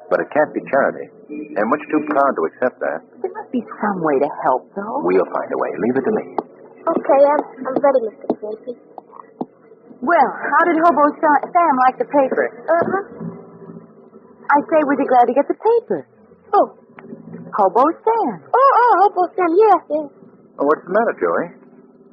Speaker 2: But it can't be charity. They're much too proud to accept that.
Speaker 17: There must be some way to help, though.
Speaker 2: We'll find a way. Leave it to me.
Speaker 4: Okay, I'm ready, Mr. Clancy.
Speaker 17: Well, how did Hobo Sam like the paper? I say, were you glad to get the paper?
Speaker 4: Oh.
Speaker 17: Hobo Sam.
Speaker 4: Oh, Hobo Sam, yes.
Speaker 2: Oh, what's the matter, Joey?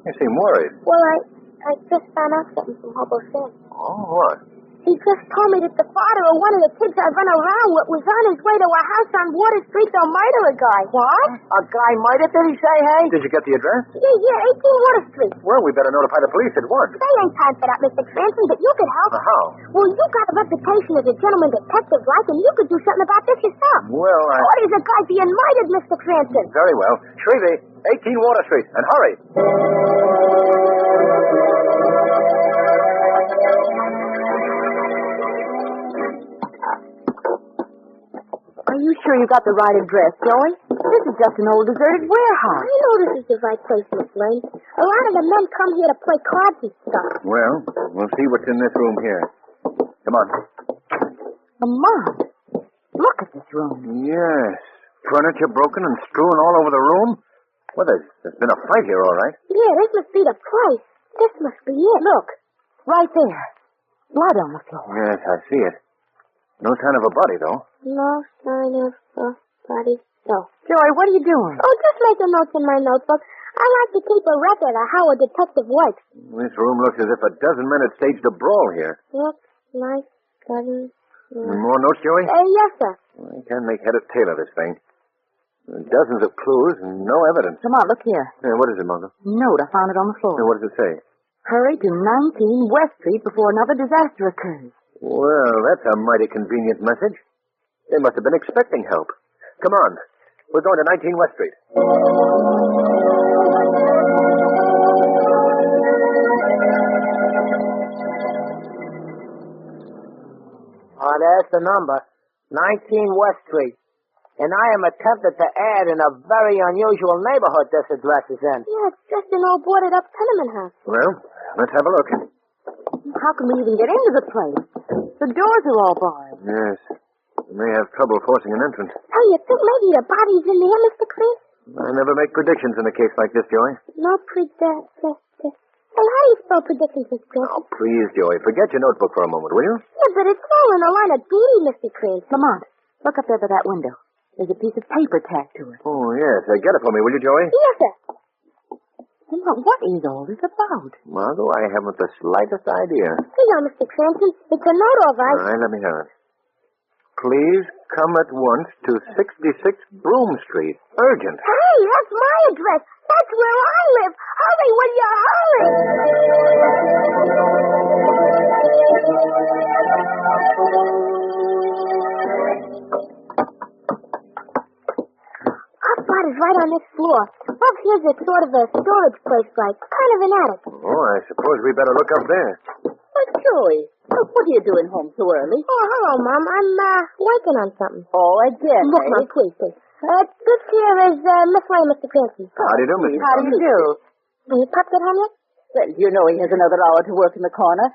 Speaker 2: You seem worried.
Speaker 4: Well, I just found out something from Hobo Sam.
Speaker 2: Oh, what?
Speaker 4: He just told me that the father of one of the kids I run around with was on his way to a house on Water Street to murder a guy.
Speaker 9: What? A guy murdered, did he say, hey?
Speaker 2: Did you get the address?
Speaker 4: Yeah, 18 Water Street.
Speaker 2: Well, we better notify the police at once.
Speaker 4: They ain't time for that, Mr. Cranston, but you could help.
Speaker 2: How?
Speaker 4: Well, you got a reputation as a gentleman detective, like, and you could do something about this yourself.
Speaker 2: Well,
Speaker 4: Oh, there's a guy being murdered, Mr. Cranston.
Speaker 2: Very well. Shrevey, 18 Water Street, and hurry.
Speaker 17: Are you sure you got the right address, Joey? This is just an old deserted warehouse.
Speaker 4: I know this is the right place, Miss Lane. A lot of the men come here to play cards and stuff.
Speaker 2: Well, we'll see what's in this room here. Come on.
Speaker 17: Lamont, look at this room.
Speaker 2: Yes. Furniture broken and strewn all over the room. Well, there's been a fight here, all right.
Speaker 4: Yeah, this must be the place. This must be it.
Speaker 17: Look, right there. Blood on the floor.
Speaker 2: Yes, I see it. No sign of a body, though.
Speaker 4: No sign of a body. No.
Speaker 17: Joey, what are you doing?
Speaker 4: Oh, just making notes in my notebook. I like to keep a record of how a detective works.
Speaker 2: This room looks as if a dozen men had staged a brawl here.
Speaker 4: Looks like dozen.
Speaker 2: More notes, Joey?
Speaker 4: Yes, sir.
Speaker 2: I can't make head or tail of this thing. Dozens of clues and no evidence.
Speaker 17: Come on, look here.
Speaker 2: Yeah, what is it, Margot?
Speaker 17: Note, I found it on the floor.
Speaker 2: What does it say?
Speaker 17: Hurry to 19 West Street before another disaster occurs.
Speaker 2: Well, that's a mighty convenient message. They must have been expecting help. Come on. We're going to 19 West Street.
Speaker 9: Oh, there's the number. 19 West Street. And I am tempted to add in a very unusual neighborhood this address is in.
Speaker 4: Yeah, it's just an old boarded-up tenement house.
Speaker 2: Well, let's have a look.
Speaker 17: How can we even get into the place? The doors are all barred.
Speaker 2: Yes. We may have trouble forcing an entrance.
Speaker 4: Oh, you think maybe the body's in here, Mr. Chris?
Speaker 2: I never make predictions in a case like this, Joey.
Speaker 4: No predictions. Well, how do you spell predictions, Mr. Chris?
Speaker 2: Oh, please, Joey. Forget your notebook for a moment, will you?
Speaker 4: Yeah, but it's all in a line of duty, Mr. Chris.
Speaker 17: Lamont, look up there by that window. There's a piece of paper tacked to it.
Speaker 2: Oh, yes. Get it for me, will you, Joey?
Speaker 4: Yes, sir.
Speaker 17: Lamont, what is all this about?
Speaker 2: Margot, I haven't the slightest idea.
Speaker 4: Here you go, Mr. Cranston. It's a note, all right.
Speaker 2: All right, let me have it. Please come at once to 66 Broome Street. Urgent.
Speaker 4: Hey, that's my address. That's where I live. Hurry, will you hurry? Our spot is right on this floor. Up here's a sort of a storage place, like kind of an attic.
Speaker 2: Oh, I suppose we better look up there.
Speaker 17: Joey, what are you doing home so early?
Speaker 4: Oh, hello, Mom. I'm working on something.
Speaker 17: Oh, again,
Speaker 4: Look, Mom, please. This here is Miss Lane, Mr. Cranston.
Speaker 2: How do you do, Mrs.
Speaker 17: How do you do?
Speaker 4: Will your pop get home yet?
Speaker 17: Well, you know he has another hour to work in the corner.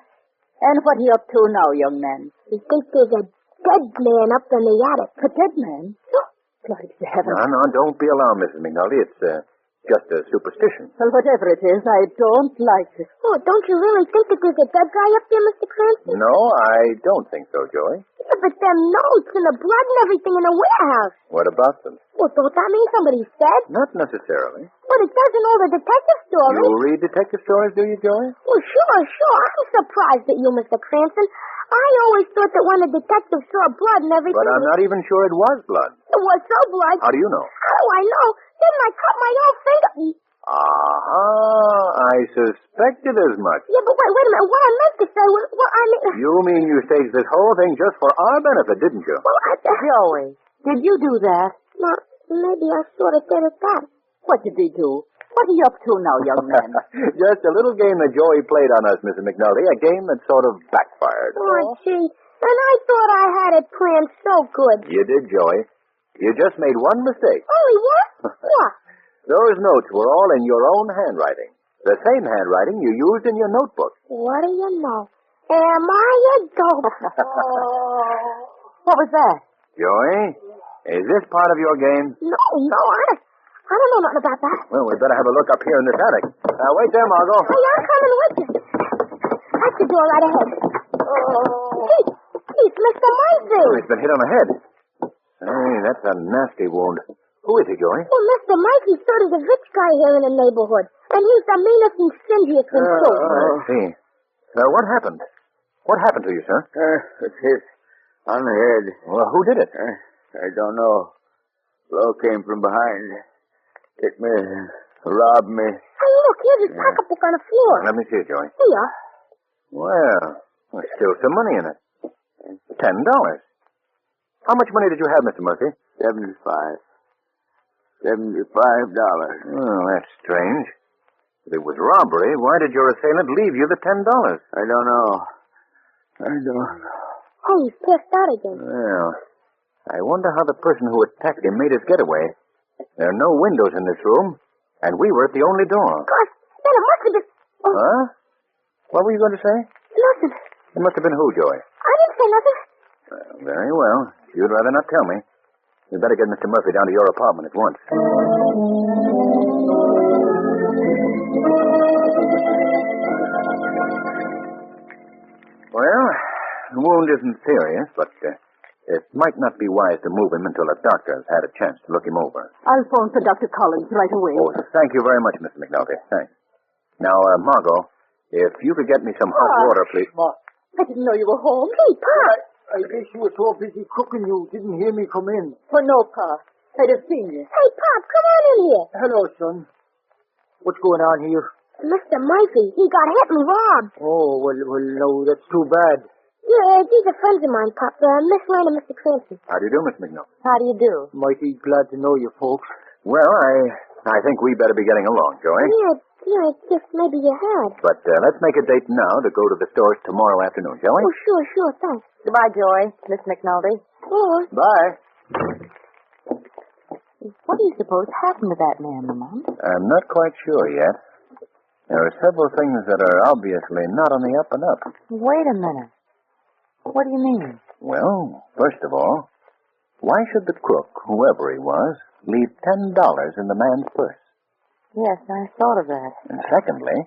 Speaker 17: And what are you up to now, young man?
Speaker 4: He thinks there's a dead man up in the attic.
Speaker 17: A dead man? Oh, glory to heaven.
Speaker 2: No, don't be alarmed, Mrs. McNulty. It's just a superstition.
Speaker 17: Well, whatever it is, I don't like it.
Speaker 4: Oh, don't you really think that there's a dead guy up there, Mr. Cranston?
Speaker 2: No, I don't think so, Joey.
Speaker 4: Yeah, but them notes and the blood and everything in the warehouse.
Speaker 2: What about them?
Speaker 4: Well, don't that mean somebody's dead?
Speaker 2: Not necessarily.
Speaker 4: But it does in all the detective stories.
Speaker 2: You read detective stories, do you, Joey?
Speaker 4: Well, sure. I'm surprised at you, Mr. Cranston. I always thought that when a detective saw blood and everything...
Speaker 2: But I'm not even sure it was blood.
Speaker 4: It was so blood.
Speaker 2: How do you know?
Speaker 4: How do I know? Didn't I cut my own finger?
Speaker 2: I suspected as much.
Speaker 4: Yeah, but wait a minute. What I meant to say was... Well, I mean...
Speaker 2: You mean you staged this whole thing just for our benefit, didn't you?
Speaker 4: Well,
Speaker 17: Joey, did you do that?
Speaker 4: Well, maybe I sort of did it that.
Speaker 17: What did he do? What are you up to now, young man?
Speaker 2: Just a little game that Joey played on us, Mrs. McNulty. A game that sort of backfired.
Speaker 4: Oh, gee. And I thought I had it planned so good.
Speaker 2: You did, Joey. You just made one mistake.
Speaker 4: Only what? What?
Speaker 2: Those notes were all in your own handwriting. The same handwriting you used in your notebook.
Speaker 4: What do you know? Am I a dope?
Speaker 17: What was that?
Speaker 2: Joey, is this part of your game?
Speaker 4: No, I don't know nothing about that.
Speaker 2: Well, we better have a look up here in this attic. Wait there, Margot.
Speaker 4: Hey, I'm coming with you. That's the door right ahead. Hey, It's Mr. Murphy.
Speaker 2: He's been hit on the head. Hey, that's a nasty wound. Who is he, Joey?
Speaker 4: Well, Mr. Murphy's sort of the rich guy here in the neighborhood. And he's the meanest and stingiest in too.
Speaker 2: I see. What happened? What happened to you, sir?
Speaker 8: It's hit on the head.
Speaker 2: Well, who did it?
Speaker 8: I don't know. Blow came from behind. Hit me, robbed me.
Speaker 4: Hey, look, here's his pocketbook on the floor.
Speaker 2: Let me see it, Joey.
Speaker 4: Here you are.
Speaker 2: Well, there's still some money in it. $10. How much money did you have, Mr. Murphy?
Speaker 8: $75.
Speaker 2: Oh, that's strange. If it was robbery, why did your assailant leave you the $10?
Speaker 8: I don't know.
Speaker 4: Oh, he's pissed out again.
Speaker 2: Well, I wonder how the person who attacked him made his getaway. There are no windows in this room, and we were at the only door.
Speaker 4: Gosh, then it must have been... Oh.
Speaker 2: Huh? What were you going to say?
Speaker 4: Nothing.
Speaker 2: It must have been who, Joey?
Speaker 4: I didn't say nothing.
Speaker 2: Very well. If you'd rather not tell me, you'd better get Mr. Murphy down to your apartment at once. Well, the wound isn't serious, but it might not be wise to move him until a doctor has had a chance to look him over.
Speaker 10: I'll phone for Dr. Collins right away.
Speaker 2: Oh, thank you very much, Mr. McNulty. Thanks. Now, Margot, if you could get me some hot water, please.
Speaker 10: I didn't know you were home.
Speaker 4: Hey, Pop.
Speaker 11: I guess you were so busy cooking you didn't hear me come in.
Speaker 10: Oh, no, Pa. I'd have seen you.
Speaker 4: Hey, Pop, come on in here.
Speaker 11: Hello, son. What's going on here?
Speaker 4: Mr. Murphy, he got hit and robbed.
Speaker 11: Oh, well, no, that's too bad.
Speaker 4: Yeah, these are friends of mine, Pop. Miss Rand and Mr. Clancy.
Speaker 2: How do you do, Miss McNulty?
Speaker 10: How do you do?
Speaker 11: Mighty glad to know you folks.
Speaker 2: Well, I think we better be getting along, Joey.
Speaker 4: Yeah, I guess maybe you had.
Speaker 2: But let's make a date now to go to the stores tomorrow afternoon, shall we?
Speaker 4: Oh, sure, thanks.
Speaker 10: Goodbye, Joy. Miss McNulty.
Speaker 4: Oh.
Speaker 2: Bye.
Speaker 10: What do you suppose happened to that man, Lamont?
Speaker 2: I'm not quite sure yet. There are several things that are obviously not on the up and up.
Speaker 10: Wait a minute. What do you mean?
Speaker 2: Well, first of all, why should the crook, whoever he was, leave $10 in the man's purse?
Speaker 10: Yes, I thought of that.
Speaker 2: And secondly,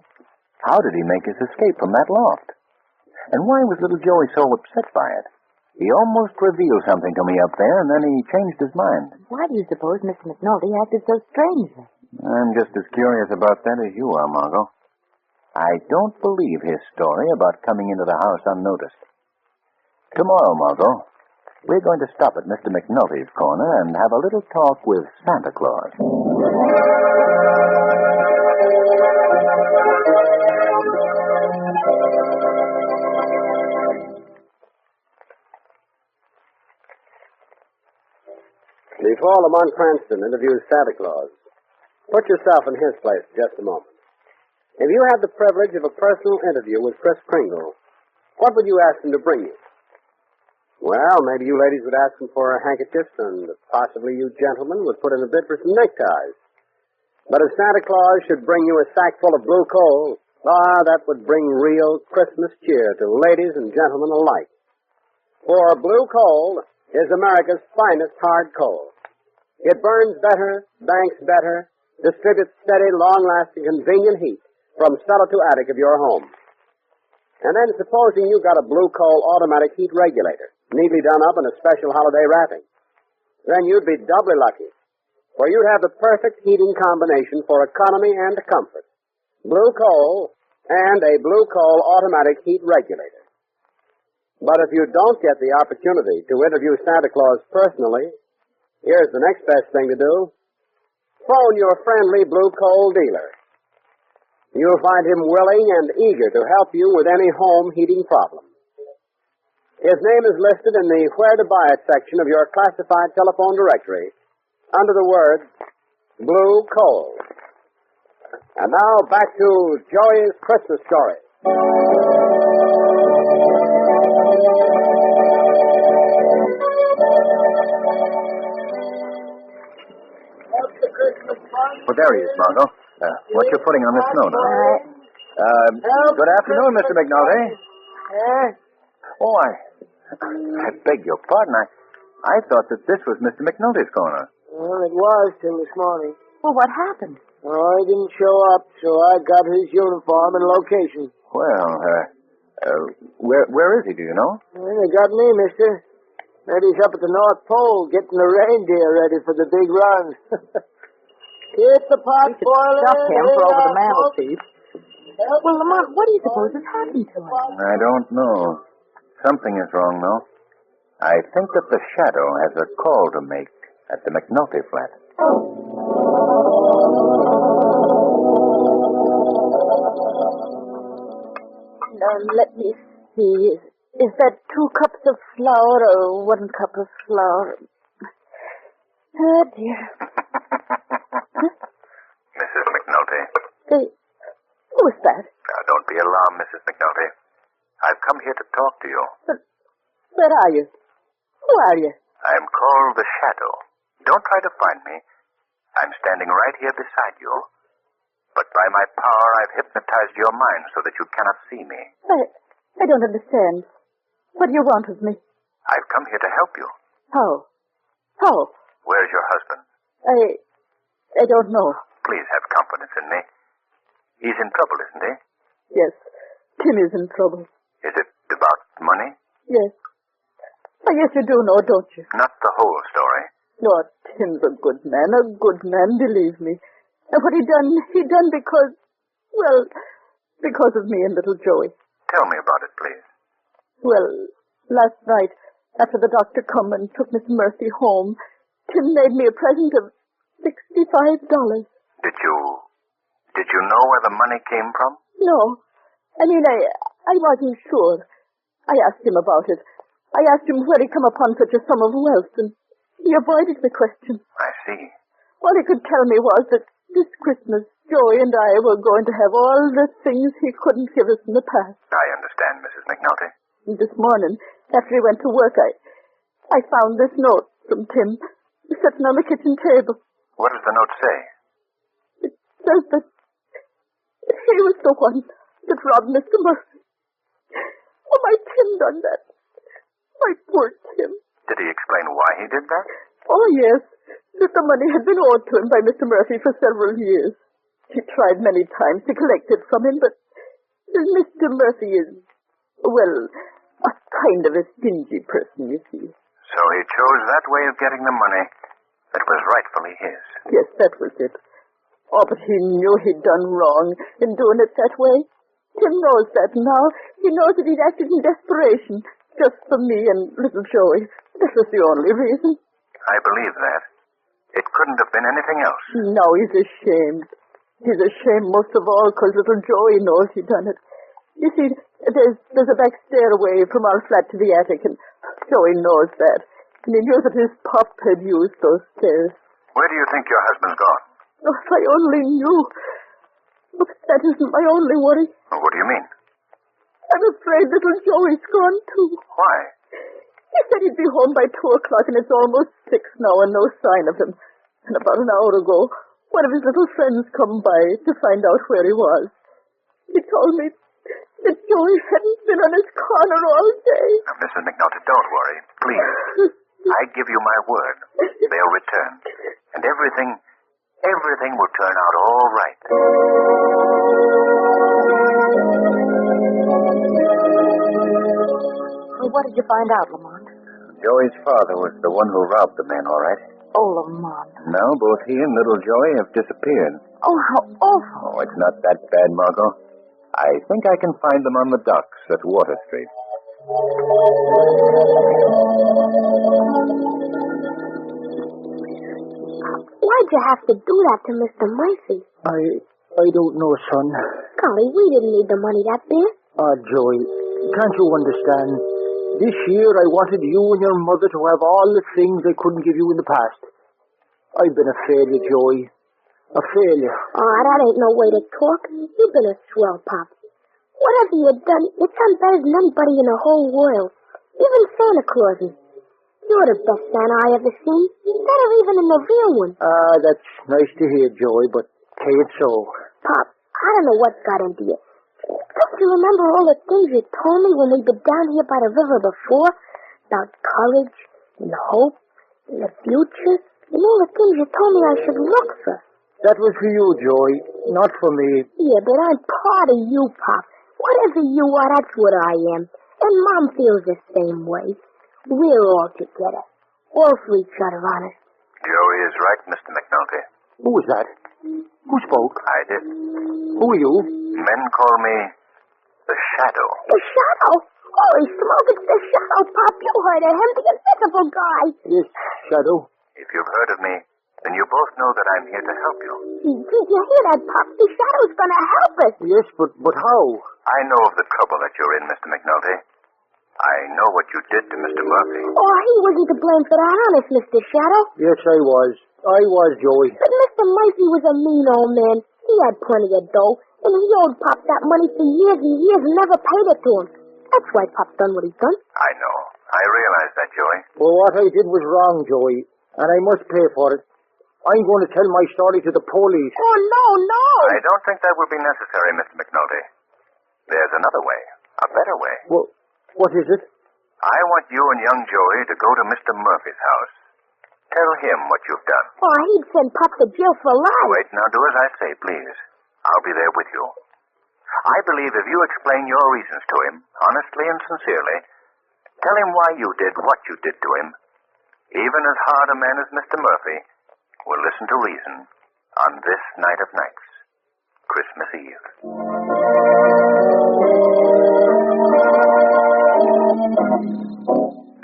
Speaker 2: how did he make his escape from that loft? And why was little Joey so upset by it? He almost revealed something to me up there, and then he changed his mind.
Speaker 10: Why do you suppose Mr. McNulty acted so strangely?
Speaker 2: I'm just as curious about that as you are, Margot. I don't believe his story about coming into the house unnoticed. Tomorrow, Margot, we're going to stop at Mr. McNulty's corner and have a little talk with Santa Claus.
Speaker 14: Before Lamont Cranston interviews Santa Claus, put yourself in his place for just a moment. If you had the privilege of a personal interview with Kris Kringle, what would you ask him to bring you? Well, maybe you ladies would ask him for a handkerchief, and possibly you gentlemen would put in a bid for some neckties. But if Santa Claus should bring you a sack full of blue coal, that would bring real Christmas cheer to ladies and gentlemen alike. For blue coal is America's finest hard coal. It burns better, banks better, distributes steady, long-lasting, convenient heat from cellar to attic of your home. And then supposing you got a blue coal automatic heat regulator, neatly done up in a special holiday wrapping, then you'd be doubly lucky, for you'd have the perfect heating combination for economy and comfort. Blue coal and a blue coal automatic heat regulator. But if you don't get the opportunity to interview Santa Claus personally, here's the next best thing to do. Phone your friendly blue coal dealer. You'll find him willing and eager to help you with any home heating problem. His name is listed in the Where to Buy It section of your classified telephone directory under the word Blue Coal. And now back to Joey's Christmas story.
Speaker 2: Well, there he is, Margot. What you putting on the snow now? Good afternoon, Mr. McNulty. Oh, I beg your pardon. I thought that this was Mr. McNulty's corner.
Speaker 9: Well, it was till this morning.
Speaker 10: Well, what happened?
Speaker 9: Oh, he didn't show up, so I got his uniform and location.
Speaker 2: Well, Where is he, do you know?
Speaker 9: Well, they got me, mister. Maybe he's up at the North Pole getting the reindeer ready for the big run. Keep the pot boiling.
Speaker 10: Stuff him for over the
Speaker 9: here, folks.
Speaker 10: mantelpiece. Well, Lamont, what do you suppose has happened to him?
Speaker 2: I don't know. Something is wrong, though. I think that the shadow has a call to make at the McNulty flat.
Speaker 10: Now, let me see. Is that 2 cups of flour or 1 cup of flour? Oh, dear.
Speaker 2: Mrs. McNulty.
Speaker 10: Who's that?
Speaker 2: Now, don't be alarmed, Mrs. McNulty. I've come here to talk to you.
Speaker 10: Where are you? Who are you?
Speaker 2: I'm called the Shadow. Don't try to find me. I'm standing right here beside you. But by my power, I've hypnotized your mind so that you cannot see me.
Speaker 10: I don't understand. What do you want of me?
Speaker 2: I've come here to help you.
Speaker 10: How? How?
Speaker 2: Where's your husband?
Speaker 10: I don't know.
Speaker 2: Please have confidence in me. He's in trouble, isn't he?
Speaker 10: Yes, Tim is in trouble.
Speaker 2: Is it about money?
Speaker 10: Yes. I guess you do know, don't you?
Speaker 2: Not the whole story.
Speaker 10: No, Tim's a good man, believe me. And what he done because, well, because of me and little Joey.
Speaker 2: Tell me about it, please.
Speaker 10: Well, last night, after the doctor come and took Miss Murphy home, Tim made me a present of $65.
Speaker 2: Did you know where the money came from?
Speaker 10: No. I mean, I wasn't sure. I asked him about it. I asked him where he come upon such a sum of wealth, and he avoided the question.
Speaker 2: I see.
Speaker 10: All he could tell me was that this Christmas, Joey and I were going to have all the things he couldn't give us in the past.
Speaker 2: I understand, Mrs. McNulty.
Speaker 10: And this morning, after he went to work, I found this note from Tim sitting on the kitchen table.
Speaker 2: What does the note say?
Speaker 10: It says that he was the one that robbed Mr. Murphy. Oh, my Tim done that. My poor Tim.
Speaker 2: Did he explain why he did that?
Speaker 10: Oh, yes. That the money had been owed to him by Mr. Murphy for several years. He tried many times to collect it from him, but Mr. Murphy is, well, a kind of a stingy person, you see.
Speaker 2: So he chose that way of getting the money that was rightfully his.
Speaker 10: Yes, that was it. Oh, but he knew he'd done wrong in doing it that way. Tim knows that now. He knows that he'd acted in desperation, just for me and little Joey. That was the only reason.
Speaker 2: I believe that. It couldn't have been anything else.
Speaker 10: Now he's ashamed. He's ashamed most of all because little Joey knows he done it. You see, there's a back stairway from our flat to the attic, and Joey knows that. And he knew that his pop had used those stairs.
Speaker 2: Where do you think your husband's gone?
Speaker 10: Oh, if I only knew. But that isn't my only worry.
Speaker 2: Well, what do you mean?
Speaker 10: I'm afraid little Joey's gone, too.
Speaker 2: Why?
Speaker 10: He said he'd be home by 2 o'clock, and it's almost 6 now, and no sign of him. And about an hour ago, one of his little friends come by to find out where he was. He told me that Joey hadn't been on his corner all day.
Speaker 2: Now, Mrs. McNulty, don't worry. Please. I give you my word. They'll return. And everything will turn out all right.
Speaker 10: Well, what did you find out, Lamont?
Speaker 2: Joey's father was the one who robbed the man, all right.
Speaker 10: Oh, Lamont.
Speaker 2: Now both he and little Joey have disappeared.
Speaker 10: Oh, how awful.
Speaker 2: Oh, it's not that bad, Margot. I think I can find them on the docks at Water Street.
Speaker 4: Why'd you have to do that to Mr. Murphy?
Speaker 9: I don't know, son.
Speaker 4: Golly, we didn't need the money that bad.
Speaker 9: Ah, Joey, can't you understand? This year I wanted you and your mother to have all the things I couldn't give you in the past. I've been a failure, Joey. A failure.
Speaker 4: Oh, that ain't no way to talk. You've been a swell, Pop. Whatever you've done better than anybody in the whole world. Even Santa Clauses. You're the best Santa I ever seen. Better even than the real one.
Speaker 9: Ah, that's nice to hear, Joey, but say it so.
Speaker 4: Pop, I don't know what got into you. Don't you remember all the things you told me when we'd been down here by the river before? About courage and hope and the future and all the things you told me I should look for.
Speaker 9: That was for you, Joey, not for me.
Speaker 4: Yeah, but I'm proud of you, Pop. Whatever you are, that's what I am. And Mom feels the same way. We're all together. All for each other, honest.
Speaker 8: Joey is right, Mr. McNulty.
Speaker 9: Who was that? Who spoke?
Speaker 8: I did.
Speaker 9: Who are you?
Speaker 8: Men call me the Shadow.
Speaker 4: The Shadow? Holy smoke, it's the Shadow, Pop. You heard of him, the invisible guy.
Speaker 9: Yes, Shadow.
Speaker 8: If you've heard of me, then you both know that I'm here to help you.
Speaker 4: Did you hear that, Pop? The Shadow's gonna help us.
Speaker 9: Yes, but how?
Speaker 8: I know of the trouble that you're in, Mr. McNulty. I know what you did to Mr. Murphy.
Speaker 4: Oh, he wasn't to blame for that, honest, Mr. Shadow.
Speaker 9: Yes, I was. I was, Joey.
Speaker 4: But Mr. Murphy was a mean old man. He had plenty of dough, and he owed Pop that money for years and years and never paid it to him. That's why Pop's done what he's done.
Speaker 8: I know. I realize that, Joey.
Speaker 9: Well, what I did was wrong, Joey, and I must pay for it. I'm going to tell my story to the police.
Speaker 4: Oh, no.
Speaker 8: I don't think that will be necessary, Mr. McNulty. There's another way. A better way.
Speaker 9: Well, what is it?
Speaker 8: I want you and young Joey to go to Mr. Murphy's house. Tell him what you've done.
Speaker 4: Oh, he'd send Pop to jail for life.
Speaker 8: Wait, now do as I say, please. I'll be there with you. I believe if you explain your reasons to him, honestly and sincerely, tell him why you did what you did to him, even as hard a man as Mr. Murphy will listen to reason on this night of nights, Christmas Eve.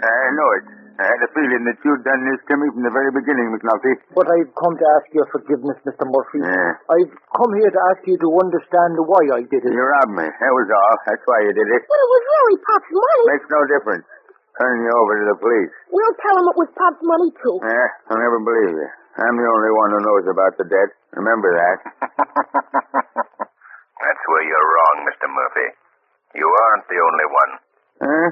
Speaker 8: I know it. I had a feeling that you'd done this to me from the very beginning, McNulty.
Speaker 9: But I've come to ask your forgiveness, Mr. Murphy.
Speaker 8: Yeah.
Speaker 9: I've come here to ask you to understand why I did it.
Speaker 8: You robbed me. That was all. That's why you did it.
Speaker 4: But it was really Pop's money.
Speaker 8: Makes no difference. Turn you over to the police.
Speaker 4: We'll tell him it was Pop's money, too.
Speaker 8: Yeah, I'll never believe you. I'm the only one who knows about the debt. Remember that. That's where you're wrong, Mr. Murphy. You aren't the only one. Huh?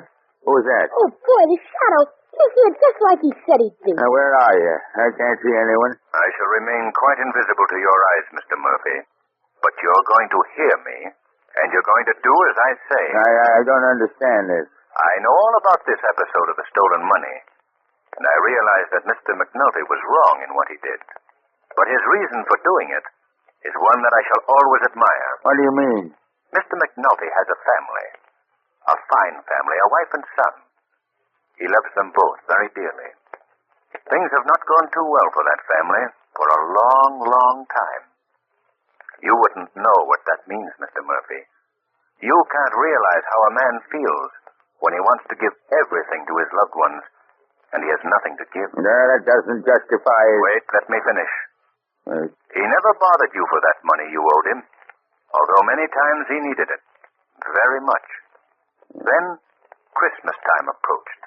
Speaker 8: Who was that?
Speaker 4: Oh, boy, the Shadow. He's here just like he said he'd be.
Speaker 8: Now, where are you? I can't see anyone. I shall remain quite invisible to your eyes, Mr. Murphy. But you're going to hear me, and you're going to do as I say. I don't understand this. I know all about this episode of the stolen money, and I realize that Mr. McNulty was wrong in what he did. But his reason for doing it is one that I shall always admire. What do you mean? Mr. McNulty has a family. A fine family, a wife and son. He loves them both very dearly. Things have not gone too well for that family for a long, long time. You wouldn't know what that means, Mr. Murphy. You can't realize how a man feels when he wants to give everything to his loved ones, and he has nothing to give. No, that doesn't justify... Wait, let me finish. He never bothered you for that money you owed him, although many times he needed it. Very much. Then, Christmas time approached.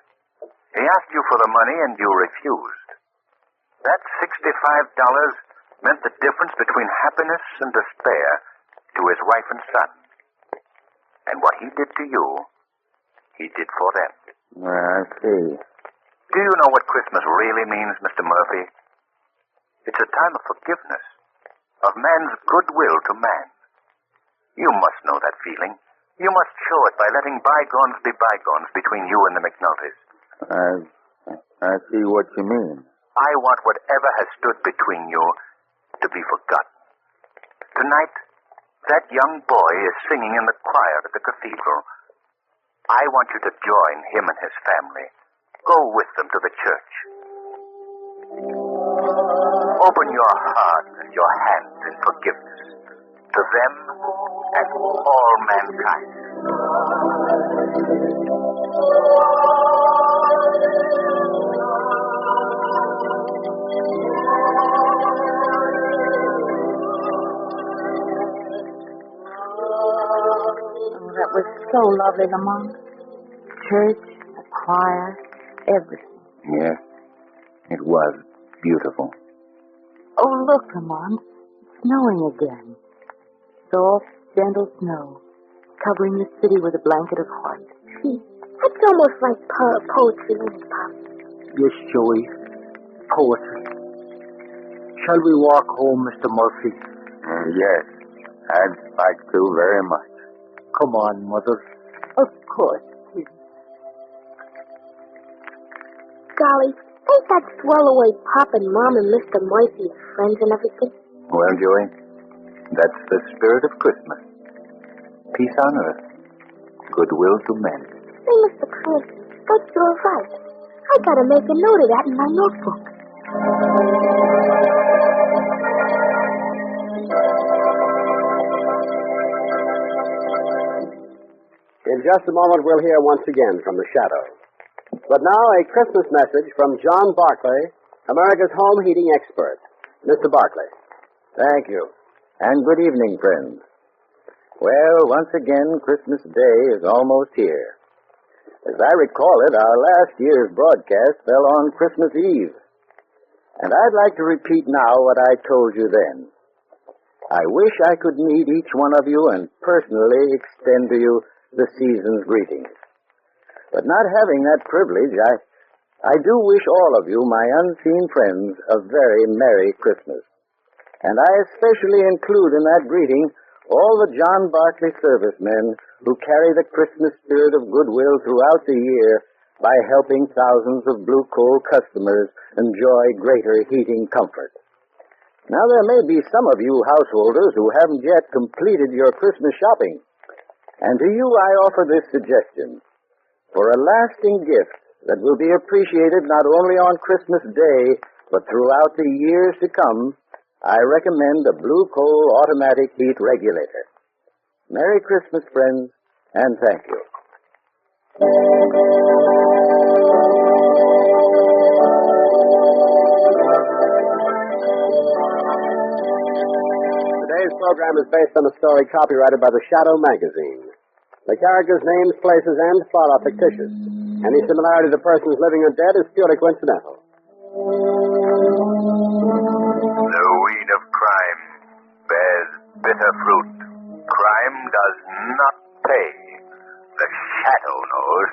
Speaker 8: He asked you for the money, and you refused. That $65 meant the difference between happiness and despair to his wife and son. And what he did to you, he did for them. I see. Do you know what Christmas really means, Mr. Murphy? It's a time of forgiveness, of man's goodwill to man. You must know that feeling. You must show it by letting bygones be bygones between you and the McNultys. I see what you mean. I want whatever has stood between you to be forgotten. Tonight, that young boy is singing in the choir at the cathedral. I want you to join him and his family. Go with them to the church. Open your heart and your hands in forgiveness to them and all mankind.
Speaker 17: Oh, that was so lovely, Lamont. Church, the choir, everything.
Speaker 8: Yes, it was beautiful.
Speaker 17: Oh, look, Lamont. It's snowing again. Soft, gentle snow, covering the city with a blanket of white.
Speaker 4: See, that's almost like poetry, isn't it, Pop?
Speaker 9: Yes, Joey. Poetry. Shall we walk home, Mr. Murphy?
Speaker 8: Yes, I'd like to very much.
Speaker 9: Come on, Mother.
Speaker 17: Of course.
Speaker 4: Golly, ain't that swell the way Pop and Mom and Mr. Murphy are friends and everything?
Speaker 8: Well, Joey, that's the spirit of Christmas.
Speaker 2: peace on earth, goodwill to men.
Speaker 4: Say, Mr. Craig, that's all right. I gotta make a note of that in my notebook.
Speaker 14: In just a moment, we'll hear once again from the shadow. But now, a Christmas message from John Barclay, America's home heating expert. Mr. Barclay.
Speaker 2: Thank you. And good evening, friends. Well, once again, Christmas Day is almost here. As I recall it, our last year's broadcast fell on Christmas Eve. And I'd like to repeat now what I told you then. I wish I could meet each one of you and personally extend to you the season's greetings. But not having that privilege, I do wish all of you, my unseen friends, a very Merry Christmas. And I especially include in that greeting all the John Barclay servicemen who carry the Christmas spirit of goodwill throughout the year by helping thousands of blue coal customers enjoy greater heating comfort. Now, there may be some of you householders who haven't yet completed your Christmas shopping. And to you I offer this suggestion. For a lasting gift that will be appreciated not only on Christmas Day, but throughout the years to come, I recommend a Blue Coal automatic heat regulator. Merry Christmas, friends, and thank you.
Speaker 14: Today's program is based on a story copyrighted by the Shadow magazine. The characters' names, places, and plot are fictitious. Any similarity to persons living or dead is purely coincidental.
Speaker 8: The weed of crime bears bitter fruit. Crime does not pay. The shadow knows.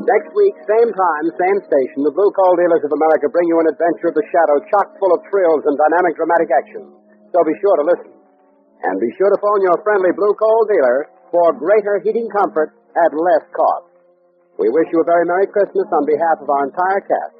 Speaker 14: Next week, same time, same station, the Blue Coal Dealers of America bring you an adventure of the shadow chock full of thrills and dynamic dramatic action. So be sure to listen. And be sure to phone your friendly Blue Coal dealer for greater heating comfort at less cost. We wish you a very Merry Christmas on behalf of our entire cast.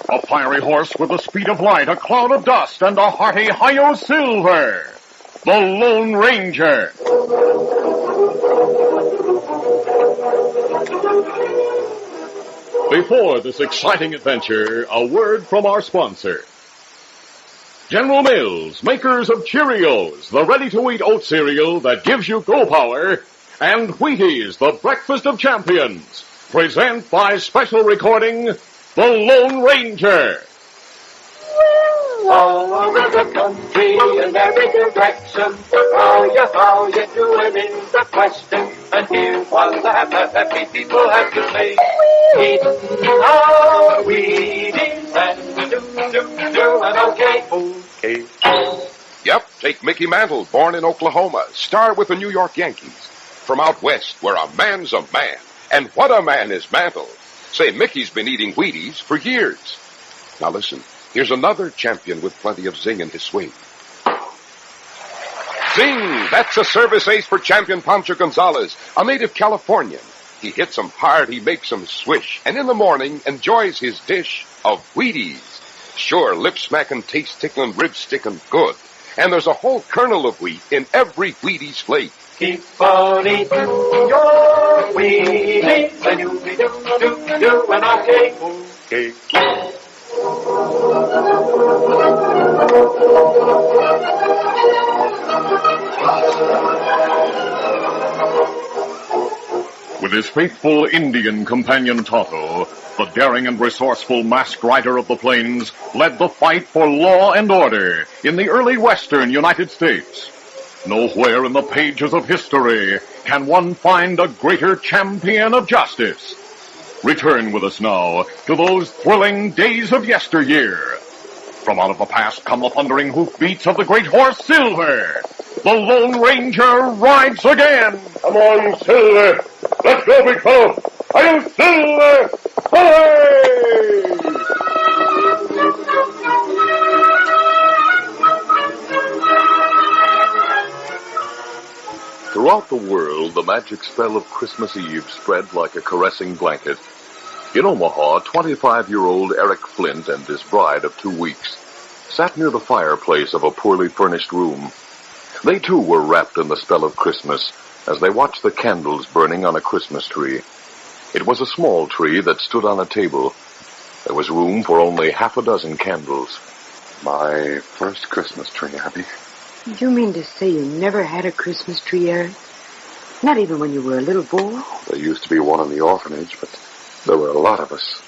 Speaker 7: A fiery horse with the speed of light, a cloud of dust, and a hearty hi-yo silver. The Lone Ranger. Before this exciting adventure, a word from our sponsor. General Mills, makers of Cheerios, the ready-to-eat oat cereal that gives you go power, and Wheaties, the breakfast of champions, present by special recording, The Lone Ranger.
Speaker 19: All over the country in every direction, how you doing is the question. And here's what the happy people have to say. Eating our Wheaties and doing okay.
Speaker 16: Yep, take Mickey Mantle, born in Oklahoma, star with the New York Yankees. From out west, where a man's a man. And what a man is Mantle. Say, Mickey's been eating Wheaties for years. Now listen, here's another champion with plenty of zing in his swing. Zing! That's a service ace for champion Pancho Gonzalez, a native Californian. He hits 'em hard, he makes 'em swish, and in the morning enjoys his dish of Wheaties. Sure, lip-smacking, taste-tickling, rib-sticking good. And there's a whole kernel of wheat in every Wheaties flake.
Speaker 19: Keep on eating your Wheaties and you'll be doing okay.
Speaker 7: With his faithful Indian companion Tonto, the daring and resourceful masked rider of the plains led the fight for law and order in the early western United States. Nowhere in the pages of history can one find a greater champion of justice. Return with us now to those thrilling days of yesteryear. From out of the past come the thundering hoofbeats of the great horse Silver. The Lone Ranger rides again. Come on, Silver. Let's go, big fellow. Are you Silver? Hooray! Throughout the world, the magic spell of Christmas Eve spread like a caressing blanket. In Omaha, 25-year-old Eric Flint and his bride of 2 weeks sat near the fireplace of a poorly furnished room. They, too, were wrapped in the spell of Christmas as they watched the candles burning on a Christmas tree. It was a small tree that stood on a table. There was room for only half a dozen candles.
Speaker 6: My first Christmas tree, Abby.
Speaker 17: You mean to say you never had a Christmas tree, Eric? Not even when you were a little boy?
Speaker 6: There used to be one in the orphanage, but there were a lot of us.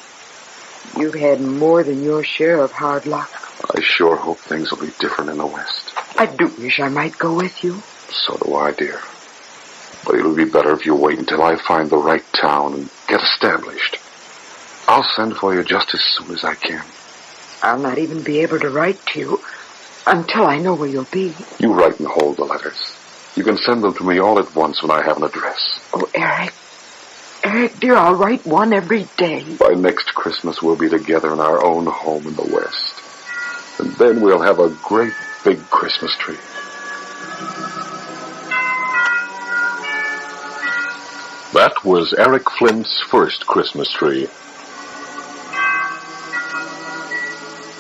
Speaker 17: You've had more than your share of hard luck.
Speaker 6: I sure hope things will be different in the West.
Speaker 17: I do wish I might go with you.
Speaker 6: So do I, dear. But it'll be better if you wait until I find the right town and get established. I'll send for you just as soon as I can.
Speaker 17: I'll not even be able to write to you until I know where you'll be.
Speaker 6: You write and hold the letters. You can send them to me all at once when I have an address.
Speaker 17: Oh, Eric. Eric, dear, I'll write one every day.
Speaker 6: By next Christmas, we'll be together in our own home in the West. And then we'll have a great big Christmas tree.
Speaker 7: That was Eric Flint's first Christmas tree.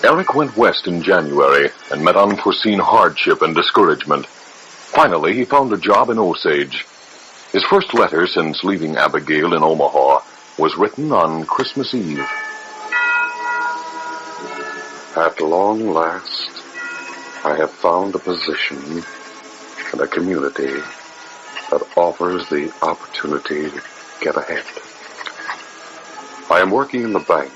Speaker 7: Eric went west in January and met unforeseen hardship and discouragement. Finally, he found a job in Osage. His first letter since leaving Abigail in Omaha was written on Christmas Eve.
Speaker 6: At long last, I have found a position and a community that offers the opportunity to get ahead. I am working in the bank,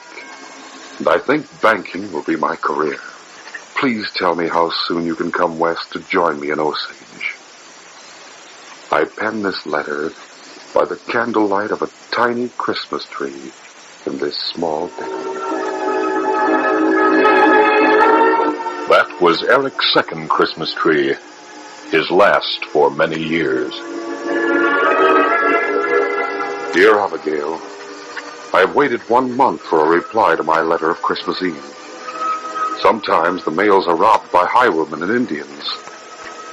Speaker 6: and I think banking will be my career. Please tell me how soon you can come west to join me in Osage. I pen this letter by the candlelight of a tiny Christmas tree in this small town.
Speaker 7: That was Eric's second Christmas tree, his last for many years.
Speaker 6: Dear Abigail, I have waited 1 month for a reply to my letter of Christmas Eve. Sometimes the mails are robbed by highwaymen and Indians.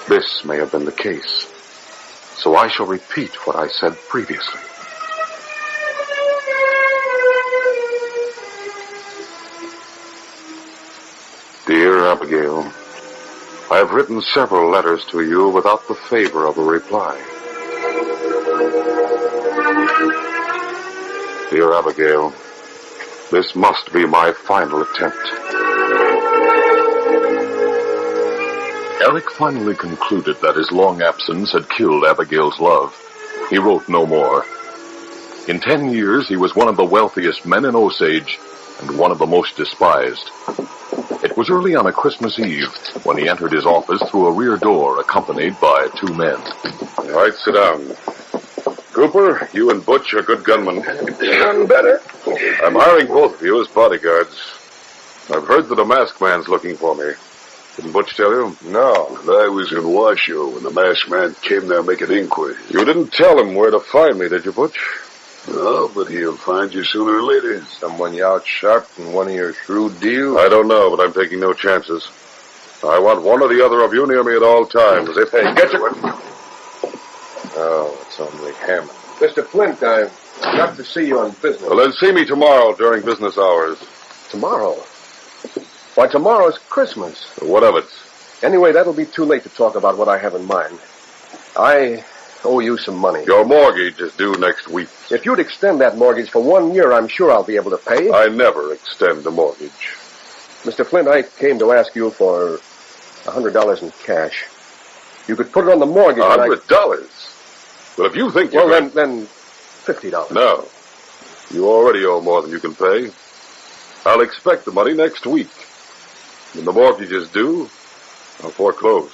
Speaker 6: This may have been the case, so I shall repeat what I said previously. Dear Abigail, I have written several letters to you without the favor of a reply. Dear Abigail, this must be my final attempt.
Speaker 7: Eric finally concluded that his long absence had killed Abigail's love. He wrote no more. In 10 years, he was one of the wealthiest men in Osage and one of the most despised. It was early on a Christmas Eve when he entered his office through a rear door accompanied by 2 men.
Speaker 6: All right, sit down. Cooper, you and Butch are good gunmen.
Speaker 16: None better.
Speaker 6: I'm hiring both of you as bodyguards. I've heard that a masked man's looking for me. Didn't Butch tell you?
Speaker 16: No. I was in Washoe when the masked man came there making inquiries.
Speaker 6: You didn't tell him where to find me, did you, Butch?
Speaker 16: No, but he'll find you sooner or later.
Speaker 1: Someone you outsharped in one of your shrewd deals?
Speaker 6: I don't know, but I'm taking no chances. I want one or the other of you near me at all times.
Speaker 1: Hey, get your... Oh, it's only him. Mr. Flint, I've got to see you on business.
Speaker 6: Well, then see me tomorrow during business hours.
Speaker 1: Tomorrow? Why, tomorrow's Christmas.
Speaker 6: What of it?
Speaker 1: Anyway, that'll be too late to talk about what I have in mind. I owe you some money.
Speaker 6: Your mortgage is due next week.
Speaker 1: If you'd extend that mortgage for 1 year, I'm sure I'll be able to pay.
Speaker 6: I never extend a mortgage.
Speaker 1: Mr. Flint, I came to ask you for $100 in cash. You could put it on the mortgage.
Speaker 6: $100? Well, if you think you
Speaker 1: then $50.
Speaker 6: No. You already owe more than you can pay. I'll expect the money next week. When the mortgage is due, I'll foreclose.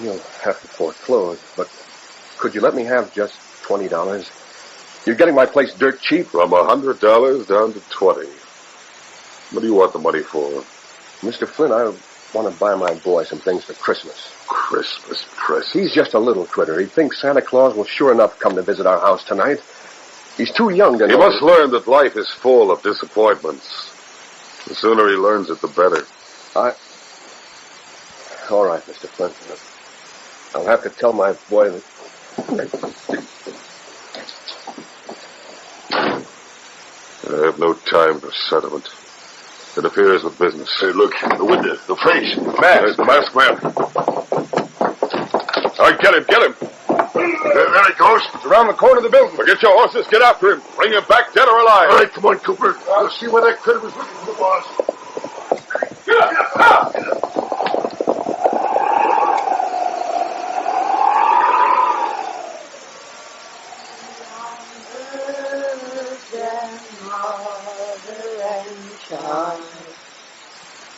Speaker 1: You'll have to foreclose, but could you let me have just $20? You're getting my place dirt cheap.
Speaker 6: From $100 down to $20. What do you want the money for?
Speaker 1: Mr. Flint, want to buy my boy some things for Christmas.
Speaker 6: Christmas presents?
Speaker 1: He's just a little critter. He thinks Santa Claus will sure enough come to visit our house tonight. He's too young to know.
Speaker 6: He must learn that life is full of disappointments. The sooner he learns it, the better.
Speaker 1: All right, Mr. Flint. I'll have to tell my boy that...
Speaker 6: I have no time for sentiment. It interferes with business. Hey, look, the window, the face.
Speaker 1: Mask.
Speaker 6: The masked man. All right, get him. There he goes.
Speaker 1: It's around the corner of the building.
Speaker 6: Well, get your horses, get after him. Bring him back dead or alive.
Speaker 11: All right, come on, Cooper. I'll see where that critter was looking for the boss.
Speaker 6: Get up.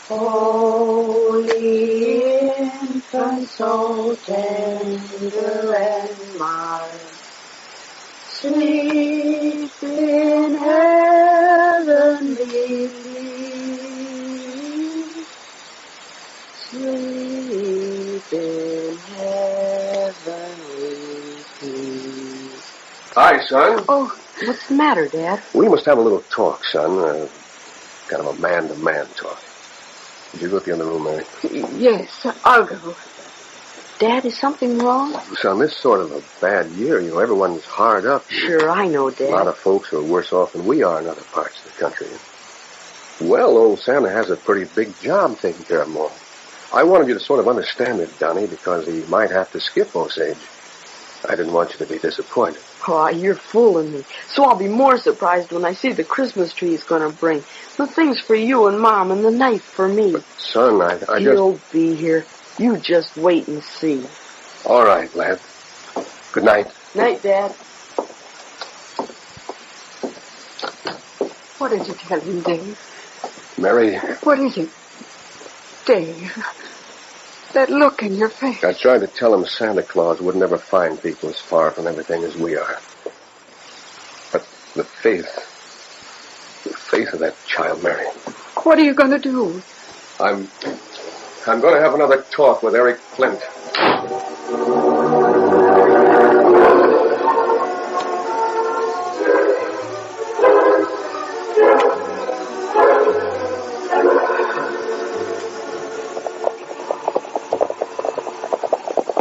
Speaker 17: Holy infant, so tender and mild, sleep in heavenly peace. Sleep in heavenly peace.
Speaker 1: Hi, son.
Speaker 17: Oh, what's the matter, Dad?
Speaker 1: We must have a little talk, son. Kind of a man-to-man talk. Would you go to the other room, Mary?
Speaker 17: Yes, I'll go. Dad, is something wrong?
Speaker 1: Son, this sort of a bad year. Everyone's hard up.
Speaker 17: Sure, I know, Dad.
Speaker 1: A lot of folks are worse off than we are in other parts of the country. Well, old Santa has a pretty big job taking care of them all. I wanted you to sort of understand it, Donnie, because he might have to skip Osage. I didn't want you to be disappointed.
Speaker 17: Oh, you're fooling me. So I'll be more surprised when I see the Christmas tree he's going to bring. The things for you and Mom and the knife for me.
Speaker 1: But, son, I
Speaker 17: He'll be here. You just wait and see.
Speaker 1: All right, lad. Good night.
Speaker 17: Night, Dad. What did you tell him, Dave?
Speaker 1: Mary.
Speaker 17: What is it? Dave. That look in your face.
Speaker 1: I tried to tell him Santa Claus would never find people as far from everything as we are. But the faith of that child, Mary.
Speaker 17: What are you going to do?
Speaker 1: I'm going to have another talk with Eric Flint.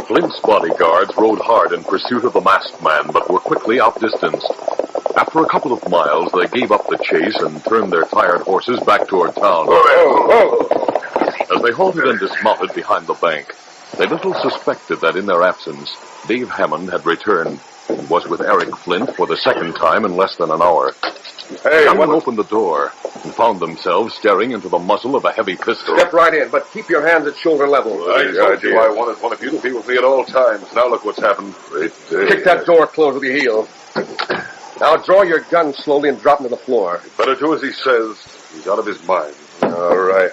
Speaker 7: Flint's bodyguards rode hard in pursuit of the masked man, but were quickly outdistanced. After a couple of miles, they gave up the chase and turned their tired horses back toward town. As they halted and dismounted behind the bank, they little suspected that in their absence, Dave Hammond had returned and was with Eric Flint for the second time in less than an hour.
Speaker 1: Hey,
Speaker 7: Hammond opened the door and found themselves staring into the muzzle of a heavy pistol.
Speaker 1: Step right in, but keep your hands at shoulder level.
Speaker 6: I told you I wanted one of you to be with me at all times. Now look what's happened.
Speaker 1: Kick that door closed with your heel. Now draw your gun slowly and drop him to the floor.
Speaker 6: Better do as he says. He's out of his mind.
Speaker 1: All right.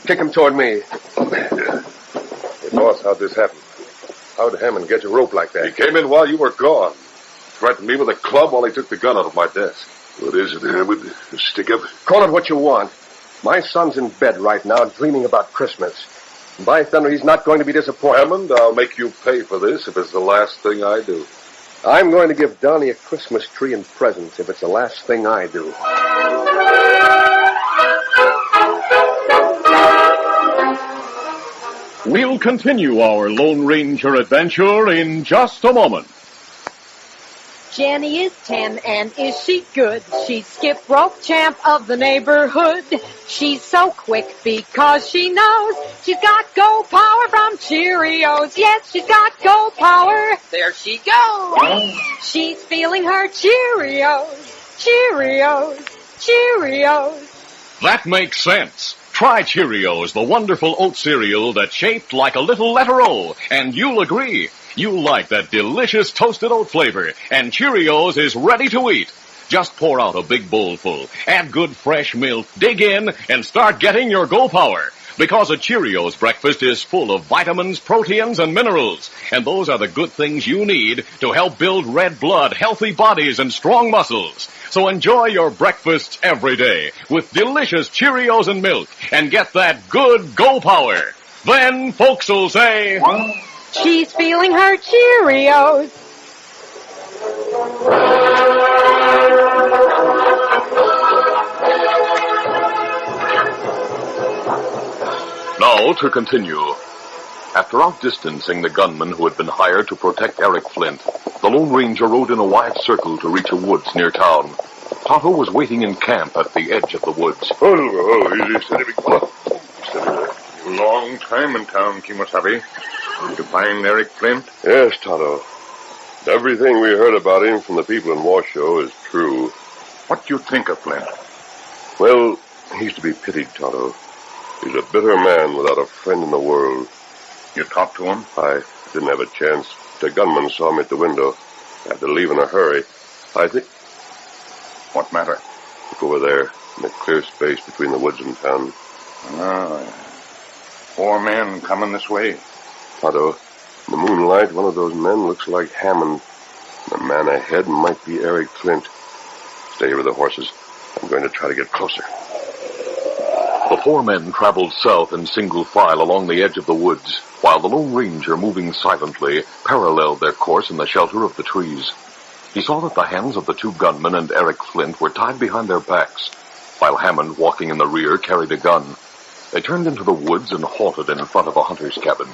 Speaker 1: Kick him toward me.
Speaker 6: Hey, boss, how'd this happen?
Speaker 1: How'd Hammond get your rope like that?
Speaker 6: He came in while you were gone. Threatened me with a club while he took the gun out of my desk. What is it, Hammond? A stick-up?
Speaker 1: Call it what you want. My son's in bed right now dreaming about Christmas. And by thunder, he's not going to be disappointed.
Speaker 6: Hammond, I'll make you pay for this if it's the last thing I do.
Speaker 1: I'm going to give Donnie a Christmas tree and presents if it's the last thing I do.
Speaker 7: We'll continue our Lone Ranger adventure in just a moment.
Speaker 15: Jenny is 10 and is she good? She's skip rope champ of the neighborhood. She's so quick because she knows she's got go power from Cheerios. Yes, she's got go power. There she goes. She's feeling her Cheerios. Cheerios. Cheerios.
Speaker 7: That makes sense. Try Cheerios, the wonderful oat cereal that's shaped like a little letter O, and you'll agree. You'll like that delicious toasted oat flavor, and Cheerios is ready to eat. Just pour out a big bowl full, add good fresh milk, dig in, and start getting your go power. Because a Cheerios breakfast is full of vitamins, proteins, and minerals. And those are the good things you need to help build red blood, healthy bodies, and strong muscles. So enjoy your breakfasts every day with delicious Cheerios and milk and get that good go power. Then folks will say,
Speaker 15: she's feeling her Cheerios.
Speaker 7: Now to continue. After outdistancing the gunman who had been hired to protect Eric Flint, the Lone Ranger rode in a wide circle to reach a woods near town. Tonto was waiting in camp at the edge of the woods.
Speaker 5: Easy, steady, big long time in town, Kimosabe. Did you find Eric Flint?
Speaker 6: Yes, Tonto. Everything we heard about him from the people in Washoe is true.
Speaker 5: What do you think of Flint?
Speaker 6: Well, he's to be pitied, Tonto. He's a bitter man without a friend in the world.
Speaker 5: You talked to him?
Speaker 6: I didn't have a chance. The gunman saw me at the window. I had to leave in a hurry. I think...
Speaker 5: What matter?
Speaker 6: Look over there, in the clear space between the woods and town.
Speaker 5: Ah, 4 men coming this way.
Speaker 6: Tonto, in the moonlight, one of those men looks like Hammond. The man ahead might be Eric Flint. Stay here with the horses. I'm going to try to get closer.
Speaker 7: The 4 men traveled south in single file along the edge of the woods, while the Lone Ranger, moving silently, paralleled their course in the shelter of the trees. He saw that the hands of the 2 gunmen and Eric Flint were tied behind their backs, while Hammond, walking in the rear, carried a gun. They turned into the woods and halted in front of a hunter's cabin.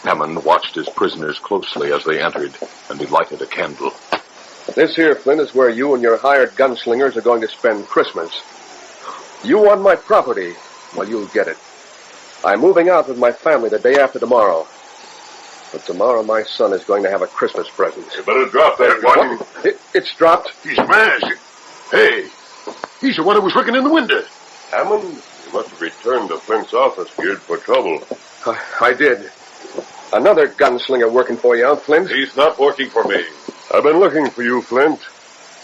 Speaker 7: Hammond watched his prisoners closely as they entered, and he lighted a candle.
Speaker 1: This here, Flint, is where you and your hired gunslingers are going to spend Christmas. You want my property? Well, you'll get it. I'm moving out with my family the day after tomorrow. But tomorrow my son is going to have a Christmas present.
Speaker 5: You better drop that gun.
Speaker 1: It's dropped.
Speaker 5: He's smashed. Hey, he's the one who was looking in the window.
Speaker 6: Hammond, you must have returned to Flint's office, geared for trouble.
Speaker 1: I did. Another gunslinger working for you, huh, Flint?
Speaker 5: He's not working for me.
Speaker 6: I've been looking for you, Flint.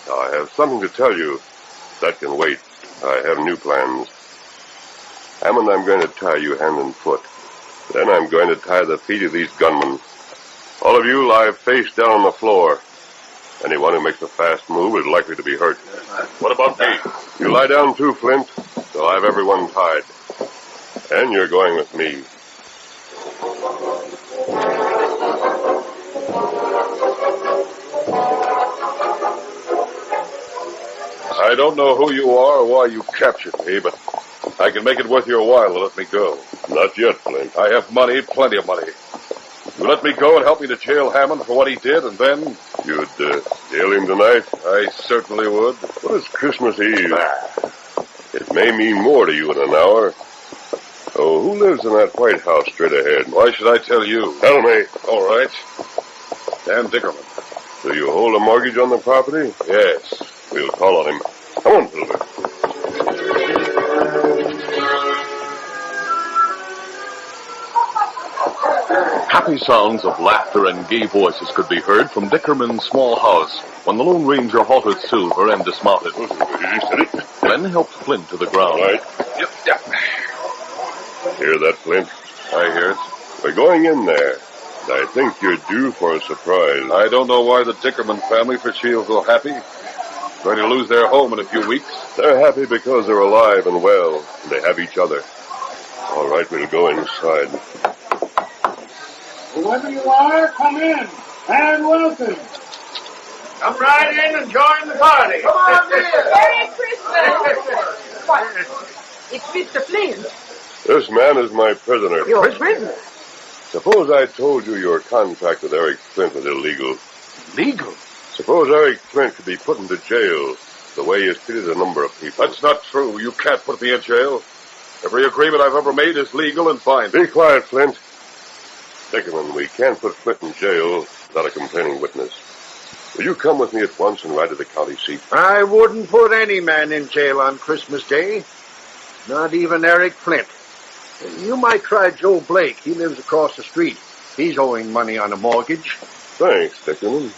Speaker 6: I have something to tell you. That can wait. I have new plans. Hammond, I'm going to tie you hand and foot. Then I'm going to tie the feet of these gunmen. All of you lie face down on the floor. Anyone who makes a fast move is likely to be hurt.
Speaker 5: What about me?
Speaker 6: You lie down too, Flint. I'll have everyone tied. And you're going with me.
Speaker 5: I don't know who you are or why you captured me, but I can make it worth your while to let me go.
Speaker 6: Not yet, Flint.
Speaker 5: I have money, plenty of money. You let me go and help me to jail Hammond for what he did, and then...
Speaker 6: You'd jail him tonight?
Speaker 5: I certainly would.
Speaker 6: Well, it's Christmas Eve. It may mean more to you in an hour. Oh, who lives in that White House straight ahead?
Speaker 5: Why should I tell you?
Speaker 6: Tell me.
Speaker 5: All right. Dan Dickerman.
Speaker 6: Do you hold a mortgage on the property?
Speaker 5: Yes.
Speaker 6: We'll call on him. Come on, Silver.
Speaker 7: Happy sounds of laughter and gay voices could be heard from Dickerman's small house when the Lone Ranger halted Silver and dismounted. Glenn helped Flint to the ground.
Speaker 6: All right.
Speaker 1: Yep.
Speaker 6: Hear that, Flint?
Speaker 5: I hear it.
Speaker 6: We're going in there. I think you're due for a surprise.
Speaker 5: I don't know why the Dickerman family for Shields are happy. Going to lose their home in a few weeks.
Speaker 6: They're happy because they're alive and well, and they have each other. All right, we'll go inside.
Speaker 11: Whoever you are, come in, and welcome. Come right in and join the party. Come on in.
Speaker 15: Merry Christmas! What? It's Mr. Flint.
Speaker 6: This man is my prisoner.
Speaker 15: Your prisoner?
Speaker 6: Suppose I told you your contract with Eric Flint was illegal.
Speaker 5: Legal?
Speaker 6: Suppose Eric Flint could be put into jail the way he has treated a number of people.
Speaker 5: That's not true. You can't put me in jail. Every agreement I've ever made is legal and binding.
Speaker 6: Be quiet, Flint. Dickerman, we can't put Flint in jail without a complaining witness. Will you come with me at once and ride to the county seat?
Speaker 11: I wouldn't put any man in jail on Christmas Day. Not even Eric Flint. You might try Joe Blake. He lives across the street. He's owing money on a mortgage.
Speaker 6: Thanks, Dickerman.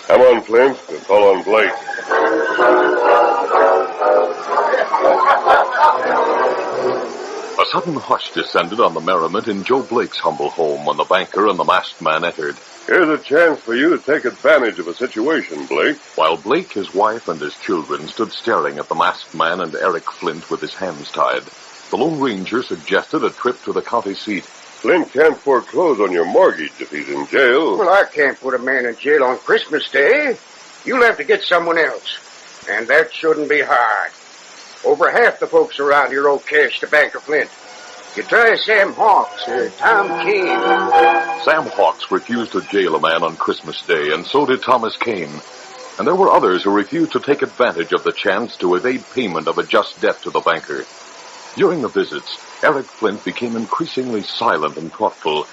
Speaker 6: Come on, Flint. We'll call on Blake.
Speaker 7: A sudden hush descended on the merriment in Joe Blake's humble home when the banker and the masked man entered.
Speaker 6: Here's a chance for you to take advantage of a situation, Blake.
Speaker 7: While Blake, his wife, and his children stood staring at the masked man and Eric Flint with his hands tied,
Speaker 6: the Lone Ranger suggested a trip to the county seat.
Speaker 5: Flint can't foreclose on your mortgage if he's in jail.
Speaker 11: Well, I can't put a man in jail on Christmas Day. You'll have to get someone else. And that shouldn't be hard. Over half the folks around here owe cash to Banker Flint. You try Sam Hawks or Tom Kane.
Speaker 6: Sam Hawks refused to jail a man on Christmas Day, and so did Thomas Kane. And there were others who refused to take advantage of the chance to evade payment of a just debt to the banker. During the visits, Eric Flint became increasingly silent and thoughtful,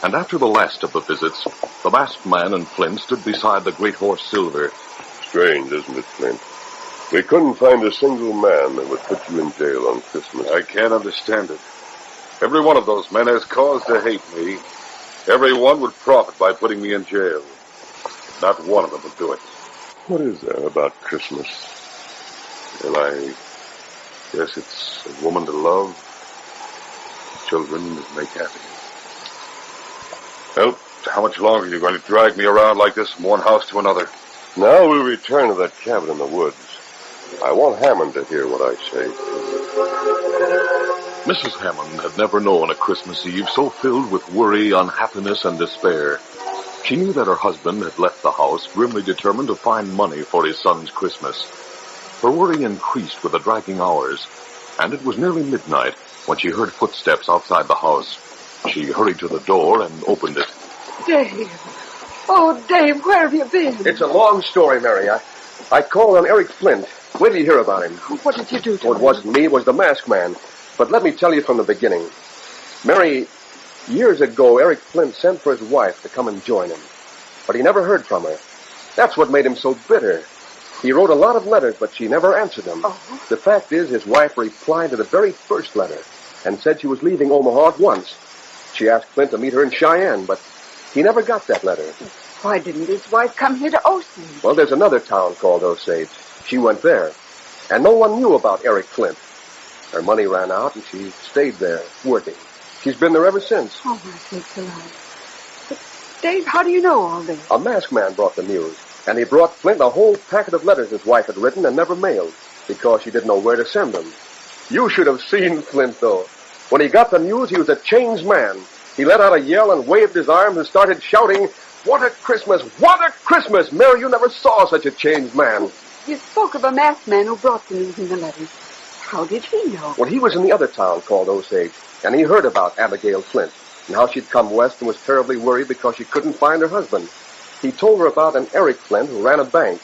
Speaker 6: and after the last of the visits, the masked man and Flint stood beside the great horse Silver.
Speaker 5: Strange, isn't it, Flint? We couldn't find a single man that would put you in jail on Christmas.
Speaker 6: I can't understand it. Every one of those men has cause to hate me. Every one would profit by putting me in jail. Not one of them would do it.
Speaker 5: What is that about Christmas?
Speaker 6: Well, I guess it's a woman to love, children to make happy. Well, how much longer are you going to drag me around like this from one house to another?
Speaker 5: Now we'll return to that cabin in the woods. I want Hammond to hear what I say.
Speaker 6: Mrs. Hammond had never known a Christmas Eve so filled with worry, unhappiness, and despair. She knew that her husband had left the house, grimly determined to find money for his son's Christmas. Her worry increased with the dragging hours, and it was nearly midnight when she heard footsteps outside the house. She hurried to the door and opened it.
Speaker 10: Dave. Oh, Dave, where have you been?
Speaker 1: It's a long story, Mary. I called on Eric Flint. Wait till you hear about him.
Speaker 10: What did you do to him?
Speaker 1: It wasn't me, it was the masked man. But let me tell you from the beginning. Mary, years ago, Eric Flint sent for his wife to come and join him. But he never heard from her. That's what made him so bitter. He wrote a lot of letters, but she never answered them.
Speaker 10: Oh.
Speaker 1: The fact is, his wife replied to the very first letter and said she was leaving Omaha at once. She asked Flint to meet her in Cheyenne, but he never got that letter.
Speaker 10: Why didn't his wife come here to Osage?
Speaker 1: Well, there's another town called Osage. She went there. And no one knew about Eric Flint. Her money ran out, and she stayed there, working. She's been there ever since.
Speaker 10: Oh, my sakes alive. But, Dave, how do you know all this?
Speaker 1: A masked man brought the news, and he brought Flint a whole packet of letters his wife had written and never mailed, because she didn't know where to send them. You should have seen Flint, though. When he got the news, he was a changed man. He let out a yell and waved his arms and started shouting, "What a Christmas! What a Christmas! Mary, you never saw such a changed man."
Speaker 10: You spoke of a masked man who brought the news in the letters. How did he know?
Speaker 1: Well, he was in the other town called Osage, and he heard about Abigail Flint and how she'd come west and was terribly worried because she couldn't find her husband. He told her about an Eric Flint who ran a bank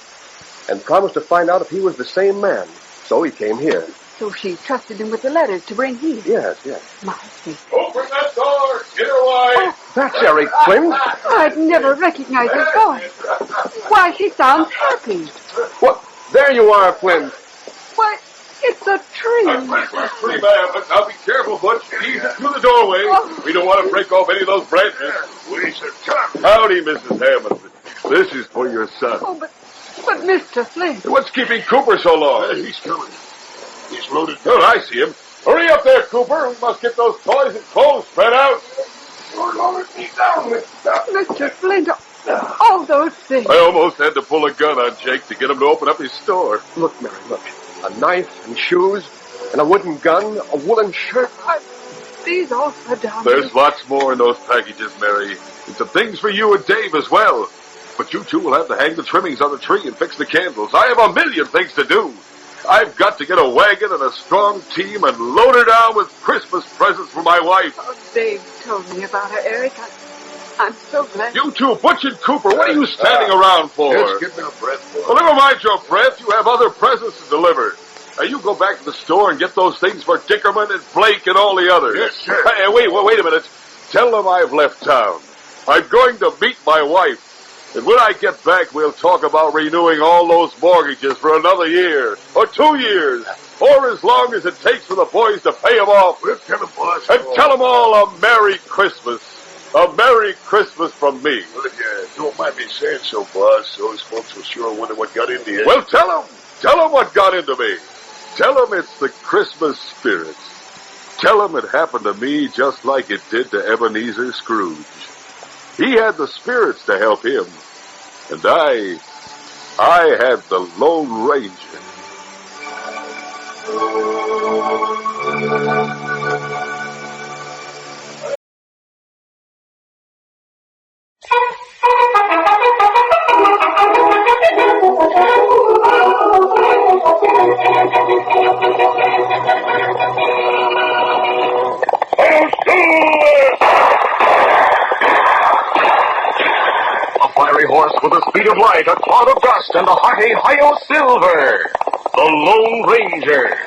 Speaker 1: and promised to find out if he was the same man. So he came here.
Speaker 10: So she trusted him with the letters to bring here?
Speaker 1: Yes.
Speaker 10: My sakes.
Speaker 5: Open that door! Get away!
Speaker 10: Oh,
Speaker 1: that's Eric Flint.
Speaker 10: I'd never recognized his voice. Why, he sounds happy.
Speaker 1: What? There you are, Flint.
Speaker 10: Why, it's a tree.
Speaker 5: A Christmas tree, ma'am. But now be careful, Butch. Ease it through the doorway.
Speaker 10: Oh.
Speaker 5: We don't want to break off any of those branches. Waste of time. Howdy, Mrs. Hammond. This is for your son.
Speaker 10: Oh, but Mr. Flint.
Speaker 5: What's keeping Cooper so long? He's coming. He's loaded. Oh, I see him. Hurry up there, Cooper. We must get those toys and clothes spread out.
Speaker 10: Mr. Flint, all those things.
Speaker 5: I almost had to pull a gun on Jake to get him to open up his store.
Speaker 1: Look, Mary, look. A knife and shoes and a wooden gun, a woolen shirt.
Speaker 10: These all for down.
Speaker 5: There's lots more in those packages, Mary. And some things for you and Dave as well. But you two will have to hang the trimmings on the tree and fix the candles. I have a million things to do. I've got to get a wagon and a strong team and load her down with Christmas presents for my wife.
Speaker 10: Oh, Dave told me about her, Eric. I'm so glad.
Speaker 5: You two, Butch and Cooper, what are you standing around for?
Speaker 11: Just give me a breath.
Speaker 5: Well, never mind your breath. You have other presents to deliver. Now, you go back to the store and get those things for Dickerman and Blake and all the others.
Speaker 11: Yes, sir.
Speaker 5: Hey, wait a minute. Tell them I've left town. I'm going to meet my wife. And when I get back, we'll talk about renewing all those mortgages for another year, or 2 years, or as long as it takes for the boys to pay them off.
Speaker 11: We'll tell them, boss.
Speaker 5: And tell them all a Merry Christmas. A Merry Christmas from me.
Speaker 11: Well, if you don't mind me saying so, boss, those folks will sure wonder what got into you.
Speaker 5: Well, tell them. Tell them what got into me. Tell them it's the Christmas spirit. Tell them it happened to me just like it did to Ebenezer Scrooge. He had the spirits to help him. And I had the Lone Ranger.
Speaker 7: A fiery horse with the speed of light, a cloud of dust, and a hearty hi-yo silver. The Lone Ranger.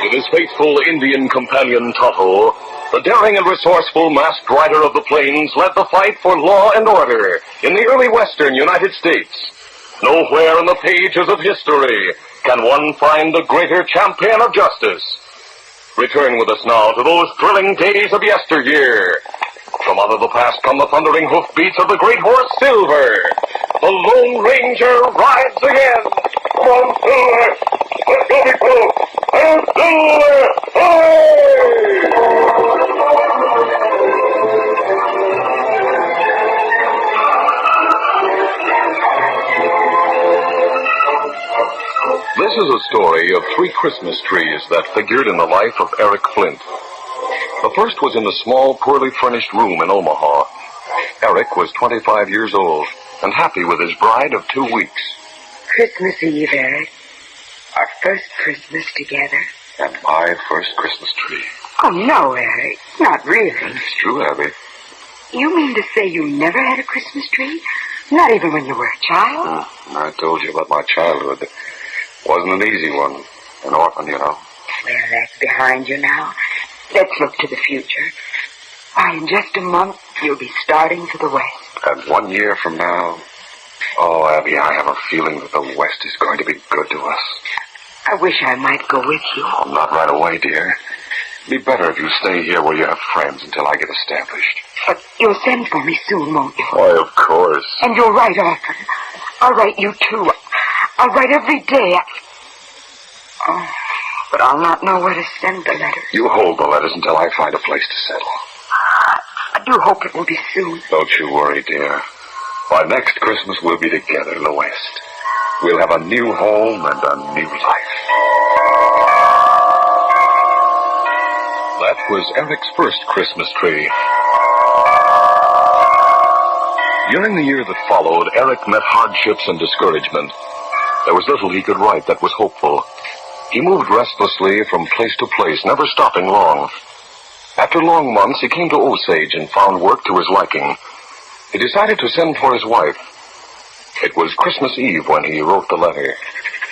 Speaker 7: With his faithful Indian companion Tonto, the daring and resourceful masked rider of the plains led the fight for law and order in the early western United States. Nowhere in the pages of history can one find a greater champion of justice. Return with us now to those thrilling days of yesteryear. From out of the past come the thundering hoofbeats of the great horse Silver. The Lone Ranger rides again. Come on, Silver. Let's go, people. And Silver, This is a story of 3 Christmas trees that figured in the life of Eric Flint. The first was in a small, poorly furnished room in Omaha. Eric was 25 years old and happy with his bride of 2 weeks.
Speaker 3: Christmas Eve, Eric. Our first Christmas together.
Speaker 6: And my first Christmas tree.
Speaker 3: Oh, no, Eric. Not really.
Speaker 6: It's true, Abby.
Speaker 3: You mean to say you never had a Christmas tree? Not even when you were a child?
Speaker 6: I told you about my childhood. Wasn't an easy one. An orphan, you know.
Speaker 3: Well, that's behind you now. Let's look to the future. Why, in just a month, you'll be starting for the West.
Speaker 6: And 1 year from now... Oh, Abby, I have a feeling that the West is going to be good to us.
Speaker 3: I wish I might go with you.
Speaker 6: Oh, not right away, dear. It'd be better if you stay here where you have friends until I get established.
Speaker 3: But you'll send for me soon, won't you?
Speaker 6: Why, of course.
Speaker 3: And you'll write often. I'll write you, too. I'll write every day. Oh, but I'll not know where to send the letters.
Speaker 6: You hold the letters until I find a place to settle.
Speaker 3: I do hope it will be soon.
Speaker 6: Don't you worry, dear. By next Christmas, we'll be together in the West. We'll have a new home and a new life. That was Eric's first Christmas tree. During the year that followed, Eric met hardships and discouragement. There was little he could write that was hopeful. He moved restlessly from place to place, never stopping long. After long months, he came to Osage and found work to his liking. He decided to send for his wife. It was Christmas Eve when he wrote the letter.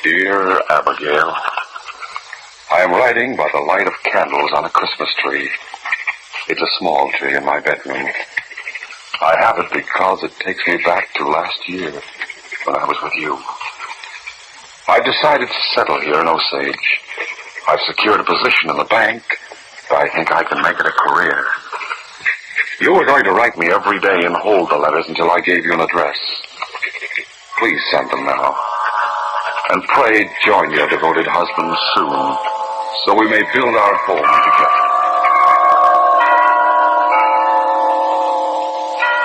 Speaker 6: Dear Abigail, I am writing by the light of candles on a Christmas tree. It's a small tree in my bedroom. I have it because it takes me back to last year when I was with you. I've decided to settle here in Osage. I've secured a position in the bank. I think I can make it a career. You were going to write me every day and hold the letters until I gave you an address. Please send them now. And pray join your devoted husband soon, so we may build our home together.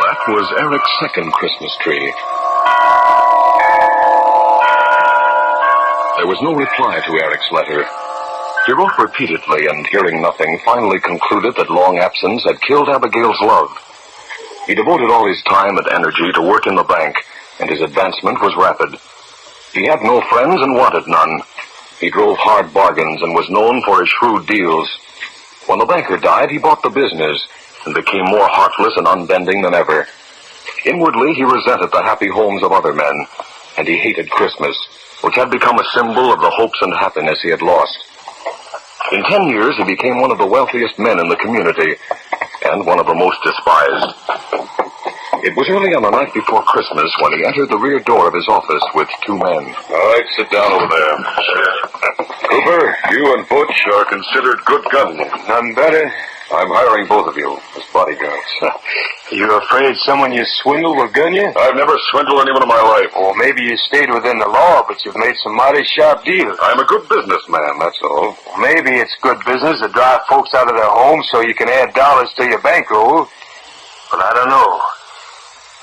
Speaker 6: That was Eric's second Christmas tree. There was no reply to Eric's letter. He wrote repeatedly, and hearing nothing, finally concluded that long absence had killed Abigail's love. He devoted all his time and energy to work in the bank, and his advancement was rapid. He had no friends and wanted none. He drove hard bargains and was known for his shrewd deals. When the banker died, he bought the business and became more heartless and unbending than ever. Inwardly, he resented the happy homes of other men, and he hated Christmas, which had become a symbol of the hopes and happiness he had lost. In 10 years, he became one of the wealthiest men in the community, and one of the most despised. It was early on the night before Christmas when he entered the rear door of his office with two men.
Speaker 5: All right, sit down over there. Cooper, you and Butch are considered good gunmen.
Speaker 8: None better.
Speaker 6: I'm hiring both of you as bodyguards.
Speaker 8: You afraid someone you swindled will gun you?
Speaker 5: I've never swindled anyone in my life.
Speaker 8: Well, maybe you stayed within the law, but you've made some mighty sharp deals.
Speaker 5: I'm a good businessman, that's all.
Speaker 8: Maybe it's good business to drive folks out of their homes so you can add dollars to your bankroll. But I don't know.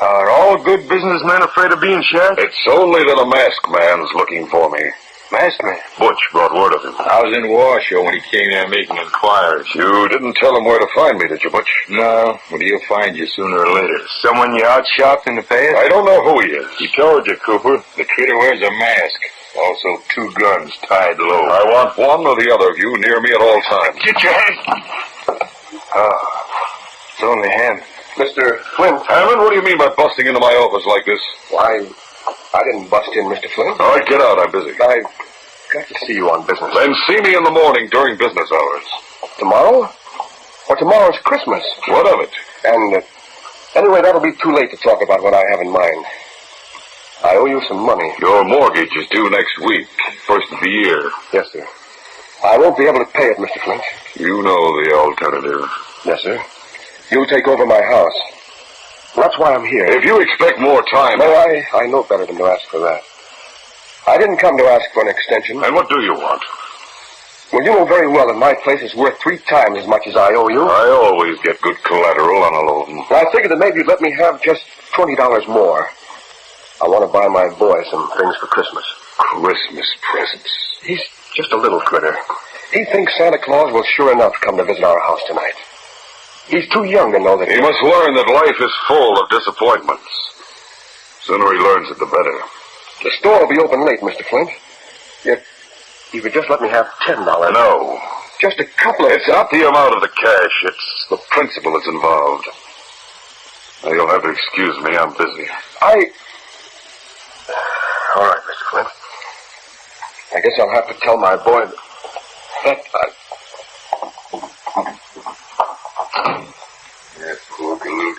Speaker 8: Are all good businessmen afraid of being shot?
Speaker 5: It's only that a masked man's looking for me.
Speaker 8: Masked man?
Speaker 5: Butch brought word of him.
Speaker 8: I was in Washoe when he came there making inquiries.
Speaker 5: You didn't tell him where to find me, did you, Butch?
Speaker 8: No, but he'll find you sooner or later. Someone you outshopped in the past?
Speaker 5: I don't know who he is.
Speaker 8: He told you, Cooper. The critter wears a mask. Also 2 guns tied low.
Speaker 5: I want one or the other of you near me at all times.
Speaker 8: Get your hand. It's only Hammond.
Speaker 5: Mr. Flint. Hammond, what do you mean by busting into my office like this?
Speaker 8: Why, I didn't bust in, Mr. Flint.
Speaker 5: All right, get out. I'm busy.
Speaker 8: I've got to see you on business.
Speaker 5: Then see me in the morning during business hours.
Speaker 8: Tomorrow? Well, tomorrow's Christmas.
Speaker 5: What of it?
Speaker 8: And, anyway, that'll be too late to talk about what I have in mind. I owe you some money.
Speaker 5: Your mortgage is due next week, first of the year.
Speaker 8: Yes, sir. I won't be able to pay it, Mr. Flint.
Speaker 5: You know the alternative.
Speaker 8: Yes, sir. You'll take over my house. That's why I'm here.
Speaker 5: If you expect more time...
Speaker 8: No, I know better than to ask for that. I didn't come to ask for an extension.
Speaker 5: And what do you want?
Speaker 8: Well, you know very well that my place is worth 3 times as much as I owe you.
Speaker 5: I always get good collateral on a loan.
Speaker 8: I figured that maybe you'd let me have just $20 more. I want to buy my boy some things for Christmas.
Speaker 5: Christmas presents?
Speaker 8: He's just a little critter. He thinks Santa Claus will sure enough come to visit our house tonight. He's too young to know that...
Speaker 5: He must learn that life is full of disappointments. Sooner he learns it, the better.
Speaker 8: The store will be open late, Mr. Flint. If you could just let me have $10.
Speaker 5: No.
Speaker 8: Just a couple of...
Speaker 5: It's not the amount of the cash. It's the principle that's involved. Now, you'll have to excuse me. I'm busy.
Speaker 8: All right, Mr. Flint. I guess I'll have to tell my boy that
Speaker 5: Yeah, poor galoot.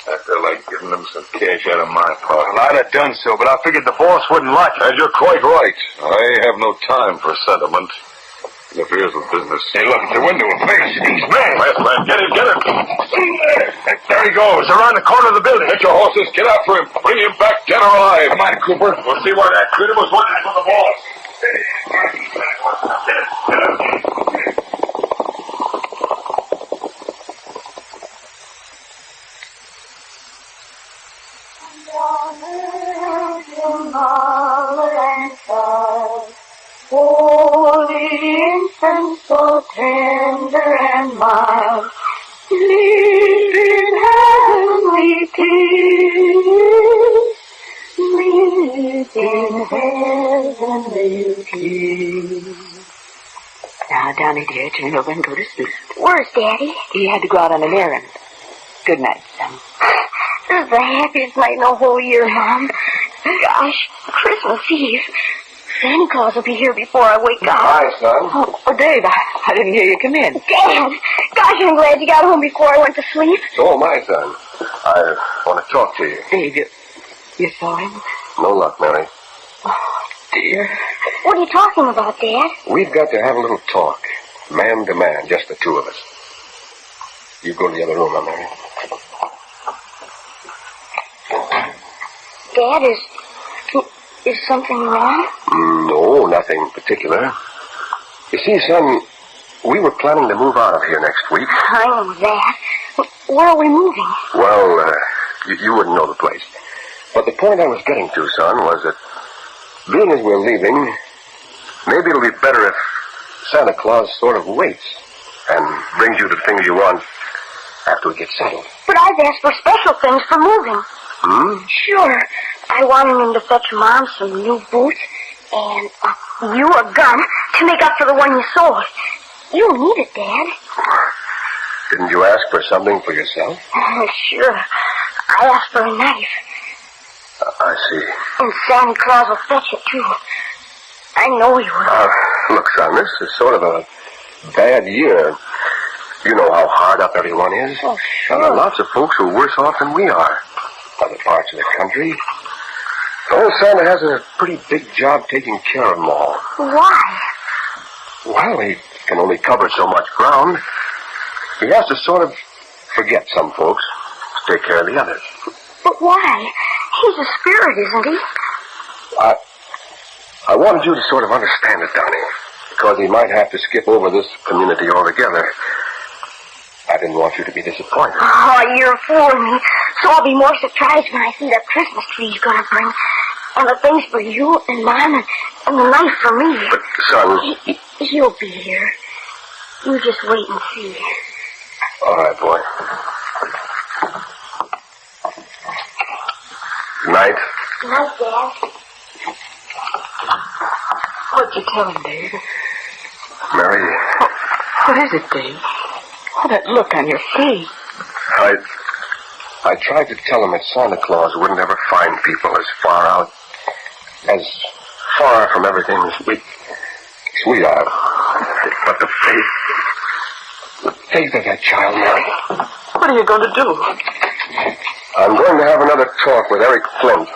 Speaker 5: I felt like giving him some cash out of my pocket.
Speaker 8: Well, I'd have done so, but I figured the boss wouldn't like it.
Speaker 5: And you're quite right. I have no time for sentiment. It appears with business.
Speaker 8: Hey, look at the window. He's mad.
Speaker 5: Last man, get him, get him.
Speaker 8: There he goes, around the corner of the building.
Speaker 5: Get your horses, get after him. Bring him back dead or alive.
Speaker 8: Come on, Cooper.
Speaker 5: We'll see why that critter was working for the boss.
Speaker 4: Holy infant, so tender and mild, sleep in heavenly peace, sleep in heavenly peace.
Speaker 3: Now, Donnie, dear, turn over and go to sleep.
Speaker 4: Where's Daddy?
Speaker 3: He had to go out on an errand. Good night, son.
Speaker 4: This is the happiest night in the whole year, Mom. Gosh, Christmas Eve. Santa Claus will be here before I wake up.
Speaker 8: Hi, son.
Speaker 3: Oh, Dave, I didn't hear you come in.
Speaker 4: Dad! Gosh, I'm glad you got home before I went to sleep.
Speaker 8: So am I, son. I want to talk to you.
Speaker 3: Dave, you saw him?
Speaker 8: No luck, Mary.
Speaker 3: Oh, dear.
Speaker 4: What are you talking about, Dad?
Speaker 8: We've got to have a little talk. Man to man, just the two of us. You go to the other room, Mary.
Speaker 4: Dad, is something wrong?
Speaker 6: No, nothing particular. You see, son, we were planning to move out of here next week.
Speaker 4: I know that. Where are we moving?
Speaker 6: Well, you wouldn't know the place. But the point I was getting to, son, was that being as we're leaving, maybe it'll be better if Santa Claus sort of waits and brings you the things you want after we get settled.
Speaker 4: But I've asked for special things for moving. Sure. I wanted him to fetch Mom some new boots and you a gun to make up for the one you sold. You need it, Dad.
Speaker 6: Didn't you ask for something for yourself?
Speaker 4: Sure. I asked for a knife.
Speaker 6: I see.
Speaker 4: And Santa Claus will fetch it, too. I know he will.
Speaker 6: Look, son, this is sort of a bad year. You know how hard up everyone is.
Speaker 4: Oh, sure.
Speaker 6: And there are lots of folks who are worse off than we are. Other parts of the country. Old Santa has a pretty big job taking care of them all.
Speaker 4: Why?
Speaker 6: Well, he can only cover so much ground. He has to sort of forget some folks to take care of the others.
Speaker 4: But why? He's a spirit, isn't he?
Speaker 6: I wanted you to sort of understand it, Donnie, because he might have to skip over this community altogether. I didn't want you to be disappointed.
Speaker 4: Oh, you're fooling me. So I'll be more surprised when I see that Christmas tree he's going to bring. And the things for you and Mom and the knife for me.
Speaker 6: But, son...
Speaker 4: He'll be here. You just wait and see.
Speaker 6: All right, boy. Good night.
Speaker 4: Good night, Dad.
Speaker 10: What'd you tell him, Dave?
Speaker 6: Mary...
Speaker 10: What is it, Dave? Oh, that look on your face.
Speaker 6: I tried to tell him that Santa Claus wouldn't ever find people as far from everything as we are. But the faith of that child, Mary.
Speaker 10: What are you going to do?
Speaker 6: I'm going to have another talk with Eric Flint.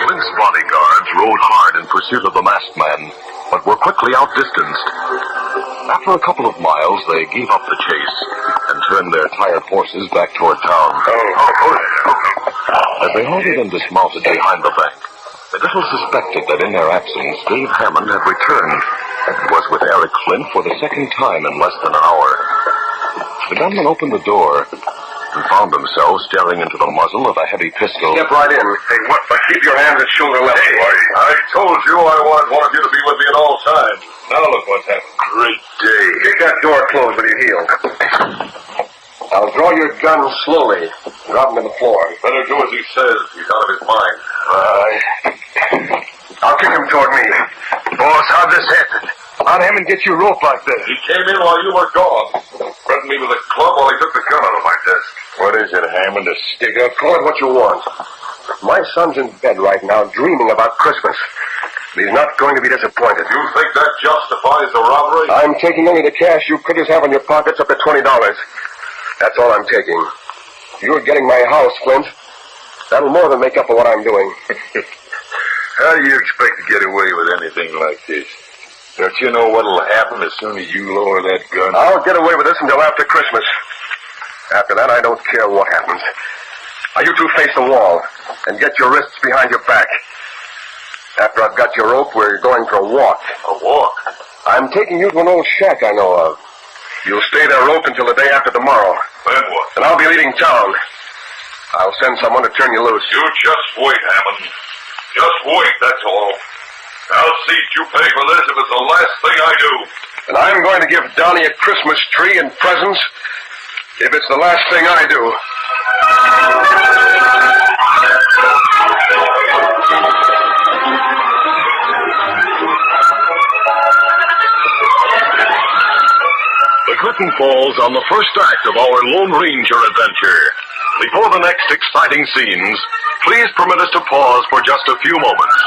Speaker 7: Flint's bodyguards rode hard in pursuit of the masked man, but were quickly outdistanced. After a couple of miles, they gave up the chase and turned their tired horses back toward town. As they halted and dismounted behind the bank, they little suspected that in their absence, Dave Hammond had returned and was with Eric Flint for the second time in less than an hour. The gunman opened the door and found themselves staring into the muzzle of a heavy pistol.
Speaker 6: Step right in. Hey, what? But keep your hands at shoulder level.
Speaker 5: Hey, I told you I wanted one of you to be with me at all times. Now look what's happened. Great day.
Speaker 6: Keep that door closed with your heel. Now draw your gun slowly. Drop him to the floor.
Speaker 5: Better do as he says. He's out of his mind.
Speaker 6: I'll kick him toward me. Boss, how'd this happen? How'd Hammond get you rope like this?
Speaker 5: He came in while you were gone. Threatened me with a club while he took the gun out of my desk.
Speaker 6: What is it, Hammond? A sticker? Call it what you want. My son's in bed right now dreaming about Christmas. He's not going to be disappointed.
Speaker 5: You think that justifies the robbery?
Speaker 6: I'm taking only the cash you critters have in your pockets up to $20. That's all I'm taking. You're getting my house, Flint. That'll more than make up for what I'm doing.
Speaker 5: How do you expect to get away with anything like this? Don't you know what'll happen as soon as you lower that gun?
Speaker 6: I'll get away with this until after Christmas. After that, I don't care what happens. Now, you two face the wall and get your wrists behind your back. After I've got your rope, we're going for a walk.
Speaker 5: A walk?
Speaker 6: I'm taking you to an old shack I know of. You'll stay there roped until the day after tomorrow.
Speaker 5: Then what?
Speaker 6: And I'll be leaving town. I'll send someone to turn you loose.
Speaker 5: You just wait, Hammond. Just wait, that's all. I'll see you pay for this if it's the last thing I do.
Speaker 6: And I'm going to give Donnie a Christmas tree and presents if it's the last thing I do.
Speaker 7: The curtain falls on the first act of our Lone Ranger adventure. Before the next exciting scenes, please permit us to pause for just a few moments.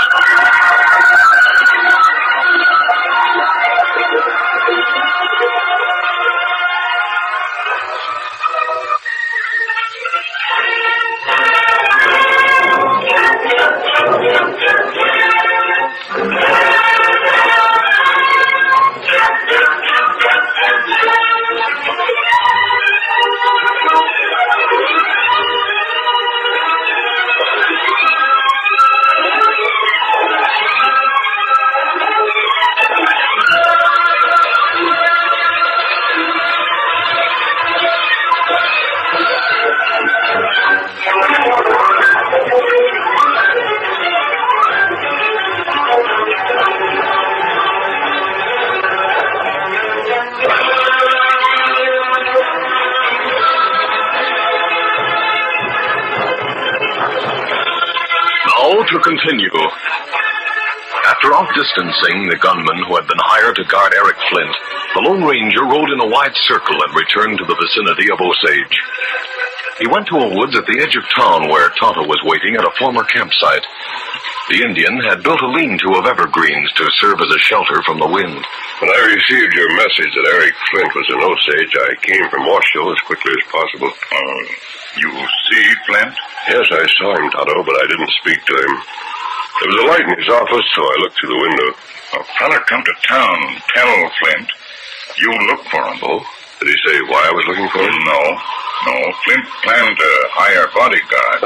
Speaker 12: continue. After outdistancing the gunman who had been hired to guard Eric Flint, the Lone Ranger rode in a wide circle and returned to the vicinity of Osage. He went to a woods at the edge of town where Tonto was waiting at a former campsite. The Indian had built a lean-to of evergreens to serve as a shelter from the wind.
Speaker 18: When I received your message that Eric Flint was in Osage, I came from Washoe as quickly as possible.
Speaker 20: You see Flint?
Speaker 18: Yes, I saw him, Tonto, but I didn't speak to him. There was a light in his office, so I looked through the window.
Speaker 20: A fella come to town, tell Flint. You look for him.
Speaker 18: Oh? Did he say why I was looking for him?
Speaker 20: No. Flint planned to hire a bodyguard.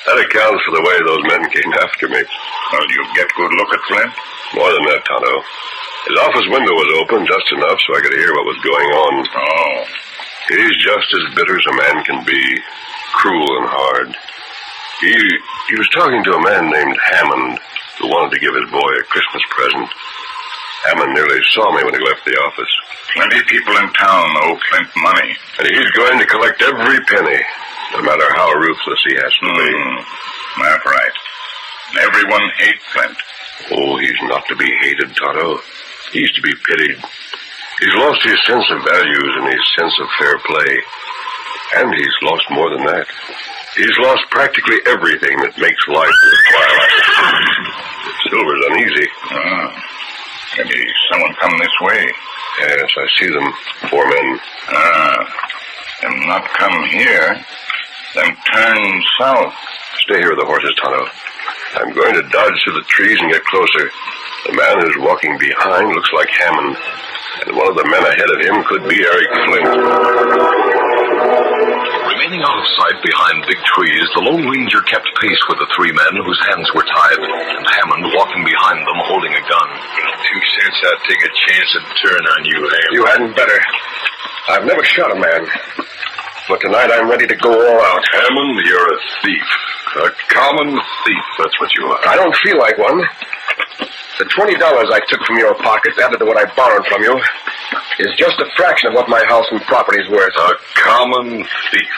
Speaker 18: That accounts for the way those men came after me.
Speaker 20: Well, you get good look at Flint?
Speaker 18: More than that, Tonto. His office window was open just enough so I could hear what was going on.
Speaker 20: Oh.
Speaker 18: He's just as bitter as a man can be. Cruel and hard. He was talking to a man named Hammond who wanted to give his boy a Christmas present. Hammond nearly saw me when he left the office.
Speaker 20: Plenty people in town owe Flint money.
Speaker 18: And he's going to collect every penny, no matter how ruthless he has to be.
Speaker 20: That's right. Everyone hates Flint.
Speaker 18: Oh, he's not to be hated, Tonto. He's to be pitied. He's lost his sense of values and his sense of fair play. And he's lost more than that. He's lost practically everything that makes life worthwhile. Silver's uneasy.
Speaker 20: Maybe someone come this way.
Speaker 18: Yes, I see them. 4 men.
Speaker 20: Them not come here. Them turn south.
Speaker 18: Stay here with the horses, Tonto. I'm going to dodge through the trees and get closer. The man who's walking behind looks like Hammond. And one of the men ahead of him could be Eric Flint.
Speaker 12: Remaining out of sight behind big trees, the Lone Ranger kept pace with the 3 men whose hands were tied, and Hammond walking behind them holding a gun.
Speaker 18: 2 cents I'd take a chance and turn on you, Hammond. You hadn't better. I've never shot a man. But tonight I'm ready to go all out.
Speaker 20: Hammond, you're a thief. A common thief, that's what you are.
Speaker 18: I don't feel like one. The $20 I took from your pockets, added to what I borrowed from you, is just a fraction of what my house and property's worth.
Speaker 20: A common thief.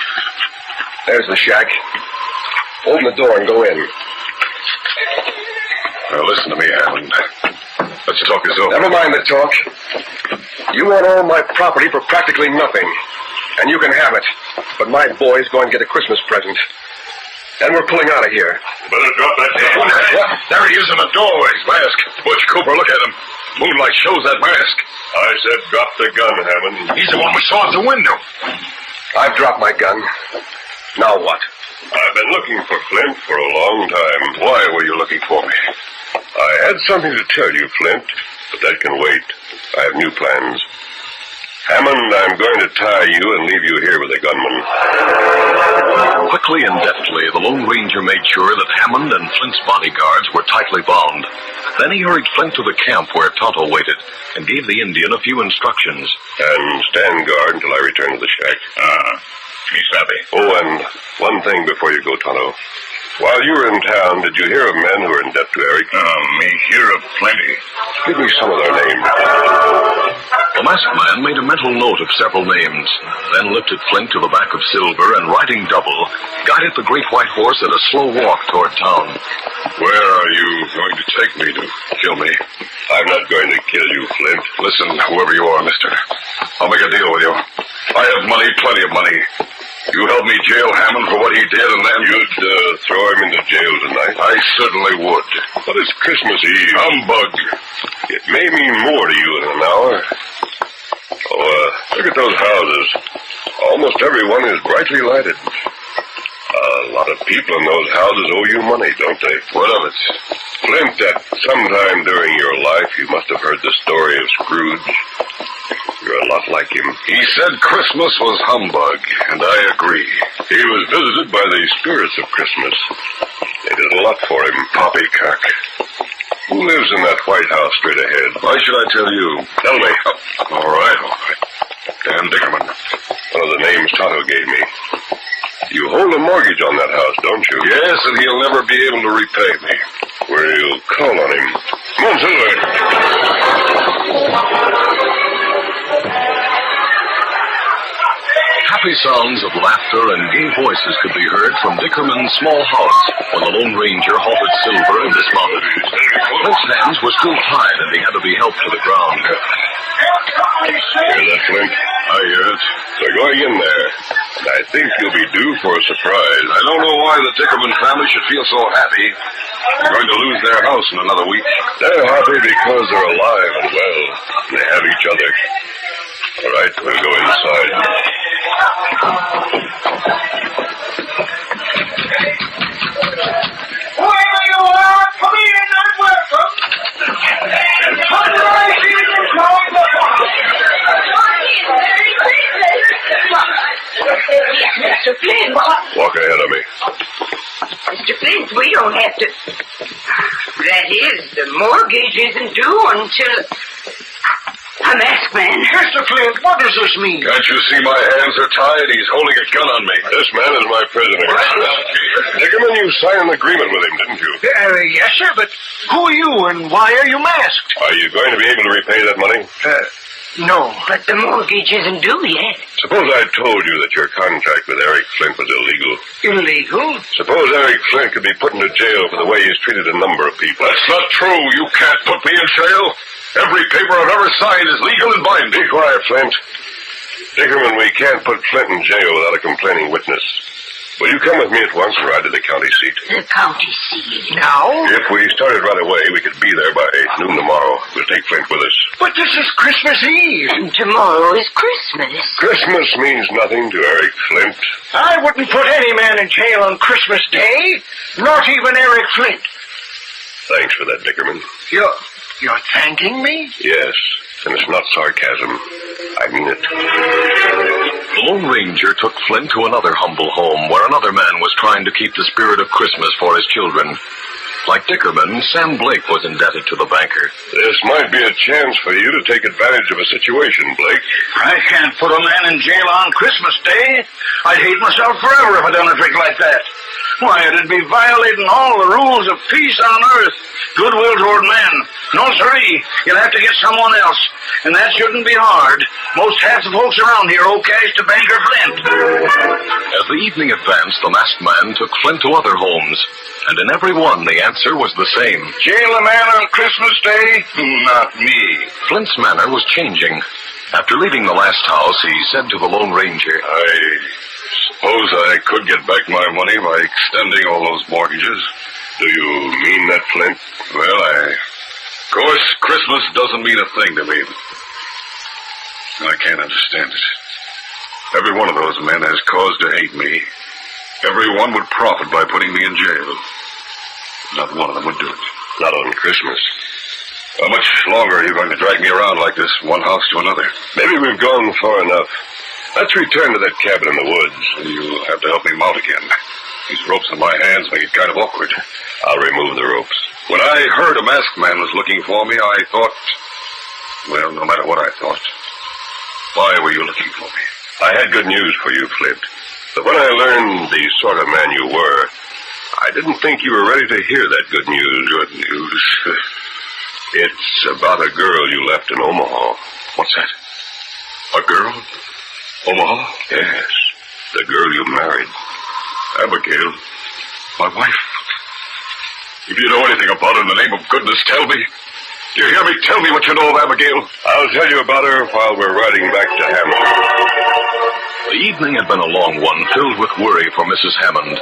Speaker 18: There's the shack. Open the door and go in.
Speaker 20: Now listen to me, Hammond. Let's talk this over.
Speaker 18: Never mind the talk. You want all my property for practically nothing. And you can have it. But my boy's going to get a Christmas present. And we're pulling out of here.
Speaker 20: Better drop that gun.
Speaker 18: What?
Speaker 20: There he is in the doorway. His mask. Butch Cooper, look at him. Moonlight shows that mask.
Speaker 18: I said drop the gun, Hammond.
Speaker 20: He's the one we saw at the window.
Speaker 18: I've dropped my gun. Now what?
Speaker 20: I've been looking for Flint for a long time. Why were you looking for me?
Speaker 18: I had something to tell you, Flint, but that can wait. I have new plans. Hammond, I'm going to tie you and leave you here with the gunman.
Speaker 12: Quickly and deftly, the Lone Ranger made sure that Hammond and Flint's bodyguards were tightly bound. Then he hurried Flint to the camp where Tonto waited and gave the Indian a few instructions.
Speaker 18: And stand guard until I return to the shack.
Speaker 20: Me savvy.
Speaker 18: Oh, and one thing before you go, Tonto. While you were in town, did you hear of men who are in debt to Eric?
Speaker 20: Me hear of plenty.
Speaker 18: Give me some of their names.
Speaker 12: The masked man made a mental note of several names, then lifted Flint to the back of Silver and, riding double, guided the great white horse at a slow walk toward town.
Speaker 18: Where are you going to take me to? Kill me? I'm not going to kill you, Flint.
Speaker 20: Listen, whoever you are, mister. I'll make a deal with you. I have money, plenty of money. You help me jail Hammond for what he did, and then
Speaker 18: you'd throw him into jail tonight.
Speaker 20: I certainly would.
Speaker 18: But it's Christmas Eve.
Speaker 20: Humbug.
Speaker 18: It may mean more to you in an hour. Oh, look at those houses. Almost everyone is brightly lighted. A lot of people in those houses owe you money, don't they?
Speaker 20: What of it?
Speaker 18: Flint, at some time during your life, you must have heard the story of Scrooge. You're a lot like him.
Speaker 20: He said Christmas was humbug, and I agree.
Speaker 18: He was visited by the spirits of Christmas. They did a lot for him. Poppycock. Who lives in that White House straight ahead?
Speaker 20: Why should I tell you?
Speaker 18: Tell me.
Speaker 20: All right. Dan Dickerman.
Speaker 18: One of the names Tonto gave me. You hold a mortgage on that house, don't you?
Speaker 20: Yes, and he'll never be able to repay me.
Speaker 18: We'll call on him. Come on, Silver.
Speaker 12: Happy sounds of laughter and gay voices could be heard from Dickerman's small house when the Lone Ranger halted Silver and dismounted. Flint's hands were still tied, and he had to be helped to the ground.
Speaker 18: Hear that, Flint?
Speaker 20: I hear it.
Speaker 18: They're going in there. And I think you'll be due for a surprise.
Speaker 20: I don't know why the Dickerman family should feel so happy. They're going to lose their house in another week.
Speaker 18: They're happy because they're alive and well. And they have each other. All right, we'll go inside.
Speaker 19: Whoever you are, come in and welcome. Come right in and join the
Speaker 3: Mr. Flint.
Speaker 18: Walk ahead of me.
Speaker 3: Mr. Flint, we don't have to... That is, the mortgage isn't due until... A masked man.
Speaker 11: Mr. Flint, what does this mean?
Speaker 20: Can't you see my hands are tied? He's holding a gun on me.
Speaker 18: This man is my prisoner. Dickerman, you signed an agreement with him, didn't you?
Speaker 11: Yes, sir, but who are you and why are you masked?
Speaker 18: Are you going to be able to repay that money?
Speaker 11: No.
Speaker 3: But the mortgage isn't due yet.
Speaker 18: Suppose I told you that your contract with Eric Flint was illegal.
Speaker 11: Illegal?
Speaker 18: Suppose Eric Flint could be put into jail for the way he's treated a number of people.
Speaker 20: That's not true. You can't put me in jail. Every paper I've ever signed is legal and binding.
Speaker 18: Be quiet, Flint. Dickerman, we can't put Flint in jail without a complaining witness. Will you come with me at once and ride to the county seat?
Speaker 3: The county seat?
Speaker 11: Now?
Speaker 18: If we started right away, we could be there by noon tomorrow. We'll take Flint with us.
Speaker 11: But this is Christmas Eve.
Speaker 3: And tomorrow is Christmas.
Speaker 18: Christmas means nothing to Eric Flint.
Speaker 11: I wouldn't put any man in jail on Christmas Day, not even Eric Flint.
Speaker 18: Thanks for that, Dickerman.
Speaker 11: You're thanking me?
Speaker 18: Yes, and it's not sarcasm. I mean it.
Speaker 12: The Lone Ranger took Flint to another humble home where another man was trying to keep the spirit of Christmas for his children. Like Dickerman, Sam Blake was indebted to the banker.
Speaker 18: This might be a chance for you to take advantage of a situation, Blake.
Speaker 11: I can't put a man in jail on Christmas Day. I'd hate myself forever if I done a trick like that. Why, it'd be violating all the rules of peace on earth, goodwill toward men. No, sirree, you'll have to get someone else, and that shouldn't be hard. Most half the folks around here owe cash to Banker Flint.
Speaker 12: As the evening advanced, the masked man took Flint to other homes, and in every one the answer was the same.
Speaker 11: Jail a man on Christmas Day? Not me.
Speaker 12: Flint's manner was changing. After leaving the last house, he said to the Lone Ranger,
Speaker 20: I suppose I could get back my money by extending all those mortgages.
Speaker 18: Do you mean that, Flint?
Speaker 20: Well, of course, Christmas doesn't mean a thing to me. I can't understand it. Every one of those men has cause to hate me. Every one would profit by putting me in jail. Not one of them would do it.
Speaker 18: Not on Christmas.
Speaker 20: How much longer are you going to drag me around like this, one house to another?
Speaker 18: Maybe we've gone far enough. Let's return to that cabin in the woods.
Speaker 20: You'll have to help me mount again. These ropes in my hands make it kind of awkward.
Speaker 18: I'll remove the ropes.
Speaker 20: When I heard a masked man was looking for me, I thought... Well, no matter what I thought. Why were you looking for me?
Speaker 18: I had good news for you, Flint. But when I learned the sort of man you were, I didn't think you were ready to hear that good news.
Speaker 20: Good news?
Speaker 18: It's about a girl you left in Omaha.
Speaker 20: What's that? A girl? Omaha?
Speaker 18: Yes, the girl you married.
Speaker 20: Abigail. My wife. If you know anything about her, in the name of goodness, tell me. Do you hear me? Tell me what you know of Abigail.
Speaker 18: I'll tell you about her while we're riding back to Hammond.
Speaker 12: The evening had been a long one, filled with worry for Mrs. Hammond.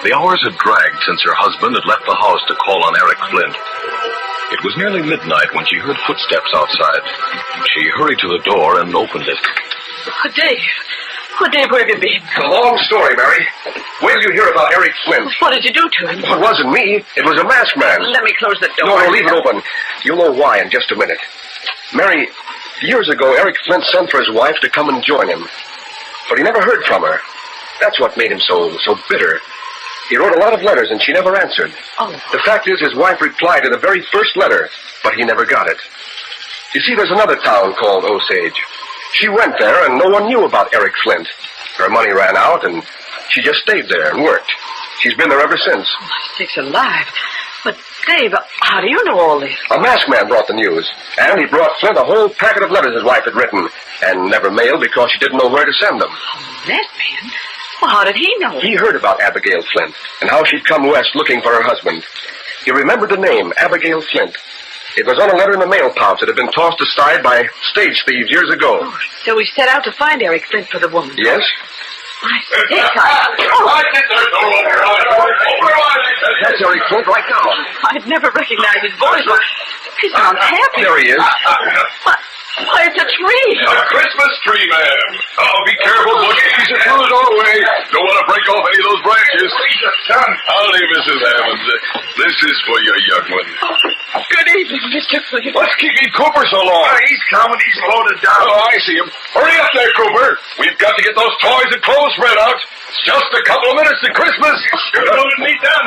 Speaker 12: The hours had dragged since her husband had left the house to call on Eric Flint. It was nearly midnight when she heard footsteps outside. She hurried to the door and opened it.
Speaker 3: Dave. Oh, Dave, where have you been?
Speaker 1: It's a long story, Mary. Wait till you hear about Eric Flint.
Speaker 3: What did you do to him?
Speaker 1: Well, it wasn't me. It was a masked man.
Speaker 3: Let me close the door.
Speaker 1: No, leave it open. You'll know why in just a minute. Mary, years ago, Eric Flint sent for his wife to come and join him. But he never heard from her. That's what made him so bitter. He wrote a lot of letters, and she never answered.
Speaker 3: Oh.
Speaker 1: The fact is, his wife replied to the very first letter, but he never got it. You see, there's another town called Osage. She went there, and no one knew about Eric Flint. Her money ran out, and she just stayed there and worked. She's been there ever since.
Speaker 3: Oh, sakes alive. But Dave, how do you know all this?
Speaker 18: A masked man brought the news, and he brought Flint a whole packet of letters his wife had written, and never mailed because she didn't know where to send them.
Speaker 3: That man? Well, how did he know?
Speaker 18: He heard about Abigail Flint, and how she'd come west looking for her husband. He remembered the name, Abigail Flint. It was on a letter in the mail pouch that had been tossed aside by stage thieves years ago.
Speaker 3: Oh, so we set out to find Eric Flint for the woman.
Speaker 18: Yes? That's Eric Flint right now.
Speaker 3: I'd never recognize his voice. He sounds happy.
Speaker 18: There he is.
Speaker 3: Why, it's a tree.
Speaker 20: A Christmas tree, ma'am. Oh, be careful, Boogie. It through the doorway. Don't want to break off any of those branches. Howdy, Mrs. Hammond. This is for your young one.
Speaker 3: Good evening, Mr. Flint.
Speaker 20: What's keeping Cooper so long?
Speaker 11: He's coming. He's loaded down.
Speaker 20: Oh, I see him. Hurry up there, Cooper. We've got to get those toys and clothes spread out. It's just a couple of minutes to Christmas. You're loading me down,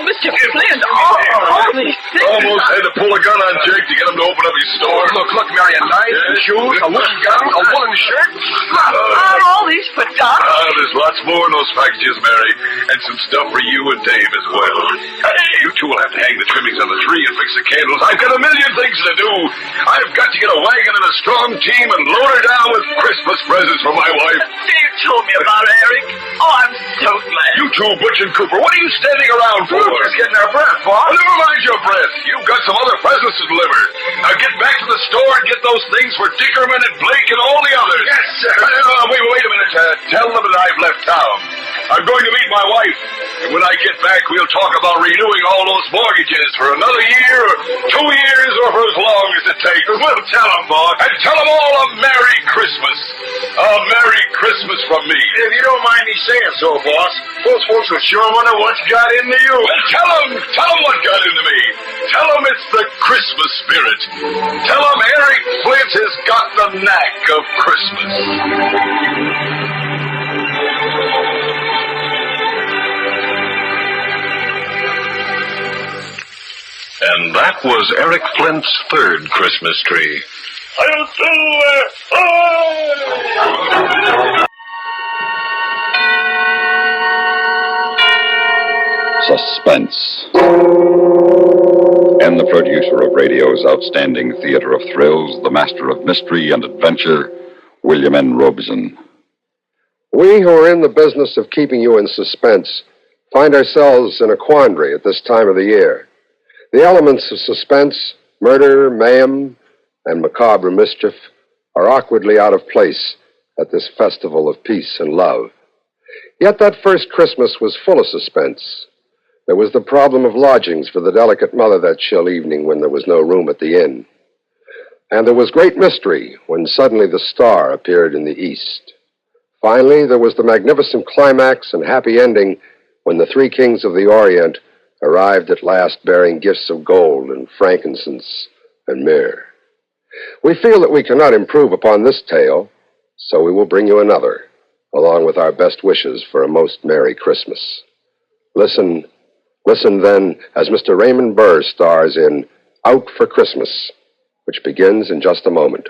Speaker 3: Mr. Flint, all these things.
Speaker 20: Almost had to pull a gun on Jake to get him to open up his store.
Speaker 18: Look, Mary, a knife, shoes, a wooden gun, a woolen shirt.
Speaker 3: Are all these for Doc?
Speaker 20: There's lots more in those packages, Mary. And some stuff for you and Dave as well. Hey, you two will have to hang the trimmings on the tree and fix the candles. I've got a million things to do. I've got to get a wagon and a strong team and load her down with Christmas presents for my wife.
Speaker 3: Dave told me about Eric. Oh, I'm so glad.
Speaker 20: You two, Butch and Cooper, what are you standing around for?
Speaker 11: We're just getting our breath, boss.
Speaker 20: Well, never mind your breath. You've got some other presents to deliver. Now get back to the store and get those things for Dickerman and Blake and all the others.
Speaker 11: Yes, sir.
Speaker 20: Wait a minute. Tell them that I've left town. I'm going to meet my wife. And when I get back, we'll talk about renewing all those mortgages for another year, or 2 years, or for as long as it takes.
Speaker 11: We'll tell them, boss.
Speaker 20: And tell them all a Merry Christmas. A Merry Christmas from me.
Speaker 11: If you don't mind me saying so, boss, those folks will sure wonder what's got into you.
Speaker 20: Well, tell them what got into me. Tell them it's the Christmas spirit. Tell them Eric Flint has got the knack of Christmas.
Speaker 12: And that was Eric Flint's third Christmas tree.
Speaker 20: I'll
Speaker 13: Suspense. And the producer of radio's outstanding theater of thrills, the master of mystery and adventure, William N. Robeson.
Speaker 22: We who are in the business of keeping you in suspense find ourselves in a quandary at this time of the year. The elements of suspense, murder, mayhem, and macabre mischief are awkwardly out of place at this festival of peace and love. Yet that first Christmas was full of suspense. There was the problem of lodgings for the delicate mother that chill evening when there was no room at the inn. And there was great mystery when suddenly the star appeared in the east. Finally, there was the magnificent climax and happy ending when the three kings of the Orient arrived at last bearing gifts of gold and frankincense and myrrh. We feel that we cannot improve upon this tale, so we will bring you another, along with our best wishes for a most Merry Christmas. Listen then as Mr. Raymond Burr stars in Out for Christmas, which begins in just a moment.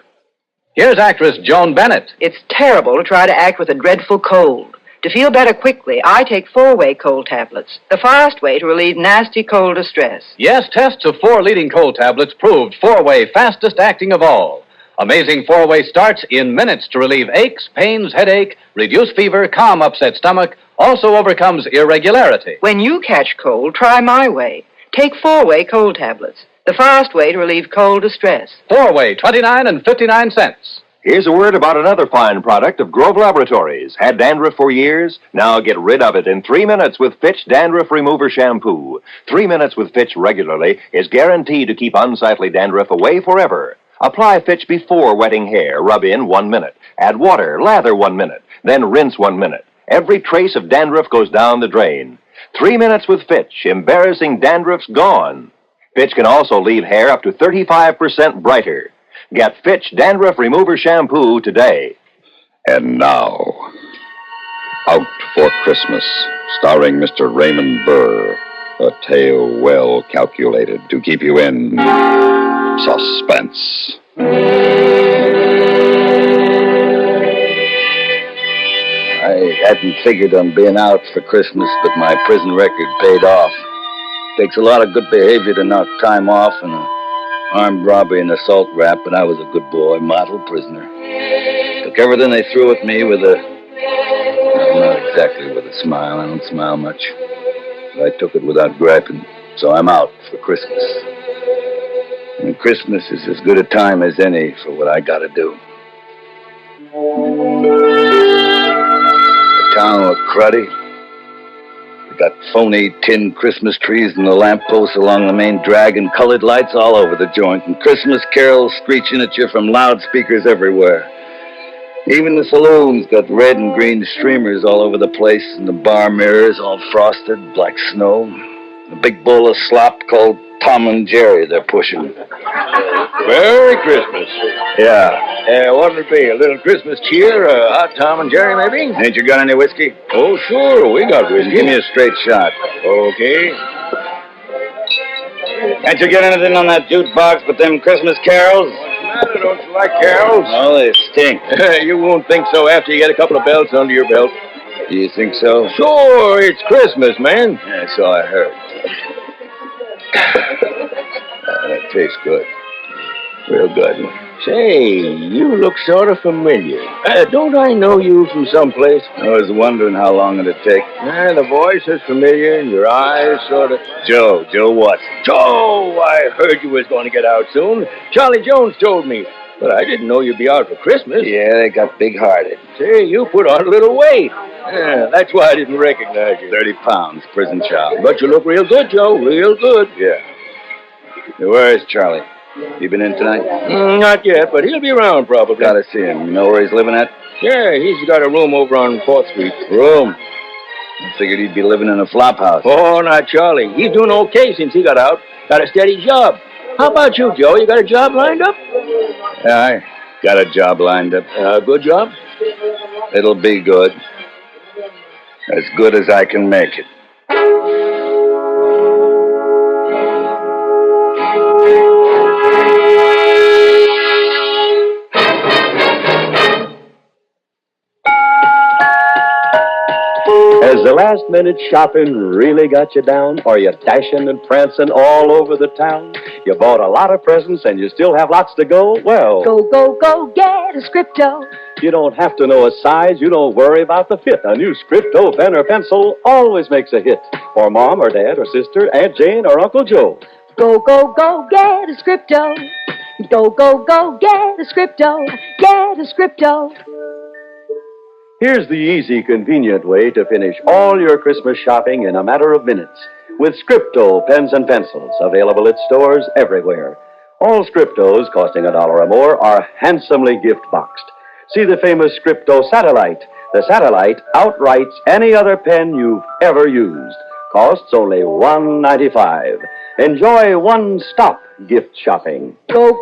Speaker 21: Here's actress Joan Bennett.
Speaker 23: It's terrible to try to act with a dreadful cold. To feel better quickly, I take 4-way cold tablets, the fast way to relieve nasty cold distress.
Speaker 21: Yes, tests of 4 leading cold tablets proved 4-way fastest acting of all. Amazing 4-way starts in minutes to relieve aches, pains, headache, reduce fever, calm upset stomach, also overcomes irregularity.
Speaker 23: When you catch cold, try my way. Take 4-way cold tablets, the fast way to relieve cold distress.
Speaker 21: 4-way, 29 and 59 cents.
Speaker 24: Here's a word about another fine product of Grove Laboratories. Had dandruff for years? Now get rid of it in 3 minutes with Fitch Dandruff Remover Shampoo. 3 minutes with Fitch regularly is guaranteed to keep unsightly dandruff away forever. Apply Fitch before wetting hair. Rub in 1 minute. Add water. Lather 1 minute. Then rinse 1 minute. Every trace of dandruff goes down the drain. 3 minutes with Fitch. Embarrassing dandruff's gone. Fitch can also leave hair up to 35% brighter. Get Fitch Dandruff Remover Shampoo today.
Speaker 13: And now, Out for Christmas, starring Mr. Raymond Burr, a tale well calculated to keep you in suspense.
Speaker 25: I hadn't figured on being out for Christmas, but my prison record paid off.
Speaker 2: Takes a lot of good behavior to knock time off and an armed robbery and assault rap, but I was a good boy, model prisoner. Took everything they threw at me with a... Well, not exactly with a smile. I don't smile much. But I took it without griping. So I'm out for Christmas. And Christmas is as good a time as any for what I gotta do. The town was cruddy. We got phony tin Christmas trees and the lampposts along the main drag and colored lights all over the joint, and Christmas carols screeching at you from loudspeakers everywhere. Even the saloons got red and green streamers all over the place, and the bar mirrors all frosted like snow. A big bowl of slop called Tom and Jerry they're pushing.
Speaker 9: Merry Christmas.
Speaker 2: Yeah.
Speaker 9: What would it be? A little Christmas cheer? Hot Tom and Jerry, maybe?
Speaker 2: Ain't you got any whiskey?
Speaker 9: Oh, sure. We got whiskey.
Speaker 2: Give me a straight shot.
Speaker 9: Okay.
Speaker 2: Can't you get anything on that jukebox but them Christmas carols?
Speaker 9: What's the matter? Don't you like carols?
Speaker 2: Oh, they stink.
Speaker 9: You won't think so after you get a couple of belts under your belt.
Speaker 2: Do you think so?
Speaker 9: Sure. It's Christmas, man.
Speaker 2: Yeah, so I heard. That tastes good. Real good.
Speaker 9: Say, you look sort of familiar. Don't I know you from someplace?
Speaker 2: I was wondering how long it'd take.
Speaker 9: The voice is familiar, and your eyes sort of...
Speaker 2: Joe Watson.
Speaker 9: Joe! I heard you was going to get out soon. Charlie Jones told me. But I didn't know you'd be out for Christmas.
Speaker 2: Yeah, they got big-hearted.
Speaker 9: Say, you put on a little weight. That's why I didn't recognize you.
Speaker 2: 30 pounds, prison child.
Speaker 9: But you look real good, Joe. Real good.
Speaker 2: Yeah. Where is Charlie? He been in tonight?
Speaker 9: Not yet, but he'll be around probably.
Speaker 2: Gotta see him. You know where he's living at?
Speaker 9: Yeah, he's got a room over on 4th Street.
Speaker 2: Room? I figured he'd be living in a flop house.
Speaker 9: Oh, not Charlie. He's doing okay since he got out. Got a steady job. How about you, Joe? You got a job lined up?
Speaker 2: Yeah, I got a job lined up.
Speaker 9: Good job?
Speaker 2: It'll be good. As good as I can make it.
Speaker 14: Has the last-minute shopping really got you down? Are you dashing and prancing all over the town? You bought a lot of presents and you still have lots to go? Well,
Speaker 15: Go, get a Scripto.
Speaker 14: you don't have to know a size. You don't worry about the fit. A new Scripto pen or pencil always makes a hit. For Mom or Dad or sister, Aunt Jane or Uncle Joe.
Speaker 15: Go, get a Scripto. Go, get a Scripto. Get a Scripto.
Speaker 14: Here's the easy, convenient way to finish all your Christmas shopping in a matter of minutes. With Scripto pens and pencils, available at stores everywhere. All Scriptos, costing $1 or more, are handsomely gift-boxed. See the famous Scripto Satellite. The Satellite outwrites any other pen you've ever used. Costs only $1.95. Enjoy one-stop gift shopping.
Speaker 15: Go,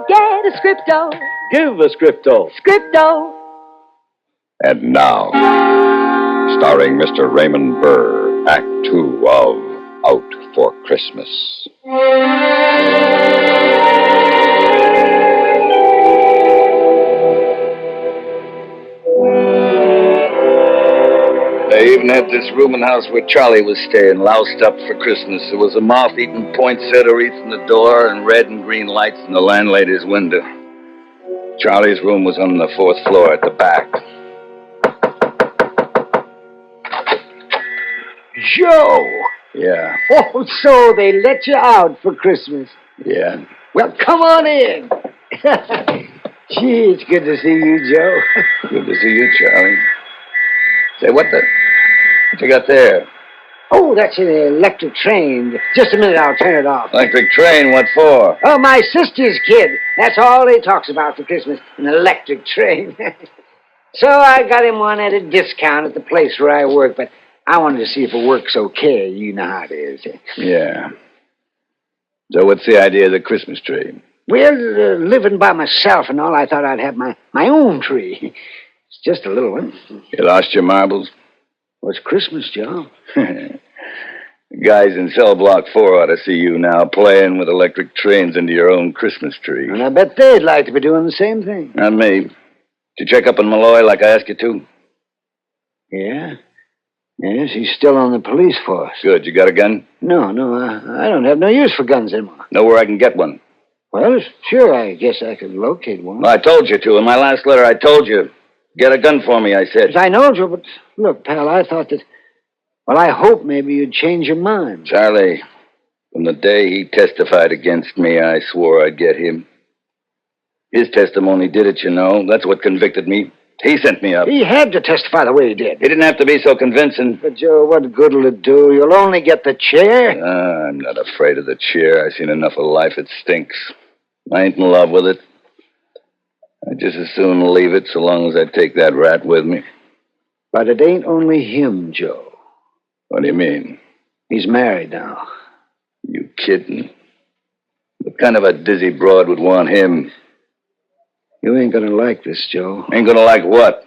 Speaker 15: get a Scripto.
Speaker 14: Give a Scripto.
Speaker 15: Scripto.
Speaker 13: And now, starring Mr. Raymond Burr, Act 2 of Out for Christmas.
Speaker 2: They even had this rooming house where Charlie was staying, loused up for Christmas. There was a moth-eaten poinsettia wreath in the door and red and green lights in the landlady's window. Charlie's room was on the 4th floor at the back.
Speaker 16: Joe!
Speaker 2: Yeah.
Speaker 16: Oh, so they let you out for Christmas.
Speaker 2: Yeah.
Speaker 16: Well, come on in. Gee, it's good to see you, Joe.
Speaker 2: Good to see you, Charlie. Say, what you got there?
Speaker 16: Oh, that's an electric train. Just a minute, I'll turn it off.
Speaker 2: Electric train, what for?
Speaker 16: Oh, my sister's kid. That's all he talks about for Christmas, an electric train. So I got him one at a discount at the place where I work, but I wanted to see if it works okay. You know how it is.
Speaker 2: Yeah. So what's the idea of the Christmas tree?
Speaker 16: Well, living by myself and all, I thought I'd have my own tree. It's just a little one.
Speaker 2: You lost your marbles?
Speaker 16: Well, it's Christmas, Joe.
Speaker 2: Guys in cell block 4 ought to see you now playing with electric trains into your own Christmas tree.
Speaker 16: And I bet they'd like to be doing the same thing.
Speaker 2: Not me. Did you check up on Malloy like I asked you to?
Speaker 16: Yeah? Yes, he's still on the police force.
Speaker 2: Good. You got a gun?
Speaker 16: No, I don't have no use for guns anymore.
Speaker 2: Know where I can get one?
Speaker 16: Well, sure, I guess I could locate one.
Speaker 2: Well, I told you to. In my last letter, I told you. Get a gun for me, I said.
Speaker 16: I know, Joe, but look, pal, I thought that... Well, I hope maybe you'd change your mind.
Speaker 2: Charlie, from the day he testified against me, I swore I'd get him. His testimony did it, you know. That's what convicted me. He sent me up.
Speaker 16: He had to testify the way he did.
Speaker 2: He didn't have to be so convincing.
Speaker 16: But, Joe, what good'll it do? You'll only get the chair.
Speaker 2: I'm not afraid of the chair. I've seen enough of life. It stinks. I ain't in love with it. I'd just as soon leave it so long as I take that rat with me.
Speaker 16: But it ain't only him, Joe.
Speaker 2: What do you mean?
Speaker 16: He's married now.
Speaker 2: You kidding? What kind of a dizzy broad would want him?
Speaker 16: You ain't gonna like this, Joe.
Speaker 2: Ain't gonna like what?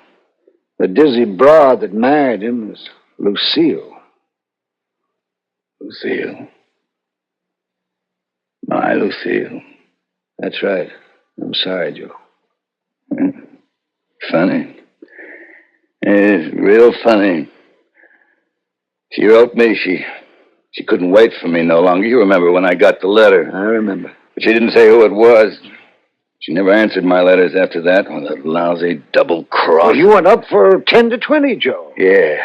Speaker 16: The dizzy broad that married him is Lucille.
Speaker 2: Lucille? My Lucille.
Speaker 16: That's right. I'm sorry, Joe.
Speaker 2: Funny. It's real funny. She wrote me. She couldn't wait for me no longer. You remember when I got the letter.
Speaker 16: I remember.
Speaker 2: But she didn't say who it was. She never answered my letters after that. Oh, that lousy double cross.
Speaker 16: Well, you went up for 10 to 20, Joe.
Speaker 2: Yeah,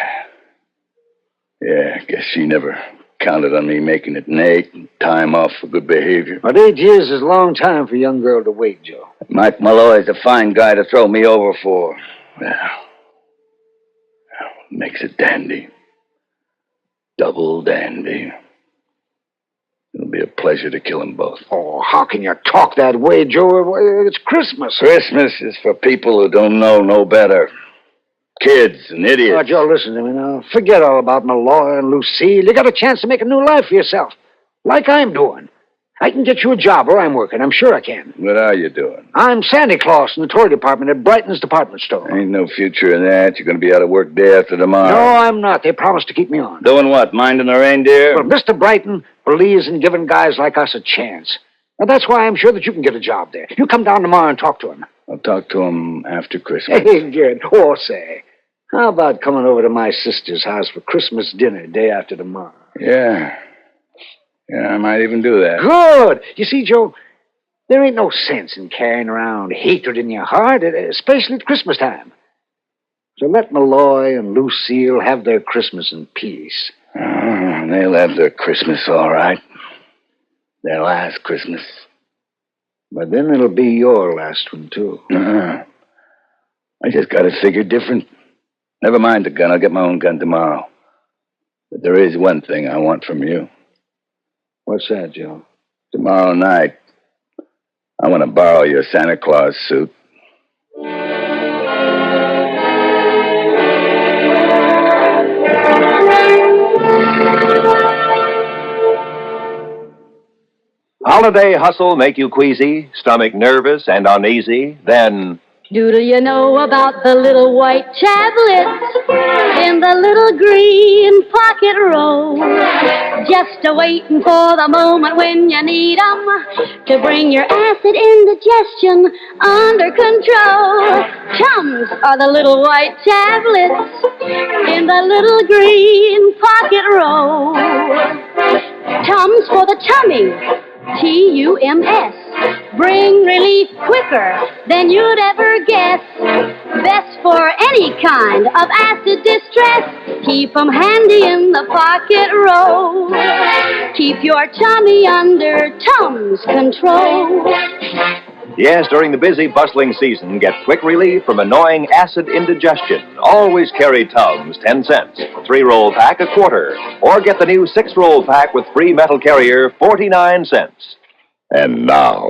Speaker 2: I guess she never counted on me making it an 8 and time off for good behavior.
Speaker 16: But 8 years is a long time for a young girl to wait, Joe.
Speaker 2: Mike Malloy's a fine guy to throw me over for. Well, makes it dandy. Double dandy. It'll be a pleasure to kill them both.
Speaker 16: Oh, how can you talk that way, Joe? It's Christmas.
Speaker 2: Christmas is for people who don't know no better. Kids and idiots.
Speaker 16: Oh, Joe, listen to me now. Forget all about Malloy and Lucille. You got a chance to make a new life for yourself, like I'm doing. I can get you a job where I'm working. I'm sure I can.
Speaker 2: What are you doing?
Speaker 16: I'm Santa Claus in the toy department at Brighton's department store.
Speaker 2: Ain't no future in that. You're going to be out of work day after tomorrow.
Speaker 16: No, I'm not. They promised to keep me on.
Speaker 2: Doing what? Minding the reindeer?
Speaker 16: Well, Mr. Brighton believes in giving guys like us a chance. Now, that's why I'm sure that you can get a job there. You come down tomorrow and talk to him.
Speaker 2: I'll talk to him after Christmas.
Speaker 16: Hey, good. Oh, say, how about coming over to my sister's house for Christmas dinner day after tomorrow?
Speaker 2: Yeah, I might even do that.
Speaker 16: Good. You see, Joe, there ain't no sense in carrying around hatred in your heart, especially at Christmas time. So let Malloy and Lucille have their Christmas in peace.
Speaker 2: Oh, they'll have their Christmas all right. Their last Christmas.
Speaker 16: But then it'll be your last one, too.
Speaker 2: I just got to figure different. Never mind the gun. I'll get my own gun tomorrow. But there is one thing I want from you.
Speaker 16: What's that, Joe?
Speaker 2: Tomorrow night, I want to borrow your Santa Claus suit.
Speaker 24: Holiday hustle make you queasy, stomach nervous and uneasy? Then
Speaker 4: Doodle you know about the little white chablets in the little green pocket roll? Just a-waiting for the moment when you need 'em to bring your acid indigestion under control. Chums are the little white tablets in the little green pocket roll. Tums for the tummy, T-U-M-S. Bring relief quicker than you'd ever guess. Best for any kind of acid distress. Keep 'em handy in the pocket roll. Keep your tummy under Tums control.
Speaker 24: yes, during the busy, bustling season, get quick relief from annoying acid indigestion. Always carry Tums, 10 cents. 3-roll pack, $0.25. Or get the new 6-roll pack with free metal carrier, 49 cents.
Speaker 13: And now,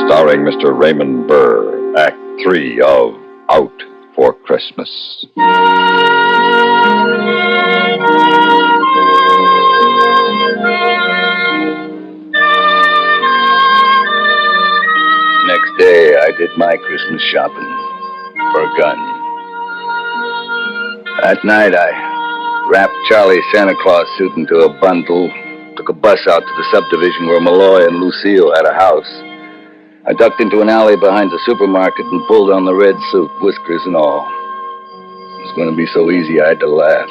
Speaker 13: starring Mr. Raymond Burr, Act 3 of Out for Christmas.
Speaker 2: Next day, I did my Christmas shopping for a gun. That night, I wrapped Charlie's Santa Claus suit into a bundle, took a bus out to the subdivision where Malloy and Lucille had a house. I ducked into an alley behind the supermarket and pulled on the red suit, whiskers and all. It was going to be so easy I had to laugh.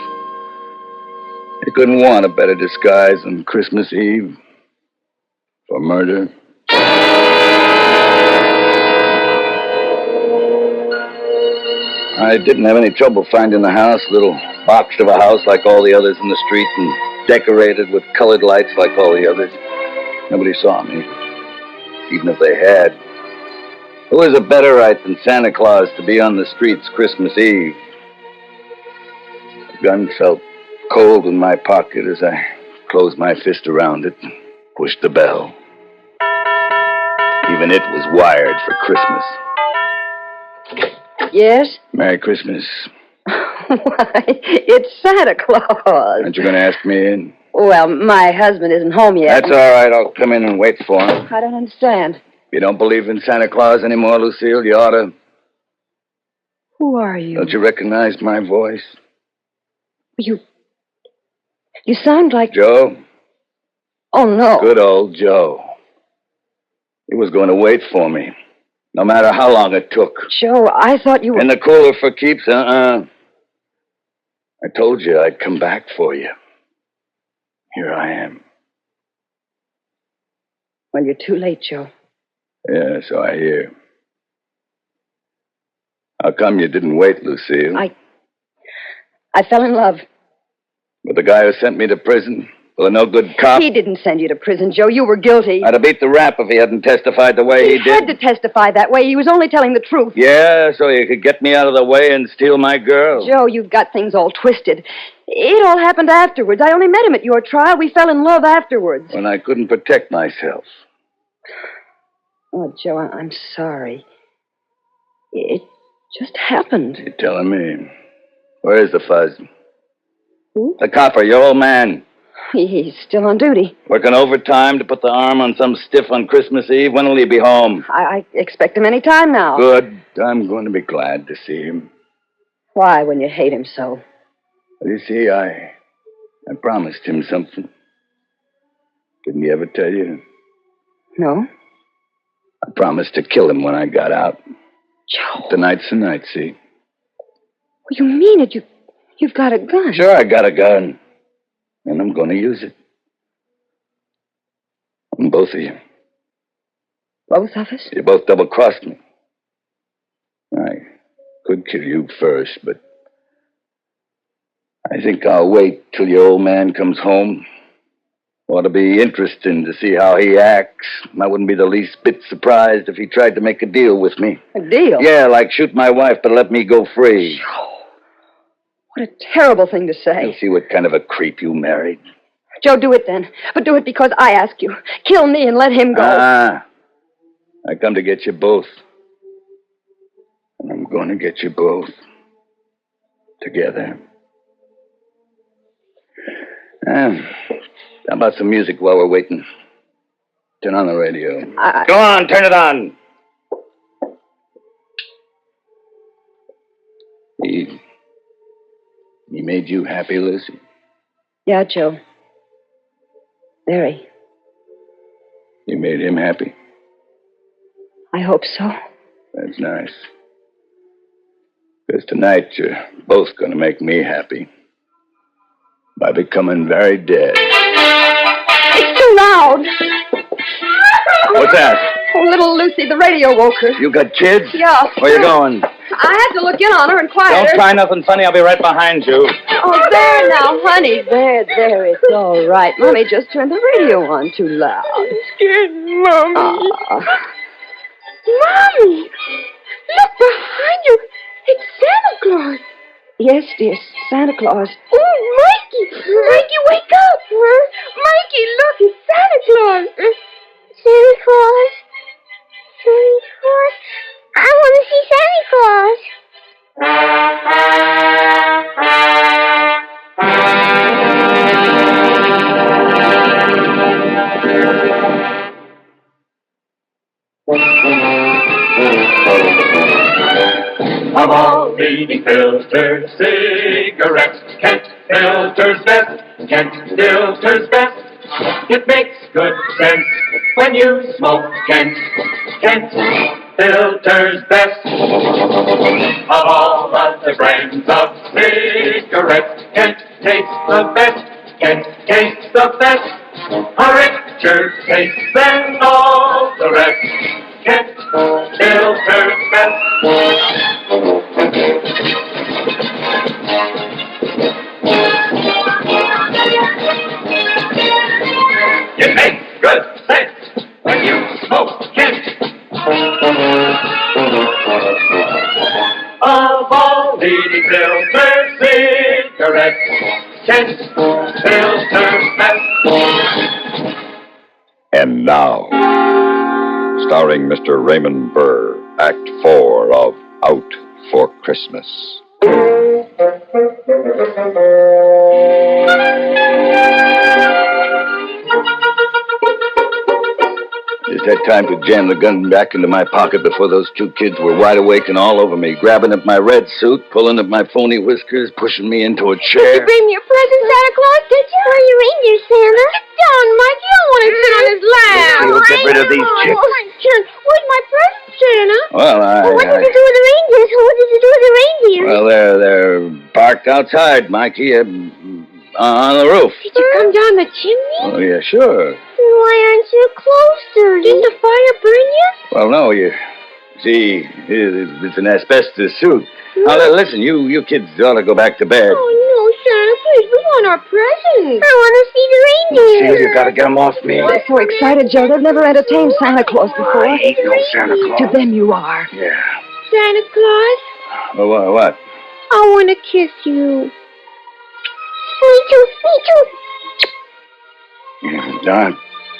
Speaker 2: I couldn't want a better disguise on Christmas Eve for murder. I didn't have any trouble finding the house, little boxed of a house like all the others in the street and decorated with colored lights like all the others. Nobody saw me, even if they had. Who is a better right than Santa Claus to be on the streets Christmas Eve? The gun felt cold in my pocket as I closed my fist around it and pushed the bell. Even it was wired for Christmas.
Speaker 23: Yes?
Speaker 2: Merry Christmas.
Speaker 23: Why, it's Santa Claus.
Speaker 2: Aren't you going to ask me in?
Speaker 23: Well, my husband isn't home yet.
Speaker 2: That's all right. I'll come in and wait for him.
Speaker 23: I don't understand.
Speaker 2: You don't believe in Santa Claus anymore, Lucille? You ought to.
Speaker 23: Who are you?
Speaker 2: Don't you recognize my voice?
Speaker 23: You sound like...
Speaker 2: Joe?
Speaker 23: Oh, no.
Speaker 2: Good old Joe. He was going to wait for me, no matter how long it took.
Speaker 23: Joe, I thought you were...
Speaker 2: In the cooler for keeps? I told you I'd come back for you. Here I am.
Speaker 23: Well, you're too late, Joe.
Speaker 2: Yeah, so I hear. How come you didn't wait, Lucille?
Speaker 23: I fell in love.
Speaker 2: With the guy who sent me to prison? With a no-good cop?
Speaker 23: He didn't send you to prison, Joe. You were guilty.
Speaker 2: I'd have beat the rap if he hadn't testified the way he did.
Speaker 23: He had to testify that way. He was only telling the truth.
Speaker 2: Yeah, so you could get me out of the way and steal my girl.
Speaker 23: Joe, you've got things all twisted. It all happened afterwards. I only met him at your trial. We fell in love afterwards.
Speaker 2: When I couldn't protect myself.
Speaker 23: Oh, Joe, I'm sorry. It just happened.
Speaker 2: You're telling me. Where is the fuzz?
Speaker 23: Who?
Speaker 2: The copper, your old man.
Speaker 23: He's still on duty.
Speaker 2: Working overtime to put the arm on some stiff on Christmas Eve. When will he be home?
Speaker 23: I expect him any time now.
Speaker 2: Good. I'm going to be glad to see him.
Speaker 23: Why, when you hate him so?
Speaker 2: Well, you see, I promised him something. Didn't he ever tell you?
Speaker 23: No.
Speaker 2: I promised to kill him when I got out.
Speaker 23: Joe.
Speaker 2: Tonight's the night, see?
Speaker 23: Well, you mean it. You've got a gun.
Speaker 2: Sure, I got a gun. And I'm going to use it. On both of you.
Speaker 23: Both of us?
Speaker 2: You both double-crossed me. I could kill you first, but I think I'll wait till your old man comes home. Ought to be interesting to see how he acts. I wouldn't be the least bit surprised if he tried to make a deal with me.
Speaker 23: A deal?
Speaker 2: Yeah, like shoot my wife but let me go free.
Speaker 23: Joe. What a terrible thing to say.
Speaker 2: You'll see what kind of a creep you married.
Speaker 23: Joe, do it then. But do it because I ask you. Kill me and let him go.
Speaker 2: I come to get you both. And I'm going to get you both. Together. How about some music while we're waiting? Turn on the radio. Go on, turn it on. He made you happy, Lucy?
Speaker 23: Yeah, Joe. Very.
Speaker 2: You made him happy?
Speaker 23: I hope so.
Speaker 2: That's nice. Because tonight you're both going to make me happy. By becoming very dead.
Speaker 23: It's too loud.
Speaker 2: What's that?
Speaker 23: Oh, little Lucy, the radio woke her.
Speaker 2: You got kids?
Speaker 23: Yeah.
Speaker 2: Where you going?
Speaker 23: I have to look in on her and quiet her.
Speaker 2: Don't try nothing funny. I'll be right behind you.
Speaker 23: Oh, there now, honey. There. It's all right. Mommy just turned the radio on too loud.
Speaker 5: I'm scared, Mommy. Mommy! Look behind you. It's Santa Claus.
Speaker 23: Yes, dear, Santa Claus.
Speaker 5: Oh, Mikey! Mikey, wake up! Mikey, look, it's Santa Claus. Santa Claus? Santa Claus? I want to see Santa Claus.
Speaker 19: Of all leading filters, cigarettes, Kent filters best. Kent filters best. It makes good sense when you smoke Kent. Kent filters best. Of all other brands of cigarettes, Kent tastes the best. can taste the best, a richer taste than all the rest. Kent Filter best. It makes good sense when you smoke Kent. Of all leading filter cigarettes, Kent Filter best.
Speaker 13: And now, starring Mr. Raymond Burr, Act 4 of Out for Christmas.
Speaker 2: Just had time to jam the gun back into my pocket before those two kids were wide awake and all over me, grabbing at my red suit, pulling at my phony whiskers, pushing me into a
Speaker 5: Did
Speaker 2: chair.
Speaker 5: you bring me a present, Santa Claus, did you? Where are your reindeer, Santa? Sit down, Mike. You don't want to sit on his lap.
Speaker 2: You'll get rid of these chicks.
Speaker 5: Where's my present, Santa?
Speaker 2: Well,
Speaker 5: What did you do with the reindeers? What did you do with the reindeer?
Speaker 2: Well, they're parked outside, Mikey, on the roof.
Speaker 5: Did you come down the chimney?
Speaker 2: Oh, yeah, sure.
Speaker 5: Why aren't you close, Dirty? Didn't the fire burn you?
Speaker 2: Well, no, you see, it's an asbestos suit. Now, listen, you kids ought to go back to bed.
Speaker 5: Oh, no, Santa, please, we want our presents. I want to see the reindeer.
Speaker 2: See, you gotta get them off me.
Speaker 23: They're so excited, Joe. They've never entertained Santa Claus before.
Speaker 2: I ain't no Santa Claus.
Speaker 23: To them you are.
Speaker 2: Yeah.
Speaker 5: Santa Claus,
Speaker 2: Well, what?
Speaker 5: I want to kiss you. Me too, me too.
Speaker 2: Yeah, darn.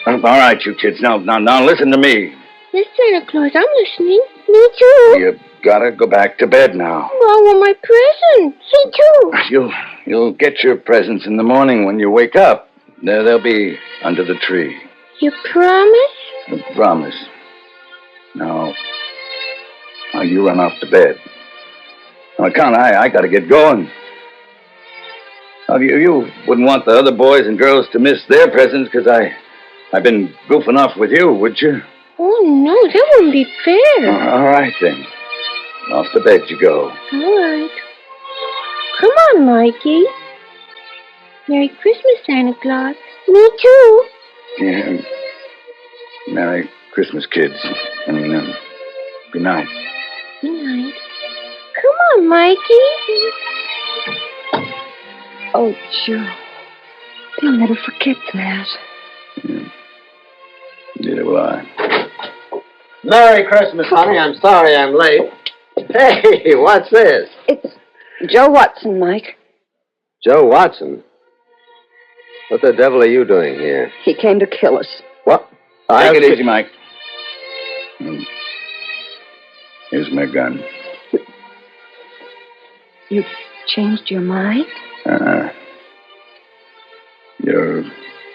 Speaker 2: All right, you kids. Now, listen to me.
Speaker 5: Yes, Santa Claus, I'm listening. Me too.
Speaker 2: You gotta go back to bed now.
Speaker 5: Well, I want my presents. Me too.
Speaker 2: You'll get your presents in the morning when you wake up. They'll be under the tree.
Speaker 5: You promise?
Speaker 2: I promise. Now, you run off to bed. On account, I gotta get going. Now, you wouldn't want the other boys and girls to miss their presents because I've been goofing off with you, would you?
Speaker 5: Oh, no, that wouldn't be fair.
Speaker 2: All right, then. Off to bed you go.
Speaker 5: All right. Come on, Mikey. Merry Christmas, Santa Claus. Me too.
Speaker 2: Yeah. Merry Christmas, kids. I mean, good night.
Speaker 5: Good night. Come on, Mikey.
Speaker 23: Oh, Joe. They'll never forget that.
Speaker 2: Yeah. Neither will I.
Speaker 11: Merry Christmas, honey. I'm sorry I'm late. Hey, what's this?
Speaker 23: It's Joe Watson, Mike.
Speaker 11: Joe Watson? What the devil are you doing here?
Speaker 23: He came to kill us.
Speaker 11: What?
Speaker 2: Take it easy, Mike. Here's my gun.
Speaker 23: You changed your mind?
Speaker 2: Your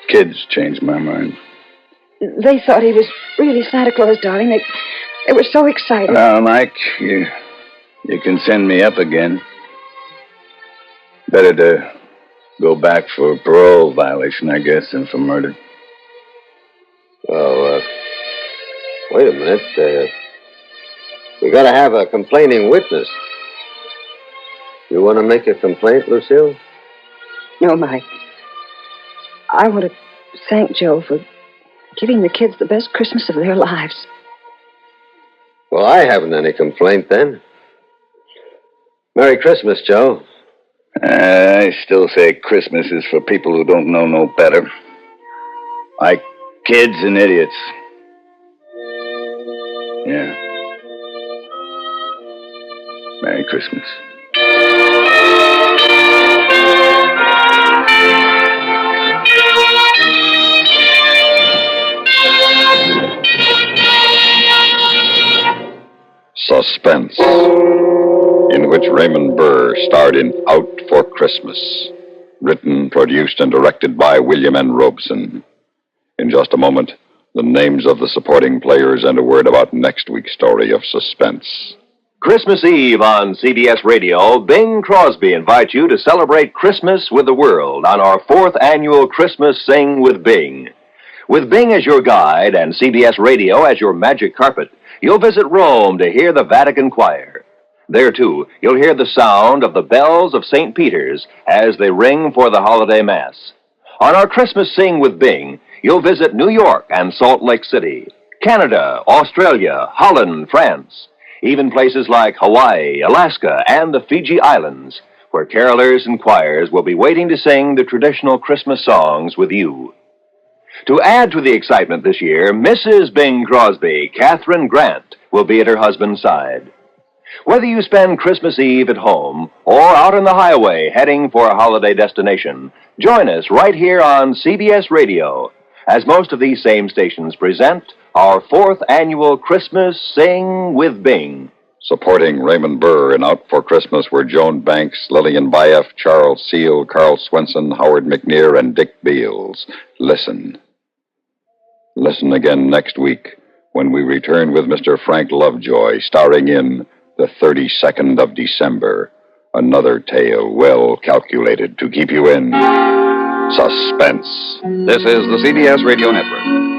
Speaker 2: kids changed my mind.
Speaker 23: They thought he was really Santa Claus, darling. They were so excited.
Speaker 2: Mike, you can send me up again. Better to go back for parole violation, I guess, than for murder.
Speaker 11: Oh, wait a minute. We gotta have a complaining witness. You want to make a complaint, Lucille?
Speaker 23: No, Mike. I want to thank Joe for giving the kids the best Christmas of their lives.
Speaker 11: Well, I haven't any complaint then. Merry Christmas, Joe.
Speaker 2: I still say Christmas is for people who don't know no better. Like kids and idiots. Yeah. Merry Christmas.
Speaker 13: Suspense, in which Raymond Burr starred in Out for Christmas, written, produced, and directed by William N. Robeson. In just a moment, the names of the supporting players and a word about next week's story of suspense.
Speaker 24: Christmas Eve on CBS Radio, Bing Crosby invites you to celebrate Christmas with the world on our 4th annual Christmas Sing with Bing. With Bing as your guide and CBS Radio as your magic carpet, you'll visit Rome to hear the Vatican Choir. There, too, you'll hear the sound of the bells of St. Peter's as they ring for the holiday Mass. On our Christmas Sing with Bing, you'll visit New York and Salt Lake City, Canada, Australia, Holland, France, even places like Hawaii, Alaska, and the Fiji Islands, where carolers and choirs will be waiting to sing the traditional Christmas songs with you. To add to the excitement this year, Mrs. Bing Crosby, Catherine Grant, will be at her husband's side. Whether you spend Christmas Eve at home or out on the highway heading for a holiday destination, join us right here on CBS Radio, as most of these same stations present our 4th annual Christmas Sing with Bing.
Speaker 13: Supporting Raymond Burr in Out for Christmas were Joan Banks, Lillian Bayef, Charles Seal, Carl Swenson, Howard McNear, and Dick Beals. Listen. Listen again next week when we return with Mr. Frank Lovejoy, starring in The 32nd of December. Another tale well calculated to keep you in suspense.
Speaker 6: This is the CBS Radio Network.